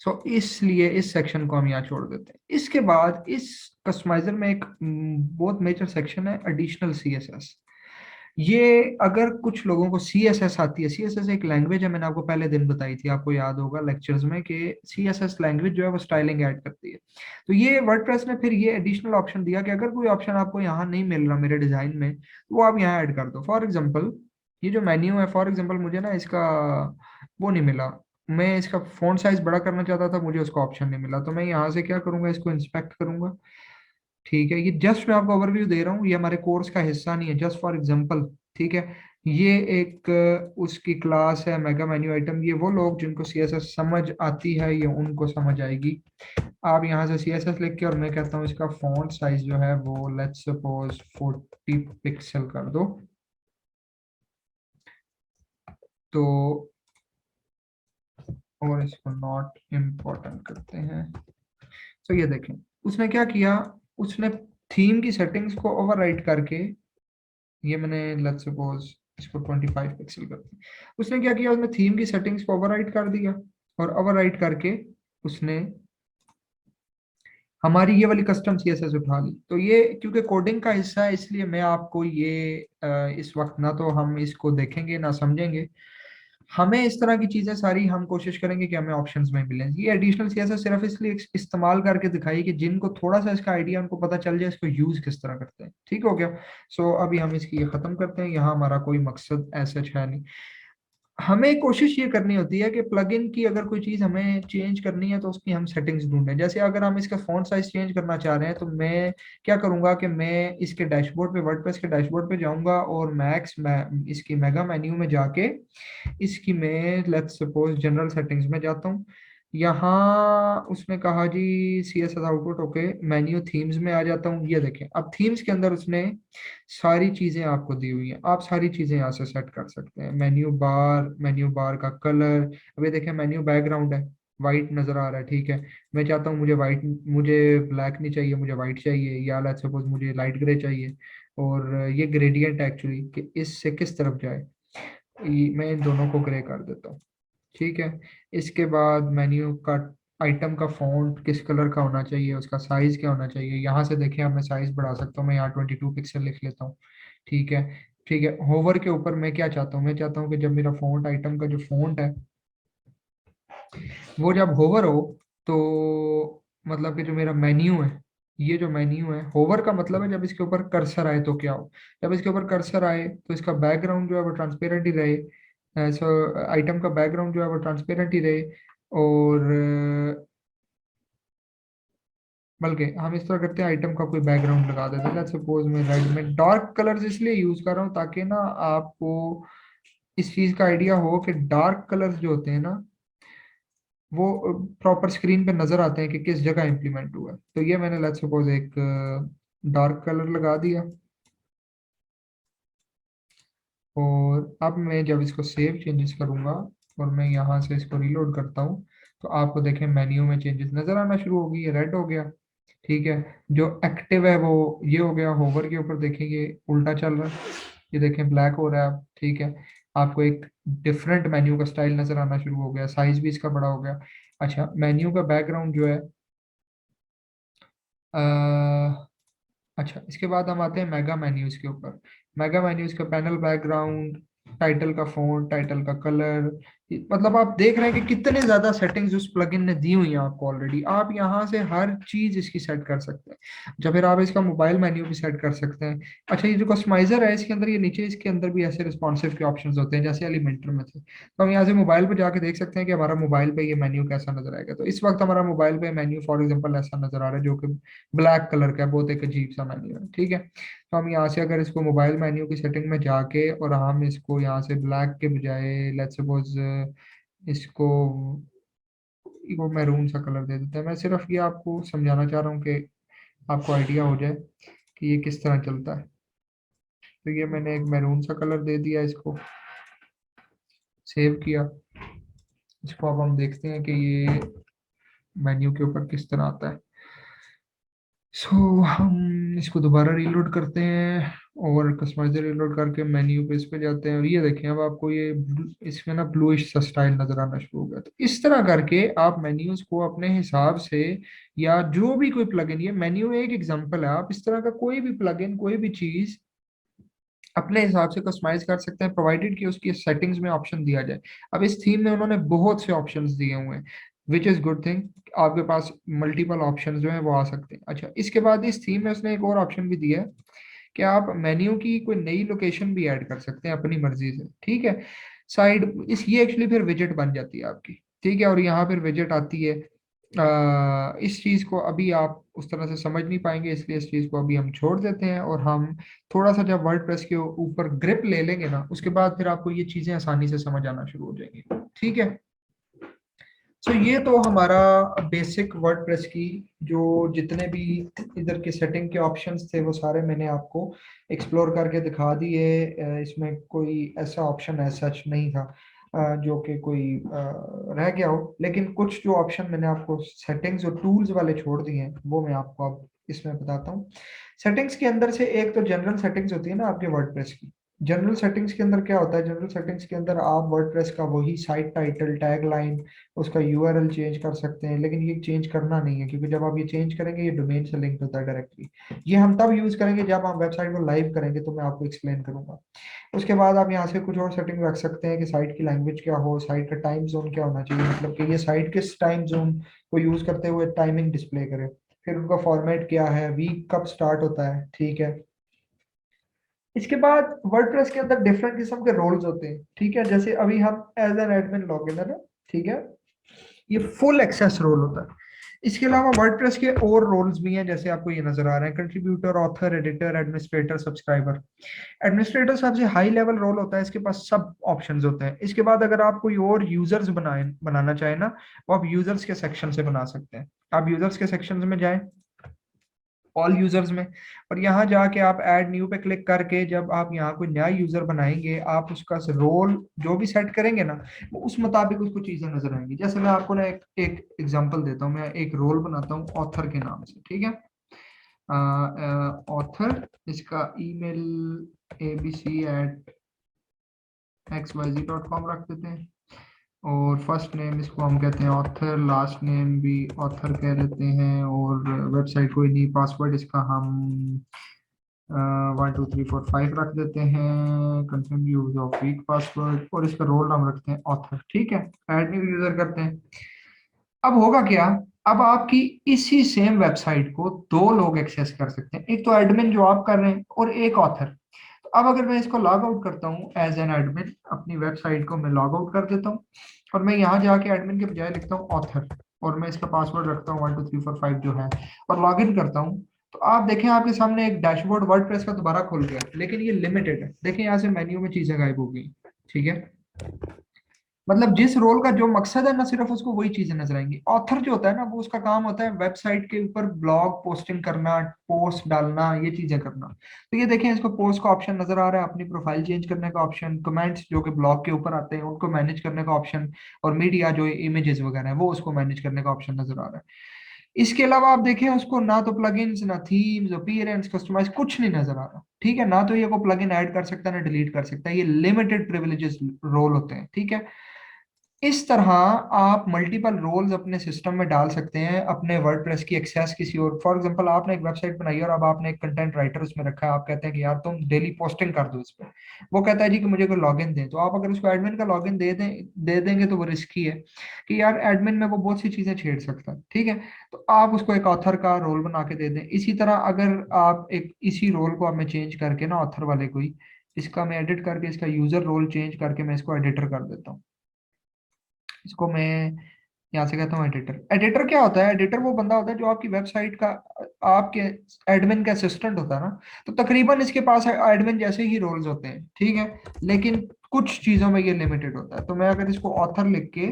सो इसलिए इस सेक्शन को हम यहाँ छोड़ देते हैं। इसके बाद इस कस्टमाइजर में एक बहुत मेजर सेक्शन है एडिशनल सीएसएस। ये अगर कुछ लोगों को सीएसएस आती है, सीएसएस एक लैंग्वेज है, मैंने आपको पहले दिन बताई थी, आपको याद होगा लेक्चर्स में, कि सीएसएस लैंग्वेज जो है वो स्टाइलिंग ऐड करती है। तो ये वर्डप्रेस ने फिर ये एडिशनल ऑप्शन दिया कि अगर कोई ऑप्शन आपको यहाँ नहीं मिल रहा मेरे डिजाइन में तो वो आप यहाँ ऐड कर दो। फॉर एग्जाम्पल ये जो मेन्यू है, फॉर एग्जाम्पल मुझे ना इसका वो नहीं मिला, मैं इसका फ़ॉन्ट साइज बड़ा करना चाहता था, मुझे उसका ऑप्शन नहीं मिला। तो मैं यहाँ से क्या करूंगा, इसको इंस्पेक्ट करूंगा, ठीक है। ये जस्ट मैं आपको ओवरव्यू दे रहा हूँ, ये हमारे कोर्स का हिस्सा नहीं है, जस्ट फॉर एग्जांपल, ठीक है। ये एक उसकी क्लास है मेगा मेन्यू आइटम। ये वो लोग जिनको सीएसएस समझ आती है ये उनको समझ आएगी। आप यहाँ से सीएसएस लिख के, और मैं कहता हूँ इसका फॉन्ट साइज जो है वो लेट्स सपोज 40 पिक्सल कर दो। तो और इसको नॉट इम्पोर्टेंट करते हैं। तो ये देखें उसने क्या किया, उसने थीम की सेटिंग्स को ओवरराइट करके, ये मैंने लेट्स सपोज इसको 25 पिक्सल करते हैं। उसने क्या किया, उसने थीम की सेटिंग्स को ओवरराइट कर दिया, और ओवरराइट करके उसने हमारी ये वाली कस्टम सीएसएस उठा ली। तो ये क्योंकि कोडिंग का हिस्सा है इसलिए मैं आपको ये इस वक्त ना तो हम इसको देखेंगे ना समझेंगे। हमें इस तरह की चीजें सारी हम कोशिश करेंगे कि हमें ऑप्शंस में मिलें। ये एडिशनल सीएसएस सिर्फ इसलिए इस्तेमाल करके दिखाई कि जिनको थोड़ा सा इसका आइडिया उनको पता चल जाए इसको यूज किस तरह करते हैं, ठीक हो गया। सो अभी हम इसकी ये खत्म करते हैं, यहाँ हमारा कोई मकसद ऐसा है नहीं। हमें कोशिश ये करनी होती है कि प्लगइन की अगर कोई चीज हमें चेंज करनी है तो उसकी हम सेटिंग्स ढूंढें। जैसे अगर हम इसका फॉन्ट साइज चेंज करना चाह रहे हैं तो मैं क्या करूंगा कि मैं इसके डैशबोर्ड पे, वर्डप्रेस के डैशबोर्ड पे जाऊंगा और इसकी मेगा मेन्यू में जाके इसकी मैं लेट्स सपोज जनरल सेटिंग्स में जाता हूँ। यहाँ उसने कहा G C S S output, okay, menu themes में आ जाता हूँ। ये देखें, अब थीम्स के अंदर उसने सारी चीजें आपको दी हुई हैं, आप सारी चीजें यहाँ से सेट कर सकते हैं। मेन्यू बार का कलर, अब ये देखें मेन्यू बैकग्राउंड है, वाइट नजर आ रहा है, ठीक है। मैं चाहता हूँ मुझे ब्लैक नहीं चाहिए, मुझे वाइट चाहिए, या लेट्स सपोज मुझे लाइट ग्रे चाहिए। और ये ग्रेडियंट एक्चुअली कि इससे किस तरफ जाए, मैं इन दोनों को ग्रे कर देता हूँ, ठीक है। इसके बाद मेन्यू का आइटम का फॉन्ट किस कलर का होना चाहिए, उसका साइज क्या होना चाहिए, यहाँ से देखिए अब मैं साइज बढ़ा सकता हूँ, मैं यहाँ 22 पिक्सल लिख लेता हूँ, ठीक है। ठीक है, होवर के ऊपर मैं क्या चाहता हूँ, मैं चाहता हूँ कि जब मेरा फॉन्ट आइटम का जो फॉन्ट है वो जब होवर हो, तो मतलब कि जो मेरा मेन्यू है, ये जो मेन्यू है, होवर का मतलब है जब इसके ऊपर कर्सर आए तो क्या हो। जब इसके ऊपर कर्सर आए तो इसका बैकग्राउंड जो है वो ट्रांसपेरेंट ही रहे, सो आइटम का बैकग्राउंड जो है वो ट्रांसपेरेंट ही रहे। और बल्कि हम इस तरह करते हैं, आइटम का कोई बैकग्राउंड लगा देते हैं, लेट्स सपोज मैं रेड में डार्क कलर्स इसलिए यूज कर रहा हूँ ताकि ना आपको इस चीज का आइडिया हो कि डार्क कलर्स जो होते हैं ना, वो प्रॉपर स्क्रीन पे नजर आते हैं कि किस जगह इंप्लीमेंट हुआ है। तो ये मैंने लेट्स सपोज एक डार्क कलर लगा दिया। और अब मैं जब इसको सेव चेंजेस करूंगा और मैं यहाँ से इसको रीलोड करता हूँ, तो आपको देखें मेन्यू में चेंजेस नजर आना शुरू हो गई, ये रेड हो गया, ठीक है। जो एक्टिव है वो ये हो गया, होवर के ऊपर देखेंगे उल्टा चल रहा है, ये देखें ब्लैक हो रहा है अब, ठीक है। आपको एक डिफरेंट मेन्यू का स्टाइल नजर आना शुरू हो गया, साइज भी इसका बड़ा हो गया। अच्छा, मेन्यू का बैकग्राउंड जो है, अच्छा इसके बाद हम आते हैं मेगा मेन्यूज के ऊपर। मेगा मेन्यूज का पैनल बैकग्राउंड, टाइटल का फ़ॉन्ट, टाइटल का कलर, मतलब आप देख रहे हैं कि कितने ज्यादा सेटिंग्स उस प्लगइन ने दी हुई हैं आपको ऑलरेडी। आप यहाँ से हर चीज इसकी सेट कर सकते हैं। जब फिर आप इसका मोबाइल मेन्यू भी सेट कर सकते हैं। अच्छा, ये जो कस्टमाइजर है इसके अंदर, ये नीचे इसके अंदर भी ऐसे रिस्पॉन्सिव के ऑप्शंस होते हैं जैसे एलिमेंटर में थे। तो हम यहाँ से मोबाइल पे जाके देख सकते हैं कि हमारा मोबाइल पे ये मेन्यू कैसा नजर आएगा। तो इस वक्त हमारा मोबाइल पे मेन्यू फॉर एग्जांपल ऐसा नजर आ रहा है, जो कि ब्लैक कलर का है, बहुत एक अजीब सा मेन्यू है, ठीक है। तो हम यहाँ से अगर इसको मोबाइल मेन्यू की सेटिंग में जाके और हम इसको यहाँ से ब्लैक के बजाय लेट्स सपोज इसको वो मैरून सा कलर दे देते हैं। मैं सिर्फ ये आपको समझाना चाह रहा हूँ कि आपको आइडिया हो जाए कि ये किस तरह चलता है। तो ये मैंने एक मैरून सा कलर दे दिया इसको, सेव किया। इसको अब हम देखते हैं कि ये मेन्यू के ऊपर किस तरह आता है। सो हम इसको दोबारा रीलोड करते हैं और कस्टमाइजर रीलोड करके मेन्यू पे इस पे जाते हैं, और ये देखें अब आपको ये इसमें ना ब्लूइश सा स्टाइल नजर आना शुरू हो गया। तो इस तरह करके आप मेन्यूज को अपने हिसाब से, या जो भी कोई प्लगइन, ये मेन्यू एक एग्जांपल है, आप इस तरह का कोई भी प्लगइन, कोई भी चीज अपने हिसाब से कस्टमाइज कर सकते हैं, प्रोवाइडेड कि उसकी सेटिंग्स में ऑप्शन दिया जाए। अब इस थीम में उन्होंने बहुत से ऑप्शंस दिए हुए हैं, विच इज गुड थिंग। आपके पास मल्टीपल ऑप्शंस जो है वो आ सकते हैं। अच्छा, इसके बाद इस थीम में उसने एक और ऑप्शन भी दिया है कि आप मेन्यू की कोई नई लोकेशन भी ऐड कर सकते हैं अपनी मर्जी से, ठीक है। साइड इस ये एक्चुअली फिर विजेट बन जाती है आपकी, ठीक है। और यहाँ फिर विजेट आती है। इस चीज को अभी आप उस तरह से समझ नहीं पाएंगे, इसलिए इस चीज को अभी हम छोड़ देते हैं। और हम थोड़ा सा जब वर्डप्रेस के ऊपर ग्रिप ले लेंगे ना, उसके बाद फिर आपको ये चीजें आसानी से समझ आना शुरू हो जाएंगी, ठीक है। सो ये तो हमारा बेसिक वर्डप्रेस की जो जितने भी इधर के सेटिंग के ऑप्शंस थे वो सारे मैंने आपको एक्सप्लोर करके दिखा दिए। इसमें कोई ऐसा ऑप्शन ऐसा सच नहीं था जो कि कोई रह गया हो, लेकिन कुछ जो ऑप्शन मैंने आपको सेटिंग्स और टूल्स वाले छोड़ दिए हैं वो मैं आपको अब इसमें बताता हूँ। सेटिंग्स के अंदर से एक तो जनरल सेटिंग्स होती है ना आपके वर्डप्रेस की। जनरल सेटिंग्स के अंदर क्या होता है, जनरल सेटिंग्स के अंदर आप वर्डप्रेस का वही साइट टाइटल, टैग लाइन, उसका यूआरएल चेंज कर सकते हैं। लेकिन ये चेंज करना नहीं है, क्योंकि जब आप ये चेंज करेंगे ये डोमेन से लिंक होता है डायरेक्टली। ये हम तब यूज करेंगे जब हम वेबसाइट को लाइव करेंगे, तो मैं आपको एक्सप्लेन करूंगा। उसके बाद आप यहाँ से कुछ और सेटिंग रख सकते हैं कि साइट की लैंग्वेज क्या हो, साइट का टाइम जोन क्या होना चाहिए, मतलब कि ये साइट किस टाइम जोन को यूज करते हुए टाइमिंग डिस्प्ले करे। फिर उनका फॉर्मेट क्या है, वीक कब स्टार्ट होता है, ठीक है। इसके बाद वर्डप्रेस के अंदर डिफरेंट किस्म के रोल्स होते हैं, ठीक है। जैसे अभी हम एज एन एडमिन लॉगिन है ना, ठीक है, ये फुल एक्सेस रोल होता है। इसके अलावा वर्डप्रेस के और रोल्स भी हैं, जैसे आपको ये नजर आ रहे हैं, contributor, author, editor, administrator, subscriber. Administrator सबसे हाई लेवल रोल होता है, इसके पास सब ऑप्शंस होते हैं। इसके बाद अगर आप कोई और यूजर्स बनाना चाहें ना, वो आप यूजर्स के सेक्शन से बना सकते हैं। आप यूजर्स के सेक्शन में जाएं, ऑल यूजर्स में, और यहाँ जाके आप ऐड न्यू पे क्लिक करके जब आप यहाँ कोई नया यूजर बनाएंगे, आप उसका रोल जो भी सेट करेंगे ना, वो उस मुताबिक उसको चीजें नजर आएंगी। जैसे मैं आपको ना एक एग्जांपल देता हूँ, मैं एक रोल बनाता हूँ ऑथर के नाम से, ठीक है। ऑथर, इसका ईमेल abc@xyz.com रख देते हैं, और फर्स्ट नेम इसको हम कहते हैं ऑथर, लास्ट नेम भी ऑथर कह देते हैं, और वेबसाइट कोई नहीं, पासवर्ड इसका हम 1 2 3 4 5 रख देते हैं, confirm use of week password, और इसका रोल नाम रखते हैं ऑथर, ठीक है। ऐड न्यू यूजर करते हैं। अब होगा क्या, अब आपकी इसी सेम वेबसाइट को दो लोग एक्सेस कर सकते हैं, एक तो एडमिन जो आप कर रहे हैं, और एक ऑथर। तो अब अगर मैं इसको लॉग आउट करता हूँ एज एन एडमिन, अपनी वेबसाइट को मैं लॉग आउट कर देता हूँ, और मैं यहाँ जाके एडमिन के बजाय लिखता हूँ ऑथर, और मैं इसका पासवर्ड रखता हूँ 1 2 3 4 5 जो है, और लॉग इन करता हूँ, तो आप देखें आपके सामने एक डैशबोर्ड वर्डप्रेस का दोबारा खुल गया, लेकिन ये लिमिटेड है। देखें यहाँ से मेन्यू में चीजें गायब हो गई, ठीक है। मतलब जिस रोल का जो मकसद है ना, सिर्फ उसको वही चीजें नजर आएंगी। ऑथर जो होता है ना, वो उसका काम होता है वेबसाइट के ऊपर ब्लॉग पोस्टिंग करना, पोस्ट डालना, ये चीजें करना। तो ये देखें, इसको पोस्ट का ऑप्शन नजर आ रहा है, अपनी प्रोफाइल चेंज करने का ऑप्शन, कमेंट्स जो कि ब्लॉग के ऊपर आते हैं उनको मैनेज करने का ऑप्शन, और मीडिया जो इमेजेस वगैरह है वो उसको मैनेज करने का ऑप्शन नजर आ रहा है। इसके अलावा आप देखें, उसको ना तो प्लगइन्स, ना थीम्स, अपीयरेंस, कस्टमाइज, कुछ नहीं नजर आ रहा, ठीक है। ना तो ये को प्लगइन ऐड कर सकता है, ना डिलीट कर सकता है, ये लिमिटेड प्रिविलेजेस रोल होते हैं, ठीक है। इस तरह आप मल्टीपल रोल्स अपने सिस्टम में डाल सकते हैं, अपने वर्डप्रेस की एक्सेस किसी और, फॉर एग्जांपल आपने एक वेबसाइट बनाई है और अब आपने एक कंटेंट राइटर उसमें रखा है, आप कहते हैं कि यार तुम डेली पोस्टिंग कर दो इस पे, वो कहता है जी कि मुझे कोई लॉगिन दे, तो आप अगर उसको एडमिन का लॉगिन दे देंगे तो वो रिस्की है कि यार एडमिन में वो बहुत सी चीजें छेड़ सकता है, ठीक है। तो आप उसको एक ऑथर का रोल बना के दे दें। इसी तरह अगर आप एक इसी रोल को आप में चेंज करके ना, ऑथर वाले को ही, इसका मैं एडिट करके इसका यूजर रोल चेंज करके मैं इसको एडिटर कर देता हूँ। इसको मैं यहाँ से कहता हूँ एडिटर। एडिटर क्या होता है, एडिटर वो बंदा होता है जो आपकी वेबसाइट का, आपके एडमिन का असिस्टेंट होता है ना। तो तकरीबन इसके पास एडमिन जैसे ही रोल्स होते हैं, ठीक है, लेकिन कुछ चीजों में ये लिमिटेड होता है। तो मैं अगर इसको ऑथर लिख के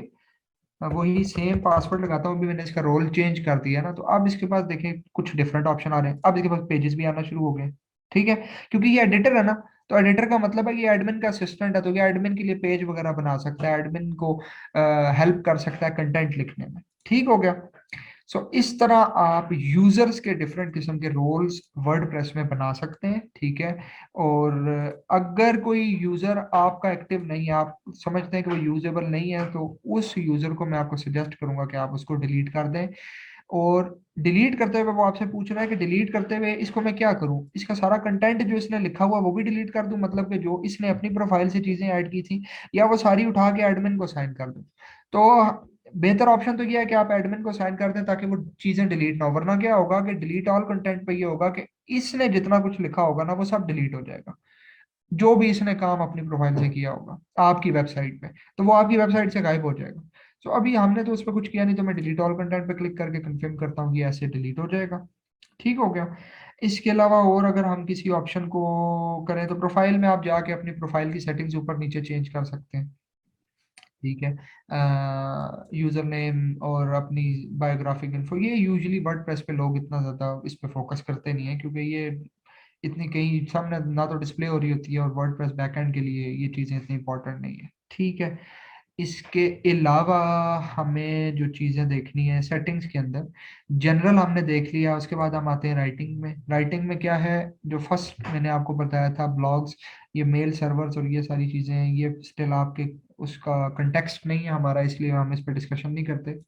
वही सेम पासवर्ड लगाता हूँ, अभी मैंने इसका रोल चेंज कर दिया ना, तो अब इसके पास देखें कुछ डिफरेंट ऑप्शन आ रहे हैं, अब इसके पास पेजेस भी आना शुरू हो गए, ठीक है। क्योंकि ये एडिटर है ना, तो एडिटर का मतलब है कि एडमिन का असिस्टेंट है, तो ये एडमिन के लिए पेज वगैरह बना सकता है, एडमिन को हेल्प कर सकता है कंटेंट लिखने में, ठीक हो गया। सो इस तरह आप यूजर्स के डिफरेंट किस्म के रोल्स वर्डप्रेस में बना सकते हैं, ठीक है। और अगर कोई यूजर आपका एक्टिव नहीं है, आप समझते हैं कि वो यूजेबल नहीं है, तो उस यूजर को मैं आपको सजेस्ट करूंगा कि आप उसको डिलीट कर दें। और डिलीट करते हुए वो आपसे पूछ रहा है कि डिलीट करते हुए इसको मैं क्या करूं, इसका सारा कंटेंट जो इसने लिखा हुआ वो भी डिलीट कर दूं, मतलब कि जो इसने अपनी प्रोफाइल से चीजें ऐड की थी, या वो सारी उठा के एडमिन को साइन कर दूं। तो बेहतर ऑप्शन तो ये है कि आप एडमिन को साइन कर दें, ताकि वो चीजें डिलीट ना हो। वरना क्या होगा कि डिलीट ऑल कंटेंट पे ये होगा कि इसने जितना कुछ लिखा होगा ना, वो सब डिलीट हो जाएगा, जो भी इसने काम अपनी प्रोफाइल से किया होगा आपकी वेबसाइट पे, तो वो आपकी वेबसाइट से गायब हो जाएगा। तो अभी हमने तो उस पर कुछ किया नहीं, तो मैं डिलीट ऑल कंटेंट पे क्लिक करके कंफर्म करता हूँ कि ऐसे डिलीट हो जाएगा, ठीक हो गया। इसके अलावा और अगर हम किसी ऑप्शन को करें, तो प्रोफाइल में आप जाके अपनी प्रोफाइल की सेटिंग्स ऊपर नीचे चेंज कर सकते हैं, ठीक है। यूजर नेम और अपनी बायोग्राफिक इन्फो, ये यूजुअली वर्डप्रेस पे लोग इतना ज्यादा इस पे फोकस करते नहीं है, क्योंकि ये इतनी कहीं सामने ना तो डिस्प्ले हो रही होती है, और वर्डप्रेस बैकएंड के लिए ये चीजें इतनी इंपॉर्टेंट नहीं है, ठीक है। इसके अलावा हमें जो चीजें देखनी है सेटिंग्स के अंदर, जनरल हमने देख लिया, उसके बाद हम आते हैं राइटिंग में। राइटिंग में क्या है, जो फर्स्ट मैंने आपको बताया था ब्लॉग्स, ये मेल सर्वर्स और ये सारी चीजें हैं, ये स्टिल आपके उसका कंटेक्स्ट नहीं है हमारा, इसलिए हम इस पर डिस्कशन नहीं करते,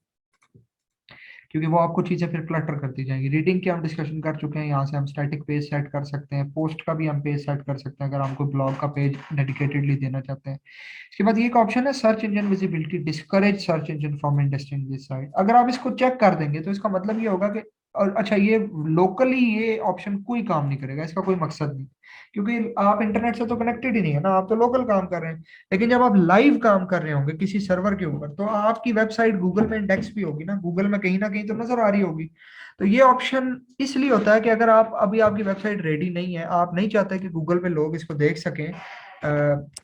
क्योंकि वो आपको चीजें फिर क्लटर करती जाएंगी। रीडिंग की हम डिस्कशन कर चुके हैं, यहाँ से हम स्टैटिक पेज सेट कर सकते हैं, पोस्ट का भी हम पेज सेट कर सकते हैं अगर हमको ब्लॉग का पेज डेडिकेटेडली देना चाहते हैं। इसके बाद ये एक ऑप्शन है search engine visibility, discourage search engine from indexing this site. अगर आप इसको चेक कर देंगे तो इसका मतलब ये होगा कि और अच्छा, ये लोकली ये ऑप्शन कोई काम नहीं करेगा, इसका कोई मकसद नहीं, क्योंकि आप इंटरनेट से तो कनेक्टेड ही नहीं है ना, आप तो लोकल काम कर रहे हैं। लेकिन जब आप लाइव काम कर रहे होंगे किसी सर्वर के ऊपर, तो आपकी वेबसाइट गूगल में इंडेक्स भी होगी ना, गूगल में कहीं ना कहीं तो नजर आ रही होगी। तो ये ऑप्शन इसलिए होता है कि अगर आप अभी आपकी वेबसाइट रेडी नहीं है, आप नहीं चाहते कि गूगल पे लोग इसको देख सकें,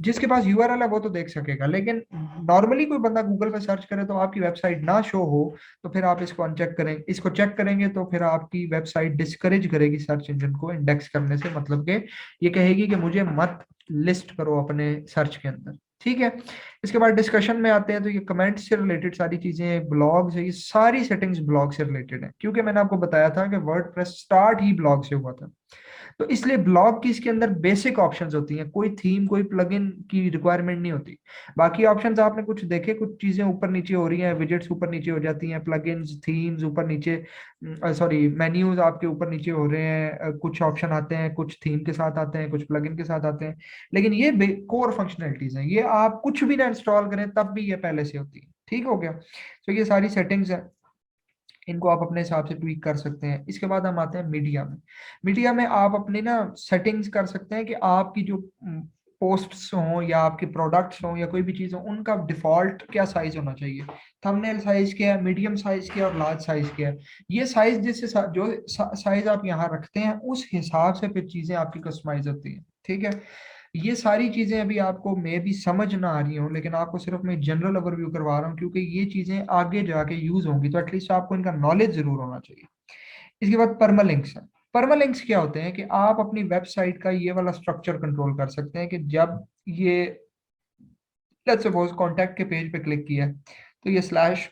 जिसके पास यूआरएल है वो तो देख सकेगा, लेकिन नॉर्मली कोई बंदा गूगल पे सर्च करे तो आपकी वेबसाइट ना शो हो, तो फिर आप इसको अनचेक करें, इसको चेक करेंगे तो फिर आपकी वेबसाइट डिस्करेज करेगी सर्च इंजन को इंडेक्स करने से, मतलब कि ये कहेगी कि मुझे मत लिस्ट करो अपने सर्च के अंदर। ठीक है। इसके बाद डिस्कशन में आते हैं, तो ये कमेंट से रिलेटेड सारी चीजें, ब्लॉग से, ये सारी सेटिंग्स ब्लॉग से रिलेटेड है, क्योंकि मैंने आपको बताया था कि वर्डप्रेस स्टार्ट ही ब्लॉग से हुआ था। तो इसलिए ब्लॉग की इसके अंदर बेसिक ऑप्शंस होती हैं, कोई थीम कोई प्लगइन की रिक्वायरमेंट नहीं होती। बाकी ऑप्शंस आपने कुछ देखे, कुछ चीजें ऊपर नीचे हो रही हैं, विजेट्स ऊपर नीचे हो जाती हैं, प्लगइन्स थीम्स ऊपर नीचे, सॉरी मेन्यूज आपके ऊपर नीचे हो रहे हैं, कुछ ऑप्शन आते हैं, कुछ थीम के साथ आते हैं, कुछ प्लगइन के साथ आते हैं। लेकिन ये कोर फंक्शनलिटीज हैं, ये आप कुछ भी ना इंस्टॉल करें तब भी ये पहले से होती है। ठीक हो गया। तो ये सारी सेटिंग्स है, इनको आप अपने हिसाब से ट्वीक कर सकते हैं। इसके बाद हम आते हैं मीडिया में। मीडिया में आप अपनी ना सेटिंग्स कर सकते हैं कि आपकी जो पोस्ट्स हों या आपके प्रोडक्ट्स हों या कोई भी चीज़ हो, उनका डिफॉल्ट क्या साइज होना चाहिए, थंबनेल साइज क्या है, मीडियम साइज क्या है, और लार्ज साइज क्या है। ये साइज जो साइज आप यहाँ रखते हैं उस हिसाब से फिर चीज़ें आपकी कस्टमाइज होती हैं। ठीक है। ये सारी चीजें अभी आपको मे भी समझ ना आ रही हो, लेकिन आपको सिर्फ मैं जनरल ओवरव्यू करवा रहा हूँ, क्योंकि ये चीजें आगे जाके यूज होंगी, तो एटलीस्ट आपको इनका नॉलेज जरूर होना चाहिए। इसके बाद परमालिंक्स है। परमालिंक्स क्या होते हैं कि आप अपनी वेबसाइट का ये वाला स्ट्रक्चर कंट्रोल कर सकते हैं कि जब ये, लेट्स सपोज कॉन्टैक्ट के पेज पे क्लिक किया है, तो ये स्लैश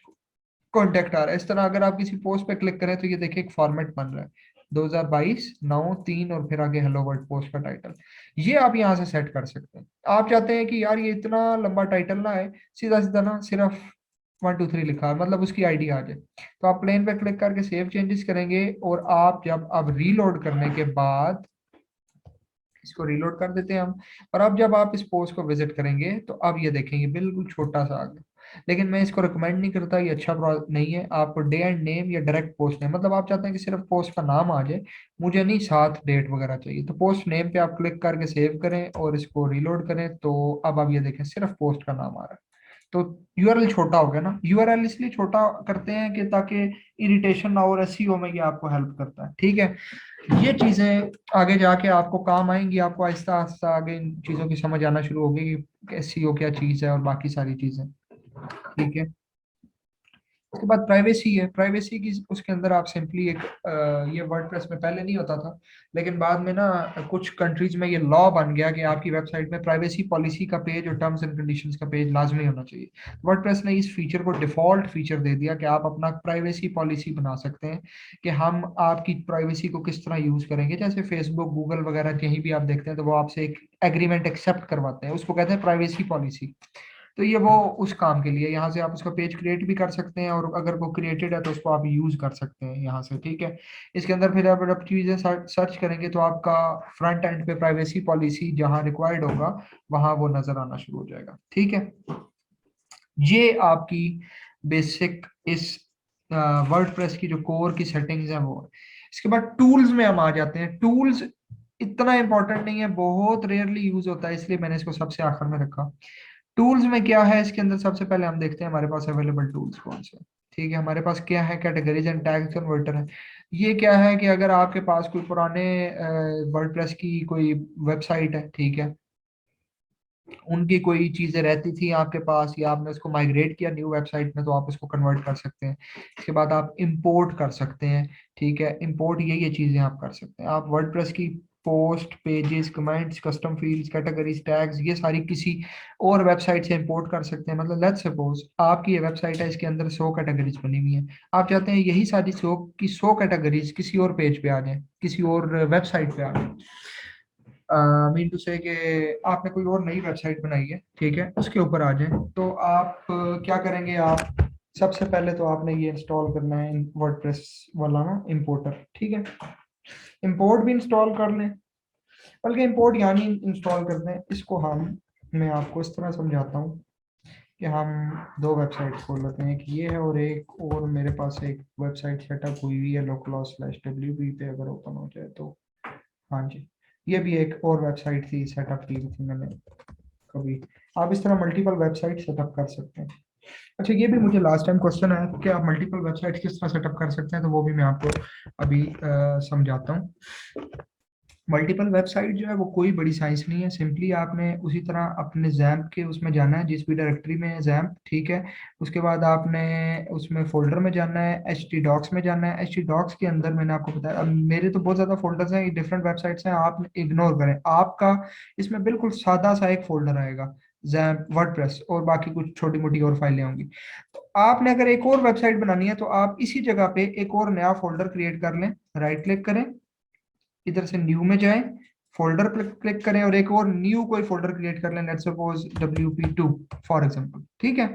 कॉन्टेक्ट आ रहा है। इस तरह अगर आप किसी पोस्ट पे क्लिक करें तो ये देखिए एक फॉर्मेट बन रहा है, 2022 9 3 और फिर आगे हेलो वर्ल्ड पोस्ट का टाइटल। ये आप यहाँ से सेट कर सकते हैं। आप चाहते हैं कि यार ये इतना लंबा टाइटल ना है, सीधा सीधा ना सिर्फ 1 2 3 लिखा है, मतलब उसकी आईडी आ जाए, तो आप प्लेन पे क्लिक करके सेव चेंजेस करेंगे, और आप जब अब रीलोड करने के बाद इसको रीलोड कर देते हैं हम, और अब जब आप इस पोस्ट को विजिट करेंगे तो अब ये देखेंगे बिल्कुल छोटा सा आ गया। लेकिन मैं इसको रिकमेंड नहीं करता, ये अच्छा नहीं है। आप डे एंड नेम या डायरेक्ट पोस्ट नेम, मतलब आप चाहते हैं कि सिर्फ पोस्ट का नाम आ जाए, मुझे नहीं साथ डेट वगैरह चाहिए, तो पोस्ट नेम पे आप क्लिक करके सेव करें और इसको रीलोड करें, तो अब आप ये देखें सिर्फ पोस्ट का नाम आ रहा है। तो यूआरएल छोटा हो गया ना, यूआरएल इसलिए छोटा करते हैं कि ताकि इरिटेशन ना हो, और एसईओ में ये आपको हेल्प करता है। ठीक है। ये चीजें आगे जाके आपको काम आएंगी, आपको आहिस्ता आहिस्ता आगे इन चीजों की समझ आना शुरू होगी कि एसईओ क्या चीज है और बाकी सारी चीजें। ठीक है। उसके बाद प्राइवेसी है। प्राइवेसी की उसके अंदर आप सिंपली एक ये वर्डप्रेस में पहले नहीं होता था, लेकिन बाद में ना कुछ कंट्रीज में ये लॉ बन गया कि आपकी वेबसाइट में प्राइवेसी पॉलिसी का पेज और टर्म्स एंड कंडीशंस का पेज लाजमी होना चाहिए। वर्डप्रेस ने इस फीचर को डिफॉल्ट फीचर दे दिया कि आप अपना प्राइवेसी पॉलिसी बना सकते हैं, कि हम आपकी प्राइवेसी को किस तरह यूज करेंगे। जैसे फेसबुक गूगल वगैरह कहीं भी आप देखते हैं तो वो आपसे एक एग्रीमेंट एक्सेप्ट करवाते हैं, उसको कहते हैं प्राइवेसी पॉलिसी। तो ये वो उस काम के लिए, यहाँ से आप उसका पेज क्रिएट भी कर सकते हैं, और अगर वो क्रिएटेड है तो उसको आप यूज कर सकते हैं यहाँ से। ठीक है। इसके अंदर फिर आप चीजें सर्च करेंगे तो आपका फ्रंट एंड पे प्राइवेसी पॉलिसी जहाँ रिक्वायर्ड होगा वहां वो नजर आना शुरू हो जाएगा। ठीक है। ये आपकी बेसिक इस वर्डप्रेस की जो कोर की सेटिंग्स हैं वो है। इसके बाद टूल्स में हम आ जाते हैं। टूल्स इतना इंपॉर्टेंट नहीं है, बहुत रेयरली यूज होता है, इसलिए मैंने इसको सबसे आखिर में रखा। टूल्स में क्या है, इसके अंदर सबसे पहले हम देखते हैं हमारे पास अवेलेबल टूल्स कौन से हैं। ठीक है। हमारे पास क्या है, कैटेगरीज एंड टैग कन्वर्टर है। ये क्या है कि अगर आपके पास कोई पुराने वर्डप्रेस की कोई वेबसाइट है, ठीक है, उनकी कोई चीजें रहती थी आपके पास, या आपने उसको माइग्रेट किया न्यू वेबसाइट में, तो आप उसको कन्वर्ट कर सकते हैं। इसके बाद आप इंपोर्ट कर सकते हैं। ठीक है। इंपोर्ट ये चीजें आप कर सकते हैं। आप वर्डप्रेस की post pages comments custom fields categories tags ये सारी किसी और वेबसाइट से इंपोर्ट कर सकते हैं। मतलब लेट्स सपोज आपकी ये वेबसाइट है, इसके अंदर 100 कैटेगरीज बनी हुई हैं, आप चाहते हैं यही सारी 100 कैटेगरीज किसी और पेज पे आ जाए, किसी और वेबसाइट पे आ जाए। मीन टू से कि आपने कोई और नई वेबसाइट बनाई है, ठीक है, उसके ऊपर आ जाए, तो आप क्या करेंगे, आप सबसे पहले तो आपने ये इंस्टॉल करना है वर्डप्रेस वाला ना इंपोर्टर। ठीक है। इंपोर्ट भी इंस्टॉल कर लें, बल्कि इंपोर्ट यानी इंस्टॉल करते हैं इसको हम, मैं आपको इस तरह समझाता हूँ कि हम दो वेबसाइट खोल लेते हैं, एक ये है और एक और मेरे पास एक वेबसाइट सेटअप हुई हुई है localhost/wp पे, अगर ओपन हो जाए तो। हाँ जी, ये भी एक और वेबसाइट थी, सेटअप की थी मैंने कभी। आप इस तरह मल्टीपल वेबसाइट सेटअप कर सकते हैं। अच्छा, ये भी मुझे लास्ट टाइम क्वेश्चन आया कि आप मल्टीपल वेबसाइट किस तरह सेटअप कर सकते हैं, तो वो भी मैं आपको अभी समझाता हूँ। मल्टीपल वेबसाइट जो है वो कोई बड़ी साइंस नहीं है। सिंपली आपने उसी तरह अपने जैम्प के उसमें जाना है, जिस भी डायरेक्टरी में है जैम्प, ठीक है। उसके बाद आपने उसमें फोल्डर में जाना है, एच टी डॉक्स में जाना है। एच टी डॉक्स के अंदर मैंने आपको बताया, अब मेरे तो बहुत ज्यादा फोल्डर्स हैं, डिफरेंट वेबसाइट्स हैं, आप इग्नोर करें। आपका इसमें बिल्कुल सादा सा एक फोल्डर आएगा, जैम्प वर्डप्रेस, और बाकी कुछ छोटी मोटी और फाइलें होंगी। तो आपने अगर एक और वेबसाइट बनानी है तो आप इसी जगह पे एक और नया फोल्डर क्रिएट कर लें, राइट क्लिक करें, इधर से न्यू में जाएं, फोल्डर पर क्लिक करें और एक और न्यू कोई फोल्डर क्रिएट कर लें, let's suppose WP2 for example, ठीक है।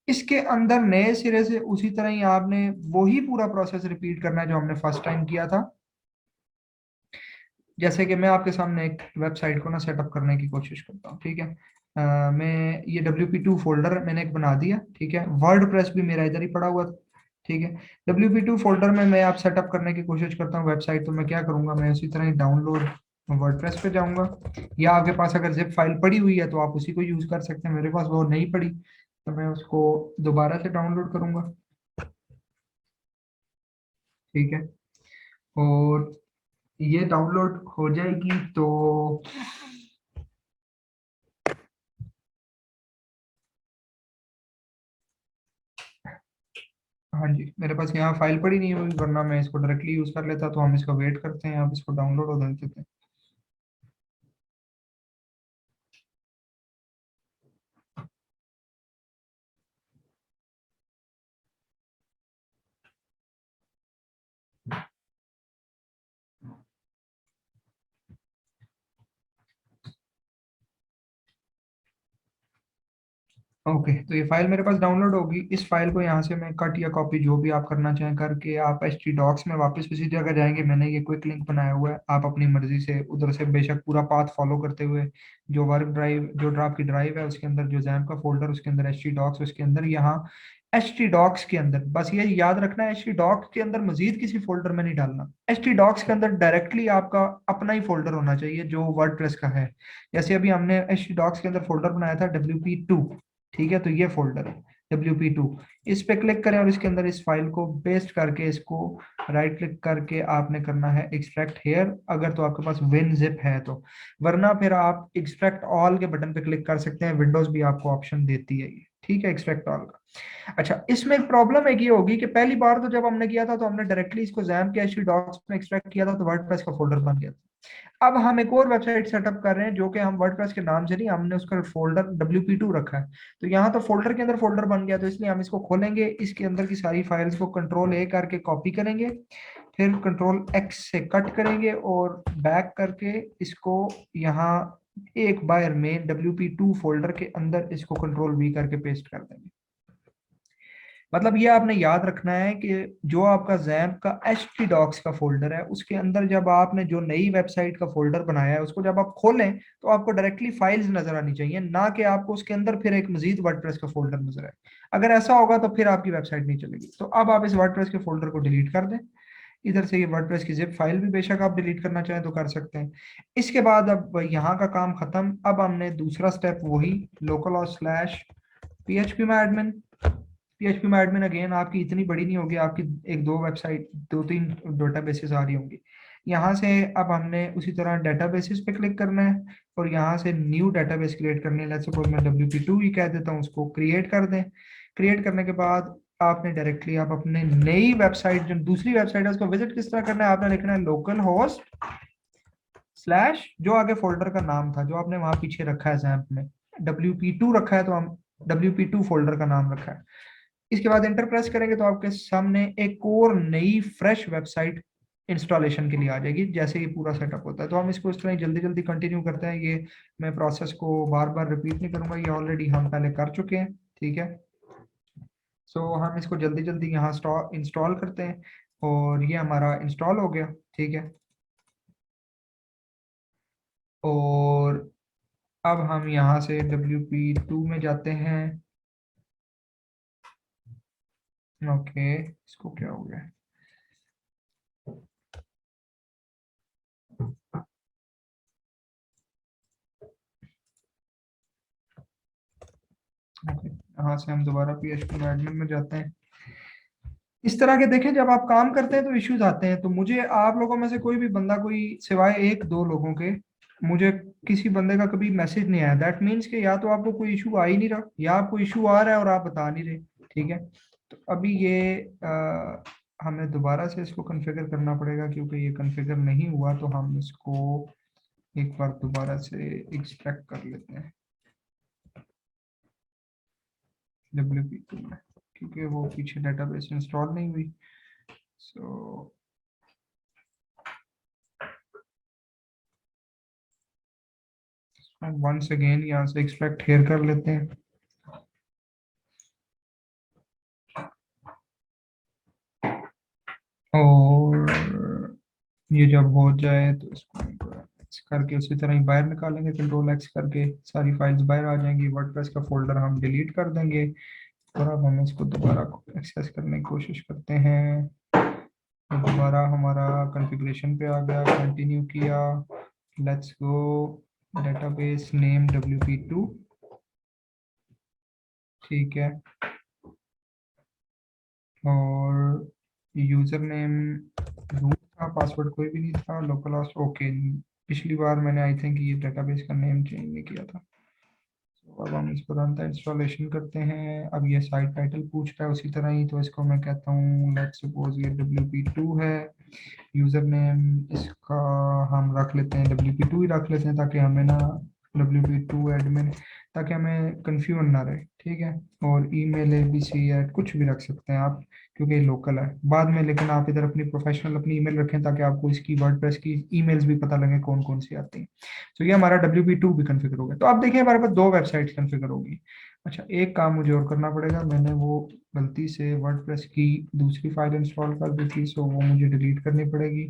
इसके अंदर नए सिरे से उसी तरह ही आपने वही पूरा प्रोसेस रिपीट करना है जो हमने फर्स्ट टाइम किया था। जैसे कि मैं आपके सामने एक वेबसाइट को ना सेटअप करने की कोशिश करता हूँ, ठीक है। मैं ये WP2 फोल्डर मैंने एक बना दिया, ठीक है। वर्ड प्रेस भी मेरा इधर ही पड़ा हुआ था, ठीक है। WP2 फोल्डर में मैं आप सेटअप करने की कोशिश करता हूँ वेबसाइट, तो मैं क्या करूंगा, मैं उसी तरह ही डाउनलोड वर्डप्रेस पे जाऊंगा, या आपके पास अगर जिप फाइल पड़ी हुई है तो आप उसी को यूज कर सकते हैं। मेरे पास वो नहीं पड़ी तो मैं उसको दोबारा से डाउनलोड करूंगा, ठीक है। और ये डाउनलोड हो जाएगी तो हाँ जी, मेरे पास यहाँ फाइल पड़ी नहीं हुई, वरना मैं इसको डायरेक्टली यूज कर लेता। तो हम इसको वेट करते हैं, आप इसको डाउनलोड हो देते हैं। ओके, तो ये फाइल मेरे पास डाउनलोड होगी। इस फाइल को यहाँ से मैं कट या कॉपी जो भी आप करना चाहें करके, आप एच टी डॉक्स में वापस उसी जगह जाएंगे। मैंने ये क्विक लिंक बनाया हुआ है, आप अपनी मर्जी से उधर से बेशक पूरा पाथ फॉलो करते हुए, जो वर्क ड्राइव, जो ड्राइव की ड्राइव है उसके अंदर, जो जैम का फोल्डर उसके अंदर एच टी डॉक्स उसके अंदर, यहाँ एच टी डॉक्स के अंदर बस ये याद रखना है, एच टी डॉक्स के अंदर मजीद किसी फोल्डर में नहीं डालना। एच टी डॉक्स के अंदर डायरेक्टली आपका अपना ही फोल्डर होना चाहिए जो वर्ड का है। जैसे अभी हमने एच टी डॉक्स के अंदर फोल्डर बनाया था WP2, ठीक है। तो ये फोल्डर है WP2, इस पे क्लिक करें और इसके अंदर इस फाइल को पेस्ट करके, इसको राइट क्लिक करके आपने करना है एक्सट्रैक्ट हेयर, अगर तो आपके पास विन जिप है तो। वरना फिर आप एक्सट्रैक्ट ऑल के बटन पे क्लिक कर सकते हैं, विंडोज भी आपको ऑप्शन देती है ये, ठीक है, एक्सट्रैक्ट ऑल का। अच्छा, इसमें एक प्रॉब्लम एक ये होगी कि पहली बार तो जब हमने किया था तो हमने डायरेक्टली इसको जैम के एचटी डॉक्स में एक्सट्रैक्ट किया था, तो वर्डप्रेस का फोल्डर बन गया था। अब हम एक और वेबसाइट सेटअप कर रहे हैं जो कि हम वर्डप्रेस के नाम से नहीं, हमने उसका फोल्डर WP2 रखा है। तो यहाँ तो फोल्डर के अंदर फोल्डर बन गया, तो इसलिए हम इसको खोलेंगे, इसके अंदर की सारी फाइल्स को कंट्रोल A करके कॉपी करेंगे, फिर कंट्रोल X से कट करेंगे और बैक करके इसको यहाँ एक बार में WP2 फोल्डर के अंदर इसको कंट्रोल V करके पेस्ट कर देंगे। मतलब ये आपने याद रखना है कि जो आपका जैम्प का एच टी डॉक्स का फोल्डर है उसके अंदर जब आपने जो नई वेबसाइट का फोल्डर बनाया है उसको जब आप खोलें तो आपको डायरेक्टली फाइल्स नजर आनी चाहिए, ना कि आपको उसके अंदर फिर एक मजीद वर्डप्रेस का फोल्डर नजर आए। अगर ऐसा होगा तो फिर आपकी वेबसाइट नहीं चलेगी। तो अब आप इस वर्डप्रेस के फोल्डर को डिलीट कर दें। इधर से ये वर्डप्रेस की जिप फाइल भी बेशक आप डिलीट करना चाहें तो कर सकते हैं। इसके बाद अब यहाँ का काम खत्म। अब हमने दूसरा स्टेप वही लोकल और स्लैश PHP में एडमिन। PHP में एडमिन अगेन आपकी इतनी बड़ी नहीं होगी, आपकी एक दो वेबसाइट, दो तीन डेटाबेसेस आ रही होंगी। यहाँ से अब हमने उसी तरह डेटाबेसेस पे क्लिक करना है और यहाँ से न्यू डेटाबेस क्रिएट करनी है। लेट्स सपोज मैं WP2 ही कह देता हूँ, उसको क्रिएट कर दें। क्रिएट करने के बाद आपने डायरेक्टली आप अपने नई वेबसाइट, जो दूसरी वेबसाइट है उसको विजिट किस तरह करना है, आपने लिखना है लोकल होस्ट स्लैश जो आगे फोल्डर का नाम था जो आपने वहां पीछे रखा है जैम्प में, WP2 रखा है तो हम WP2 फोल्डर का नाम रखा है। इसके बाद इंटर प्रेस करेंगे तो आपके सामने एक और नई फ्रेश वेबसाइट इंस्टॉलेशन के लिए आ जाएगी, जैसे ये पूरा सेटअप होता है। तो हम इसको इस तरह जल्दी जल्दी कंटिन्यू करते हैं। ये मैं प्रोसेस को बार बार रिपीट नहीं करूंगा, ये ऑलरेडी हम पहले कर चुके हैं, ठीक है। सो हम इसको जल्दी जल्दी यहाँ इंस्टॉल करते हैं और ये हमारा इंस्टॉल हो गया, ठीक है। और अब हम यहाँ से WP2 में जाते हैं ओके, इसको क्या हो गया? ओके, यहाँ से हम दोबारा PHP में एडमिन में जाते हैं। इस तरह के देखें, जब आप काम करते हैं तो इश्यूज आते हैं। तो मुझे आप लोगों में से कोई भी बंदा, कोई सिवाय एक दो लोगों के, मुझे किसी बंदे का कभी मैसेज नहीं आया। दैट मीन्स कि या तो आपको कोई इशू आ ही नहीं रहा, या आपको इशू आ रहा है और आप बता नहीं रहे। ठीक है, तो अभी ये हमें दोबारा से इसको कॉन्फ़िगर करना पड़ेगा, क्योंकि ये कॉन्फ़िगर नहीं हुआ। तो हम इसको एक बार दोबारा से एक्सट्रैक्ट कर लेते हैं WP2 में, क्योंकि वो पीछे डेटाबेस इंस्टॉल नहीं हुई। सो वंस अगेन यहाँ से एक्सट्रैक्ट हेयर कर लेते हैं। और ये जब हो जाए तो इसको X करके उसी तरह ही बाहर निकालेंगे, Ctrl+X करके सारी फाइल्स बाहर आ जाएंगी। वर्डप्रेस का फोल्डर हम डिलीट कर देंगे। और अब हम इसको दोबारा एक्सेस करने की कोशिश करते हैं। तो दोबारा हमारा कॉन्फ़िगरेशन पे आ गया, कंटिन्यू किया, let's go, database name WP2। ठीक है, और यूजर नेम रूट था, पासवर्ड कोई भी नहीं था, लोकल होस्ट ओके। पिछली बार मैंने आई थिंक ये डेटाबेस का नेम चेंज नहीं किया था। तो अब हम इसको रन था इंस्टॉलेशन करते हैं। अब ये साइट टाइटल पूछ रहा है उसी तरह ही, तो इसको मैं कहता हूँ लेट्स सपोज ये WP2 है। यूजर नेम इसका हम रख लेते हैं WP2 ही रख लेते हैं, ताकि हमें ना WP2 एडमिन, ताकि हमें कंफ्यूजन ना रहे। ठीक है, और ईमेल ABC या कुछ भी रख सकते हैं आप, क्योंकि ये लोकल है बाद में। लेकिन आप इधर अपनी प्रोफेशनल अपनी ईमेल रखें, ताकि आपको इसकी वर्डप्रेस की ईमेल्स भी पता लगे कौन कौन सी आती हैं। तो ये हमारा WP2 भी कन्फिगर हो गया। तो आप देखिए हमारे पास दो वेबसाइट कन्फिगर होगी। अच्छा, एक काम मुझे और करना पड़ेगा, मैंने वो गलती से वर्डप्रेस की दूसरी फाइल इंस्टॉल कर दी थी, सो वो मुझे डिलीट करनी पड़ेगी।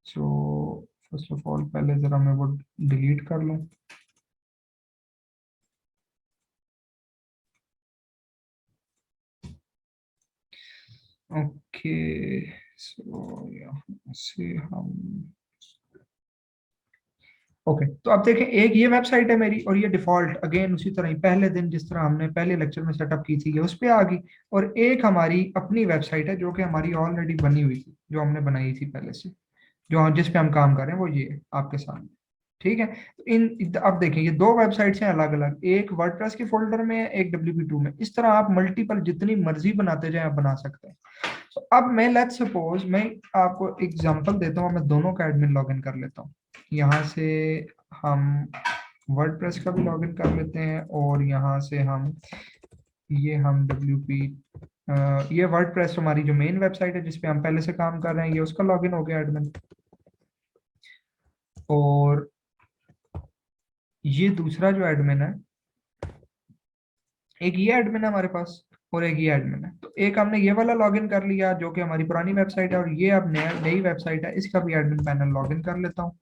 सो फर्स्ट ऑफ ऑल पहले ज़रा मैं वो डिलीट कर लूँ। ओके, सो यहाँ से हम ओके, तो अब देखें, एक ये वेबसाइट है मेरी, और ये डिफॉल्ट अगेन उसी तरह ही पहले दिन जिस तरह हमने पहले लेक्चर में सेटअप की थी, ये उस पर आ गई। और एक हमारी अपनी वेबसाइट है, जो कि हमारी ऑलरेडी बनी हुई थी, जो हमने बनाई थी पहले से, जो हम जिस पे हम काम कर रहे हैं वो ये है आपके सामने। ठीक है, तो अब देखिए, ये दो वेबसाइट्स हैं अलग अलग, एक वर्डप्रेस के फोल्डर में है, एक WP2 में। इस तरह आप मल्टीपल जितनी मर्जी बनाते जाए आप बना सकते हैं। तो अब मैं लेट्स सपोज मैं आपको एग्जांपल देता हूँ, मैं दोनों का एडमिन लॉगिन कर लेता हूँ। यहाँ से हम वर्डप्रेस का भी लॉगिन कर लेते हैं, और यहाँ से हम ये वर्डप्रेस हमारी जो मेन वेबसाइट है, जिसपे हम पहले से काम कर रहे हैं, ये उसका लॉगिन हो गया एडमिन। और ये दूसरा जो एडमिन है, एक ये एडमिन है हमारे पास, और एक ये एडमिन है। तो एक हमने ये वाला लॉगिन कर लिया, जो कि हमारी पुरानी वेबसाइट है, और ये अब नया नई वेबसाइट है, इसका भी एडमिन पैनल लॉगिन कर लेता हूँ,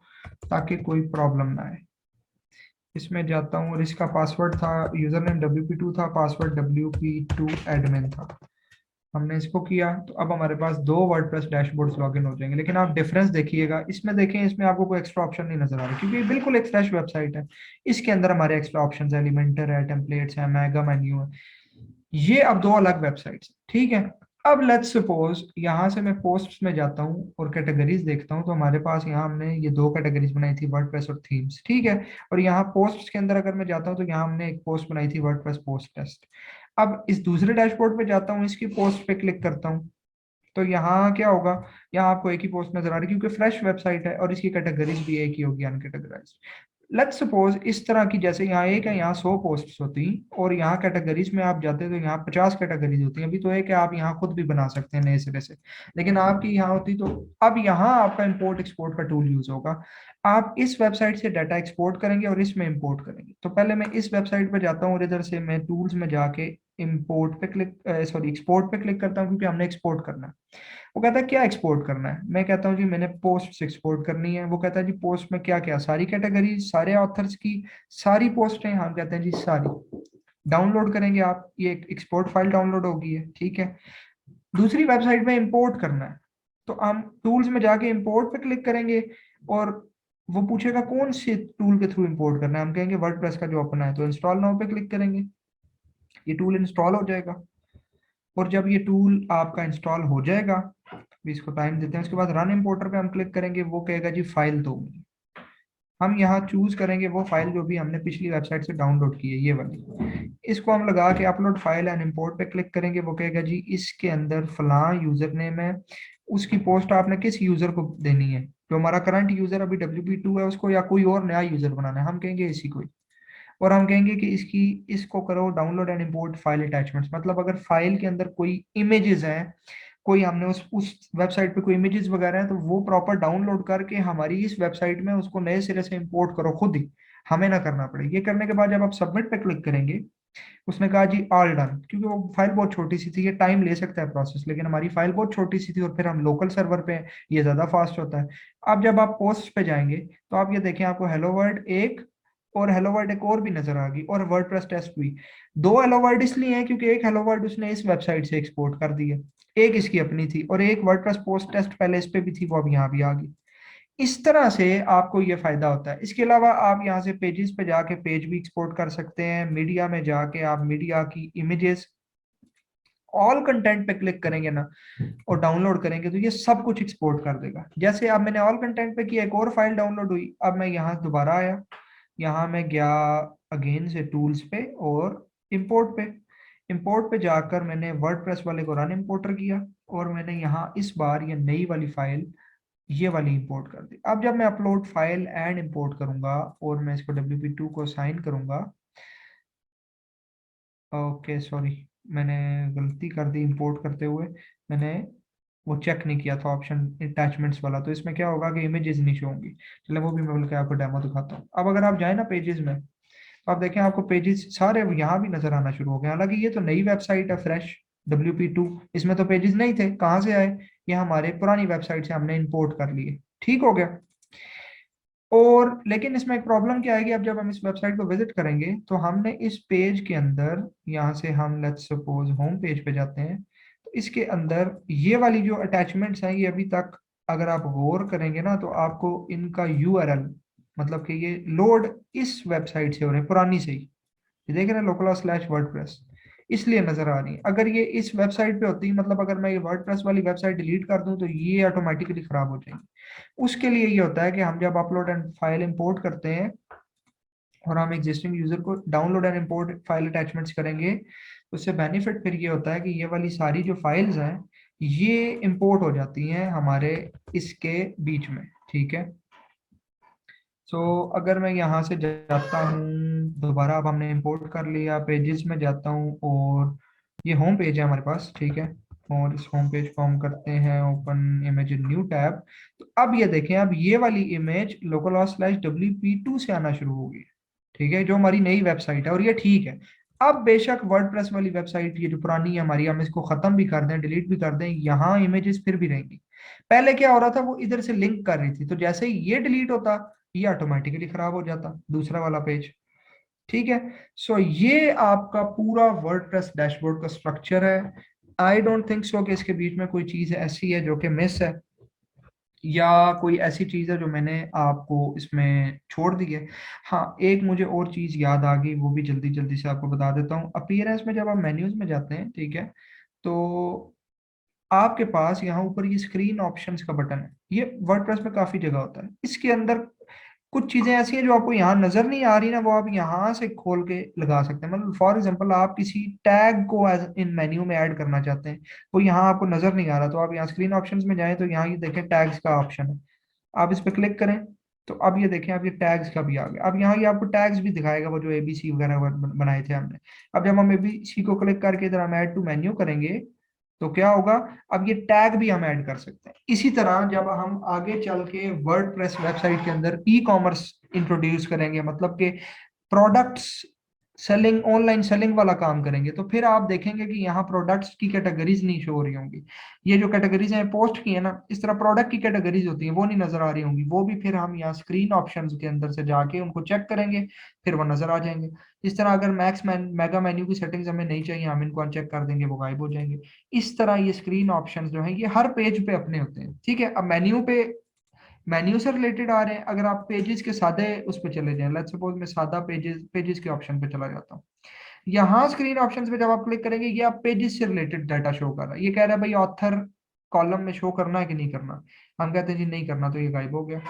ताकि कोई प्रॉब्लम ना आए। इसमें जाता हूँ, और इसका पासवर्ड था, यूजर नेम WP2 था, पासवर्ड WP2 एडमिन था। हमने इसको किया, तो अब हमारे पास दो वर्डप्रेस डैशबोर्ड्स लॉगिन हो जाएंगे। लेकिन आप डिफरेंस देखिएगा इसमें, देखें इसमें आपको कोई एक्स्ट्रा ऑप्शन नहीं नजर आ रहा, क्योंकि ये बिल्कुल एक फ्रेश वेबसाइट है। इसके अंदर हमारे एक्स्ट्रा ऑप्शन है, एलिमेंटर है, टेम्पलेट्स है, मेगा मेन्यू है। ये अब दो अलग वेबसाइट्स, ठीक है। अब लेट्स सपोज यहाँ से मैं पोस्ट्स में जाता हूँ और कैटेगरीज देखता हूँ, तो हमारे पास यहाँ हमने ये दो कैटेगरीज बनाई थी, वर्डप्रेस और थीम्स, ठीक है। और यहाँ पोस्ट्स के अंदर अगर मैं जाता हूँ, तो यहाँ हमने एक पोस्ट बनाई थी, वर्डप्रेस पोस्ट टेस्ट। अब इस दूसरे डैशबोर्ड पे जाता हूँ, इसकी पोस्ट पे क्लिक करता हूँ, तो यहाँ क्या होगा, यहाँ आपको एक ही पोस्ट नजर आ रही है, क्योंकि फ्रेश वेबसाइट है, और इसकी कैटेगरीज भी एक ही होगी, अनकैटेगराइज्ड। लेट्स सपोज इस तरह की, जैसे यहाँ एक है, यहाँ 100 पोस्ट्स होती, और यहाँ कैटेगरीज में आप जाते हैं तो यहाँ 50 कैटेगरीज होती हैं। अभी तो एक है, आप यहाँ खुद भी बना सकते हैं नए सिरे से, लेकिन आपकी यहाँ होती तो। अब यहाँ आपका इंपोर्ट एक्सपोर्ट का टूल यूज होगा। आप इस वेबसाइट से डाटा एक्सपोर्ट करेंगे और इसमें इंपोर्ट करेंगे। तो पहले मैं इस वेबसाइट पर जाता हूँ, और इधर से मैं टूल्स में जाके इंपोर्ट पे क्लिक सॉरी एक्सपोर्ट पे क्लिक करता हूँ, क्योंकि हमने एक्सपोर्ट करना है। वो कहता है क्या एक्सपोर्ट करना है, मैं कहता हूँ जी मैंने पोस्ट एक्सपोर्ट करनी है। वो कहता है जी पोस्ट में क्या क्या, सारी कैटेगरी, सारे ऑथर्स की सारी पोस्टें, हम कहते हैं जी सारी। डाउनलोड करेंगे आप, ये एक्सपोर्ट फाइल डाउनलोड होगी है, ठीक है। दूसरी वेबसाइट में इंपोर्ट करना है, तो हम टूल्स में जाके इंपोर्ट पे क्लिक करेंगे और वो पूछेगा कौन से टूल के थ्रू इंपोर्ट करना है, हम कहेंगे वर्डप्रेस का जो अपना है, तो इंस्टॉल नाउ पे क्लिक करेंगे, ये टूल इंस्टॉल हो जाएगा। और जब ये टूल आपका इंस्टॉल हो जाएगा, भी इसको टाइम देते हैं, उसके बाद रन इंपोर्टर पे हम क्लिक करेंगे, वो कहेगा जी फाइल दो मुझे। हम यहाँ चूज करेंगे वो फाइल जो भी हमने पिछली वेबसाइट से डाउनलोड की है, ये वाली, इसको हम लगा के अपलोड फाइल एंड इंपोर्ट पे क्लिक करेंगे, वो कहेगा जी इसके अंदर फलां यूजर नेम है, उसकी पोस्ट आपने किस यूजर को देनी है, जो हमारा करंट यूजर अभी WP2 है उसको, या कोई और नया यूजर बनाना है, हम कहेंगे इसी को ही। और हम कहेंगे कि इसको करो download and import file attachments, मतलब अगर फाइल के अंदर कोई इमेजेस हैं, कोई हमने उस वेबसाइट पे कोई इमेजेस वगैरह हैं, तो वो प्रॉपर डाउनलोड करके हमारी इस वेबसाइट में उसको नए सिरे से इंपोर्ट करो खुद ही, हमें ना करना पड़े। ये करने के बाद जब आप सबमिट पे क्लिक करेंगे, उसने कहा जी ऑल डन, क्योंकि वो फाइल बहुत छोटी सी थी, ये टाइम ले सकता है प्रोसेस, लेकिन हमारी फाइल बहुत छोटी सी थी और फिर हम लोकल सर्वर पे हैं, ये ज्यादा फास्ट होता है। अब जब आप पोस्ट पे जाएंगे तो आप ये देखें, आपको हेलो वर्ल्ड एक और हेलो वर्ल्ड एक और भी नजर आ गई, और वर्डप्रेस टेस्ट भी। दो हेलो वर्ल्ड इसलिए है क्योंकि एक हेलो वर्ल्ड उसने इस वेबसाइट से एक्सपोर्ट कर दी है, एक इसकी अपनी थी, और एक वर्डप्रेस पोस्ट टेस्ट पहले इस पे भी थी, वो अब यहाँ भी आ गई। इस तरह से आपको ये फायदा होता है। इसके अलावा आप यहाँ से पेजेस पे जाके पेज भी एक्सपोर्ट कर सकते हैं, मीडिया में जाके आप मीडिया की इमेजेस, ऑल कंटेंट पे क्लिक करेंगे ना और डाउनलोड करेंगे, तो ये सब कुछ एक्सपोर्ट कर देगा। जैसे अब मैंने ऑल कंटेंट पे किया, एक और फाइल डाउनलोड हुई, अब मैं यहाँ दोबारा आया, यहाँ मैं गया अगेन से टूल्स पे और इंपोर्ट पे, इंपोर्ट पे जाकर मैंने वर्डप्रेस वाले को रन इंपोर्टर किया, और मैंने यहाँ इस बार ये नई वाली फाइल ये वाली इंपोर्ट कर दी। अब जब मैं अपलोड फाइल एंड इंपोर्ट करूंगा और मैं इसको WP2 को साइन करूंगा, ओके सॉरी, मैंने गलती कर दी इंपोर्ट करते हुए, मैंने वो चेक नहीं किया था ऑप्शन अटैचमेंट्स वाला, तो इसमें क्या होगा कि इमेजेस नहीं शो होंगी। चलो वो भी मैं बल्कि आपको डेमो दिखाता हूँ। अब अगर आप जाए ना पेजेस में, तो आप देखें आपको पेजेस सारे अब यहाँ भी नजर आना शुरू हो गए, हालांकि ये तो नई वेबसाइट है फ्रेश WP2, इसमें तो पेजेस नहीं थे, कहाँ से आए, ये हमारे पुरानी वेबसाइट से हमने इंपोर्ट कर लिए, ठीक हो गया। और लेकिन इसमें एक प्रॉब्लम क्या आएगी, अब जब हम इस वेबसाइट को विजिट करेंगे तो हमने इस पेज के अंदर, यहाँ से हम लेट्स सपोज होम पेज पे जाते हैं, तो इसके अंदर ये वाली जो अटैचमेंट्स हैं, ये अभी तक अगर आप गौर करेंगे ना, तो आपको इनका URL, मतलब कि ये लोड इस वेबसाइट से हो रहे हैं, पुरानी से ही, ये देख रहे हैं localhost/wordpress, इसलिए नजर आ रही है। अगर ये इस वेबसाइट पे होती, मतलब अगर मैं ये वर्डप्रेस वाली वेबसाइट डिलीट कर दूं, तो ये ऑटोमेटिकली खराब हो जाएंगी। उसके लिए ये होता है कि हम जब अपलोड एंड फाइल इंपोर्ट करते हैं और हम एग्जिस्टिंग यूजर को download and import file attachments करेंगे, तो उससे बेनिफिट फिर ये होता है कि ये वाली सारी जो फाइल्स हैं, ये इंपोर्ट हो जाती हैं हमारे इसके बीच में, ठीक है। सो अगर मैं यहाँ से जाता हूँ दोबारा, अब हमने इंपोर्ट कर लिया, पेजेस में जाता हूँ और ये होम पेज है हमारे पास, ठीक है। और इस होम पेज को हम करते हैं open image in new tab. तो अब ये देखें, अब ये वाली इमेज localhost/WP2 से आना शुरू होगी, ठीक है, जो हमारी नई वेबसाइट है, और ये ठीक है। अब बेशक वर्डप्रेस वाली वेबसाइट ये जो पुरानी है हमारी, हम इसको खत्म भी कर दें, डिलीट भी कर दें, यहाँ इमेजेस फिर भी रहेंगी। पहले क्या हो रहा था, वो इधर से लिंक कर रही थी, तो जैसे ही ये डिलीट होता, ये ऑटोमेटिकली खराब हो जाता दूसरा वाला पेज, ठीक है। सो ये आपका पूरा वर्डप्रेस डैशबोर्ड का स्ट्रक्चर है। आई डोंट थिंक सो कि इसके बीच में कोई चीज ऐसी है जो कि मिस है, या कोई ऐसी चीज है जो मैंने आपको इसमें छोड़ दी है। हाँ, एक मुझे और चीज याद आ गई, वो भी जल्दी जल्दी से आपको बता देता हूँ। अपीयरेंस में जब आप मेन्यूज में जाते हैं, ठीक है, तो आपके पास यहाँ ऊपर ये स्क्रीन ऑप्शंस का बटन है, ये वर्डप्रेस में काफी जगह होता है, इसके अंदर कुछ चीजें ऐसी हैं जो आपको यहाँ नजर नहीं आ रही ना, वो आप यहाँ से खोल के लगा सकते हैं। मतलब फॉर एग्जांपल आप किसी टैग को इन मेन्यू में ऐड करना चाहते हैं, वो यहाँ आपको नजर नहीं आ रहा, तो आप यहाँ स्क्रीन ऑप्शंस में जाएं, तो यहाँ ये देखें टैग्स का ऑप्शन है, आप इस पे क्लिक करें, तो अब ये देखें, अब ये टैग्स का भी आ गया। अब यहाँ ये आपको टैग्स भी दिखाएगा, वो जो ABC वगैरह बनाए थे हमने। अब जब हम ABC को क्लिक करके इधर हम ऐड टू मेन्यू करेंगे, तो क्या होगा, अब ये टैग भी हम ऐड कर सकते हैं। इसी तरह जब हम आगे चल के वर्डप्रेस वेबसाइट के अंदर ई कॉमर्स इंट्रोड्यूस करेंगे, मतलब कि प्रोडक्ट्स सेलिंग, ऑनलाइन सेलिंग वाला काम करेंगे, तो फिर आप देखेंगे कि यहाँ प्रोडक्ट्स की कैटेगरीज नहीं शो हो रही होंगी। ये जो कैटेगरीज हैं पोस्ट की है ना, इस तरह प्रोडक्ट की कैटेगरीज होती हैं वो नहीं नजर आ रही होंगी, वो भी फिर हम यहाँ स्क्रीन ऑप्शंस के अंदर से जाके उनको चेक करेंगे, फिर वो नजर आ जाएंगे। इस तरह अगर मेगा मेन्यू की सेटिंग्स हमें नहीं चाहिए, हम इनको अनचेक कर देंगे, वो गायब हो जाएंगे। इस तरह ये स्क्रीन ऑप्शंस जो है ये हर पेज पे अपने होते हैं, ठीक है। अब मेन्यू पे, मेन्यू से रिलेटेड आ रहे हैं, अगर आप पेजेस के सादे उस पर चले जाएं, लेट्स सपोज मैं सादा पेजेस पेजेस के ऑप्शन पे चला जाता हूँ। यहाँ स्क्रीन ऑप्शंस पे जब आप क्लिक करेंगे, ये आप पेजेस से रिलेटेड डाटा शो कर रहा है, ये कह रहा है भाई ऑथर कॉलम में शो करना है कि नहीं करना। हम कहते हैं जी नहीं करना, तो ये गायब हो गया।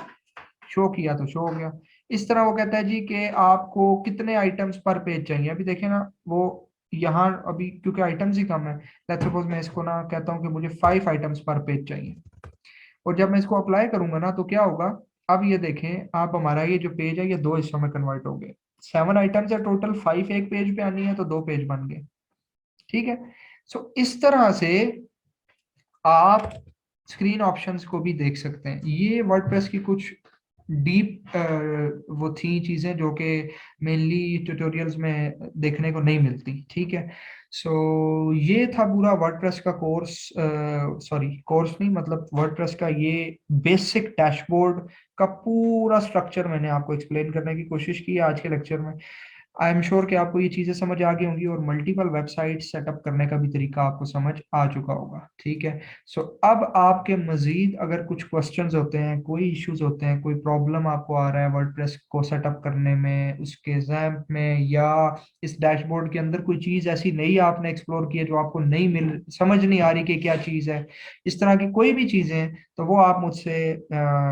शो किया तो शो हो गया। इस तरह वो कहता है जी कि आपको कितने आइटम्स पर पेज चाहिए, अभी देखें ना वो यहाँ अभी क्योंकि आइटम्स ही कम है, लेट्स सपोज मैं इसको ना कहता हूँ कि मुझे 5 आइटम्स पर पेज चाहिए, और जब मैं इसको अप्लाई करूंगा ना तो क्या होगा। अब ये देखें आप, हमारा ये जो पेज है ये दो हिस्सों में कन्वर्ट हो गए। 7 आइटम्स है टोटल, 5 एक पेज पे आनी है तो 2 पेज बन गए, ठीक है। सो इस तरह से आप स्क्रीन ऑप्शंस को भी देख सकते हैं। ये वर्डप्रेस की कुछ डीप वो थी चीजें जो कि मेनली ट्यूटोरियल्स में देखने को नहीं मिलती, ठीक है। सो ये था पूरा वर्डप्रेस का कोर्स, सॉरी कोर्स नहीं, मतलब वर्डप्रेस का ये बेसिक डैशबोर्ड का पूरा स्ट्रक्चर मैंने आपको एक्सप्लेन करने की कोशिश की आज के लेक्चर में। आई एम श्योर कि आपको ये चीजें समझ आ गई होंगी, और मल्टीपल वेबसाइट सेटअप करने का भी तरीका आपको समझ आ चुका होगा, ठीक है। सो अब आपके मजीद अगर कुछ क्वेश्चंस होते हैं, कोई इश्यूज होते हैं, कोई प्रॉब्लम आपको आ रहा है वर्डप्रेस को सेटअप करने में, उसके एग्जाम में, या इस डैशबोर्ड के अंदर कोई चीज ऐसी नई आपने एक्सप्लोर की है जो आपको नहीं समझ नहीं आ रही कि क्या चीज है, इस तरह की कोई भी चीजें हैं, तो वो आप मुझसे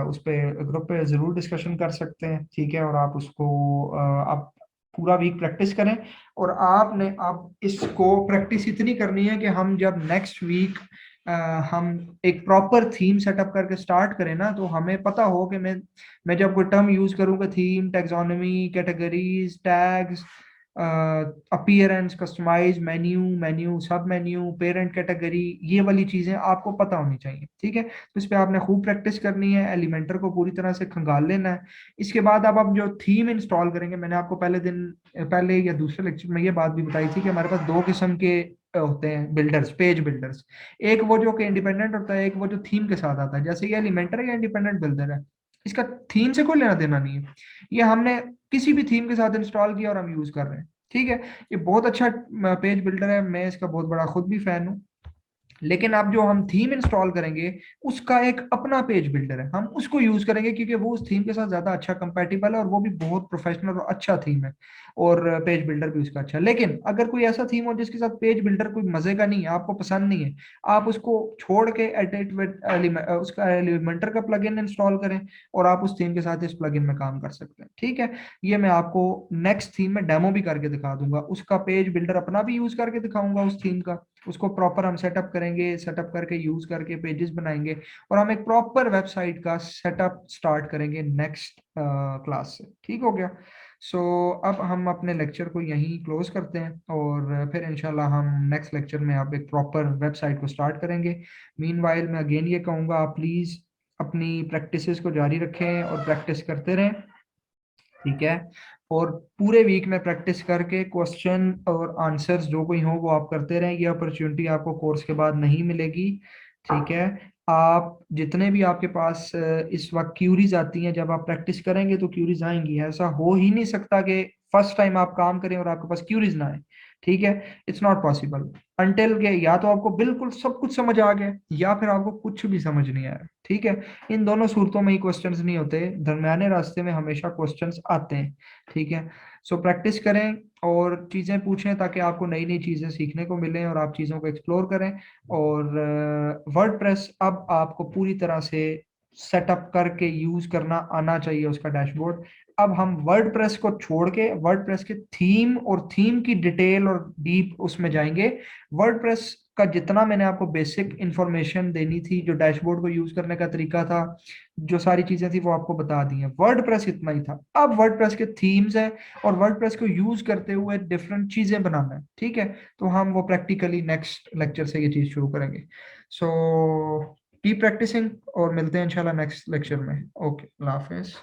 उस पे ग्रुप पे जरूर डिस्कशन कर सकते हैं, ठीक है। और आप उसको आप पूरा वीक प्रैक्टिस करें। और आपने अब इसको प्रैक्टिस इतनी करनी है कि हम जब नेक्स्ट वीक हम एक प्रॉपर थीम सेटअप करके स्टार्ट करें ना, तो हमें पता हो कि मैं जब कोई टर्म यूज करूंगा, theme, taxonomy, categories, tags, appearance, customize, menu, menu submenu, parent category, ये वाली चीजें आपको पता होनी चाहिए, ठीक है। तो इस पे आपने खूब प्रैक्टिस करनी है, एलिमेंटर को पूरी तरह से खंगाल लेना है। इसके बाद अब आप जो थीम इंस्टॉल करेंगे, मैंने आपको पहले दिन, पहले या दूसरे लेक्चर में ये बात भी बताई थी कि हमारे पास दो किस्म के होते हैं बिल्डर्स, पेज बिल्डर्स। एक वो जो कि इंडिपेंडेंट होता है, एक वो जो थीम के साथ आता है, जैसे ये एलिमेंटर है या इंडिपेंडेंट बिल्डर है, इसका थीम से कोई लेना देना नहीं है। ये हमने किसी भी थीम के साथ इंस्टॉल किया और हम यूज कर रहे हैं, ठीक है। ये बहुत अच्छा पेज बिल्डर है, मैं इसका बहुत बड़ा खुद भी फैन हूँ। लेकिन अब जो हम थीम इंस्टॉल करेंगे, उसका एक अपना पेज बिल्डर है, हम उसको यूज करेंगे क्योंकि वो उस थीम के साथ ज्यादा अच्छा कंपैटिबल है, और वो भी बहुत प्रोफेशनल और अच्छा थीम है, और पेज बिल्डर भी उसका अच्छा है। लेकिन अगर कोई ऐसा थीम हो जिसके साथ पेज बिल्डर कोई मजे का नहीं है, आपको पसंद नहीं है, आप उसको छोड़ के एडिट विद उसका एलिमेंटर का प्लगइन इंस्टॉल करें, और आप उस थीम के साथ इस प्लगइन में काम कर सकते हैं, ठीक है। ये मैं आपको नेक्स्ट थीम में डेमो भी करके दिखा दूंगा, उसका पेज बिल्डर अपना भी यूज करके दिखाऊंगा उस थीम का, उसको प्रॉपर हम सेटअप करेंगे, सेटअप करके यूज करके पेजेस बनाएंगे, और हम एक प्रॉपर वेबसाइट का सेटअप स्टार्ट करेंगे नेक्स्ट क्लास से, ठीक हो गया। सो अब हम अपने लेक्चर को यहीं क्लोज करते हैं, और फिर इंशाल्लाह हम नेक्स्ट लेक्चर में आप एक प्रॉपर वेबसाइट को स्टार्ट करेंगे। मीनवाइल मैं अगेन ये कहूँगा, आप प्लीज़ अपनी प्रैक्टिसेस को जारी रखें और प्रैक्टिस करते रहें, ठीक है। और पूरे वीक में प्रैक्टिस करके क्वेश्चन और आंसर्स जो कोई हो वो आप करते रहें, ये अपॉर्चुनिटी आपको कोर्स के बाद नहीं मिलेगी, ठीक है। आप जितने भी आपके पास इस वक्त क्यूरीज आती हैं, जब आप प्रैक्टिस करेंगे तो क्यूरीज आएंगी, ऐसा हो ही नहीं सकता कि फर्स्ट टाइम आप काम करें और आपके पास क्यूरीज ना आए, ठीक है। इट्स नॉट पॉसिबल अनटिल के या तो आपको बिल्कुल सब कुछ समझ आ गया, या फिर आपको कुछ भी समझ नहीं आया, ठीक है। इन दोनों सूरतों में ही क्वेश्चंस नहीं होते, दरमियाने रास्ते में हमेशा क्वेश्चंस आते हैं, ठीक है। सो प्रैक्टिस करें और चीज़ें पूछें, ताकि आपको नई नई चीज़ें सीखने को मिलें और आप चीज़ों को एक्सप्लोर करें। और वर्डप्रेस अब आपको पूरी तरह से सेटअप करके यूज करना आना चाहिए, उसका डैशबोर्ड। अब हम वर्डप्रेस को छोड़ के वर्डप्रेस के थीम और थीम की डिटेल और डीप उसमें जाएंगे। वर्डप्रेस का जितना मैंने आपको बेसिक इंफॉर्मेशन देनी थी, जो डैशबोर्ड को यूज करने का तरीका था, जो सारी चीजें थी वो आपको बता दी हैं। वर्डप्रेस इतना ही था, अब वर्डप्रेस के थीम्स हैं, और वर्डप्रेस को यूज करते हुए डिफरेंट चीजें बनाना है, ठीक है। तो हम वो प्रैक्टिकली नेक्स्ट लेक्चर से ये चीज शुरू करेंगे। सो कीप प्रैक्टिसिंग, और मिलते हैं इंशाल्लाह नेक्स्ट लेक्चर में। ओके, अल्लाह हाफिज।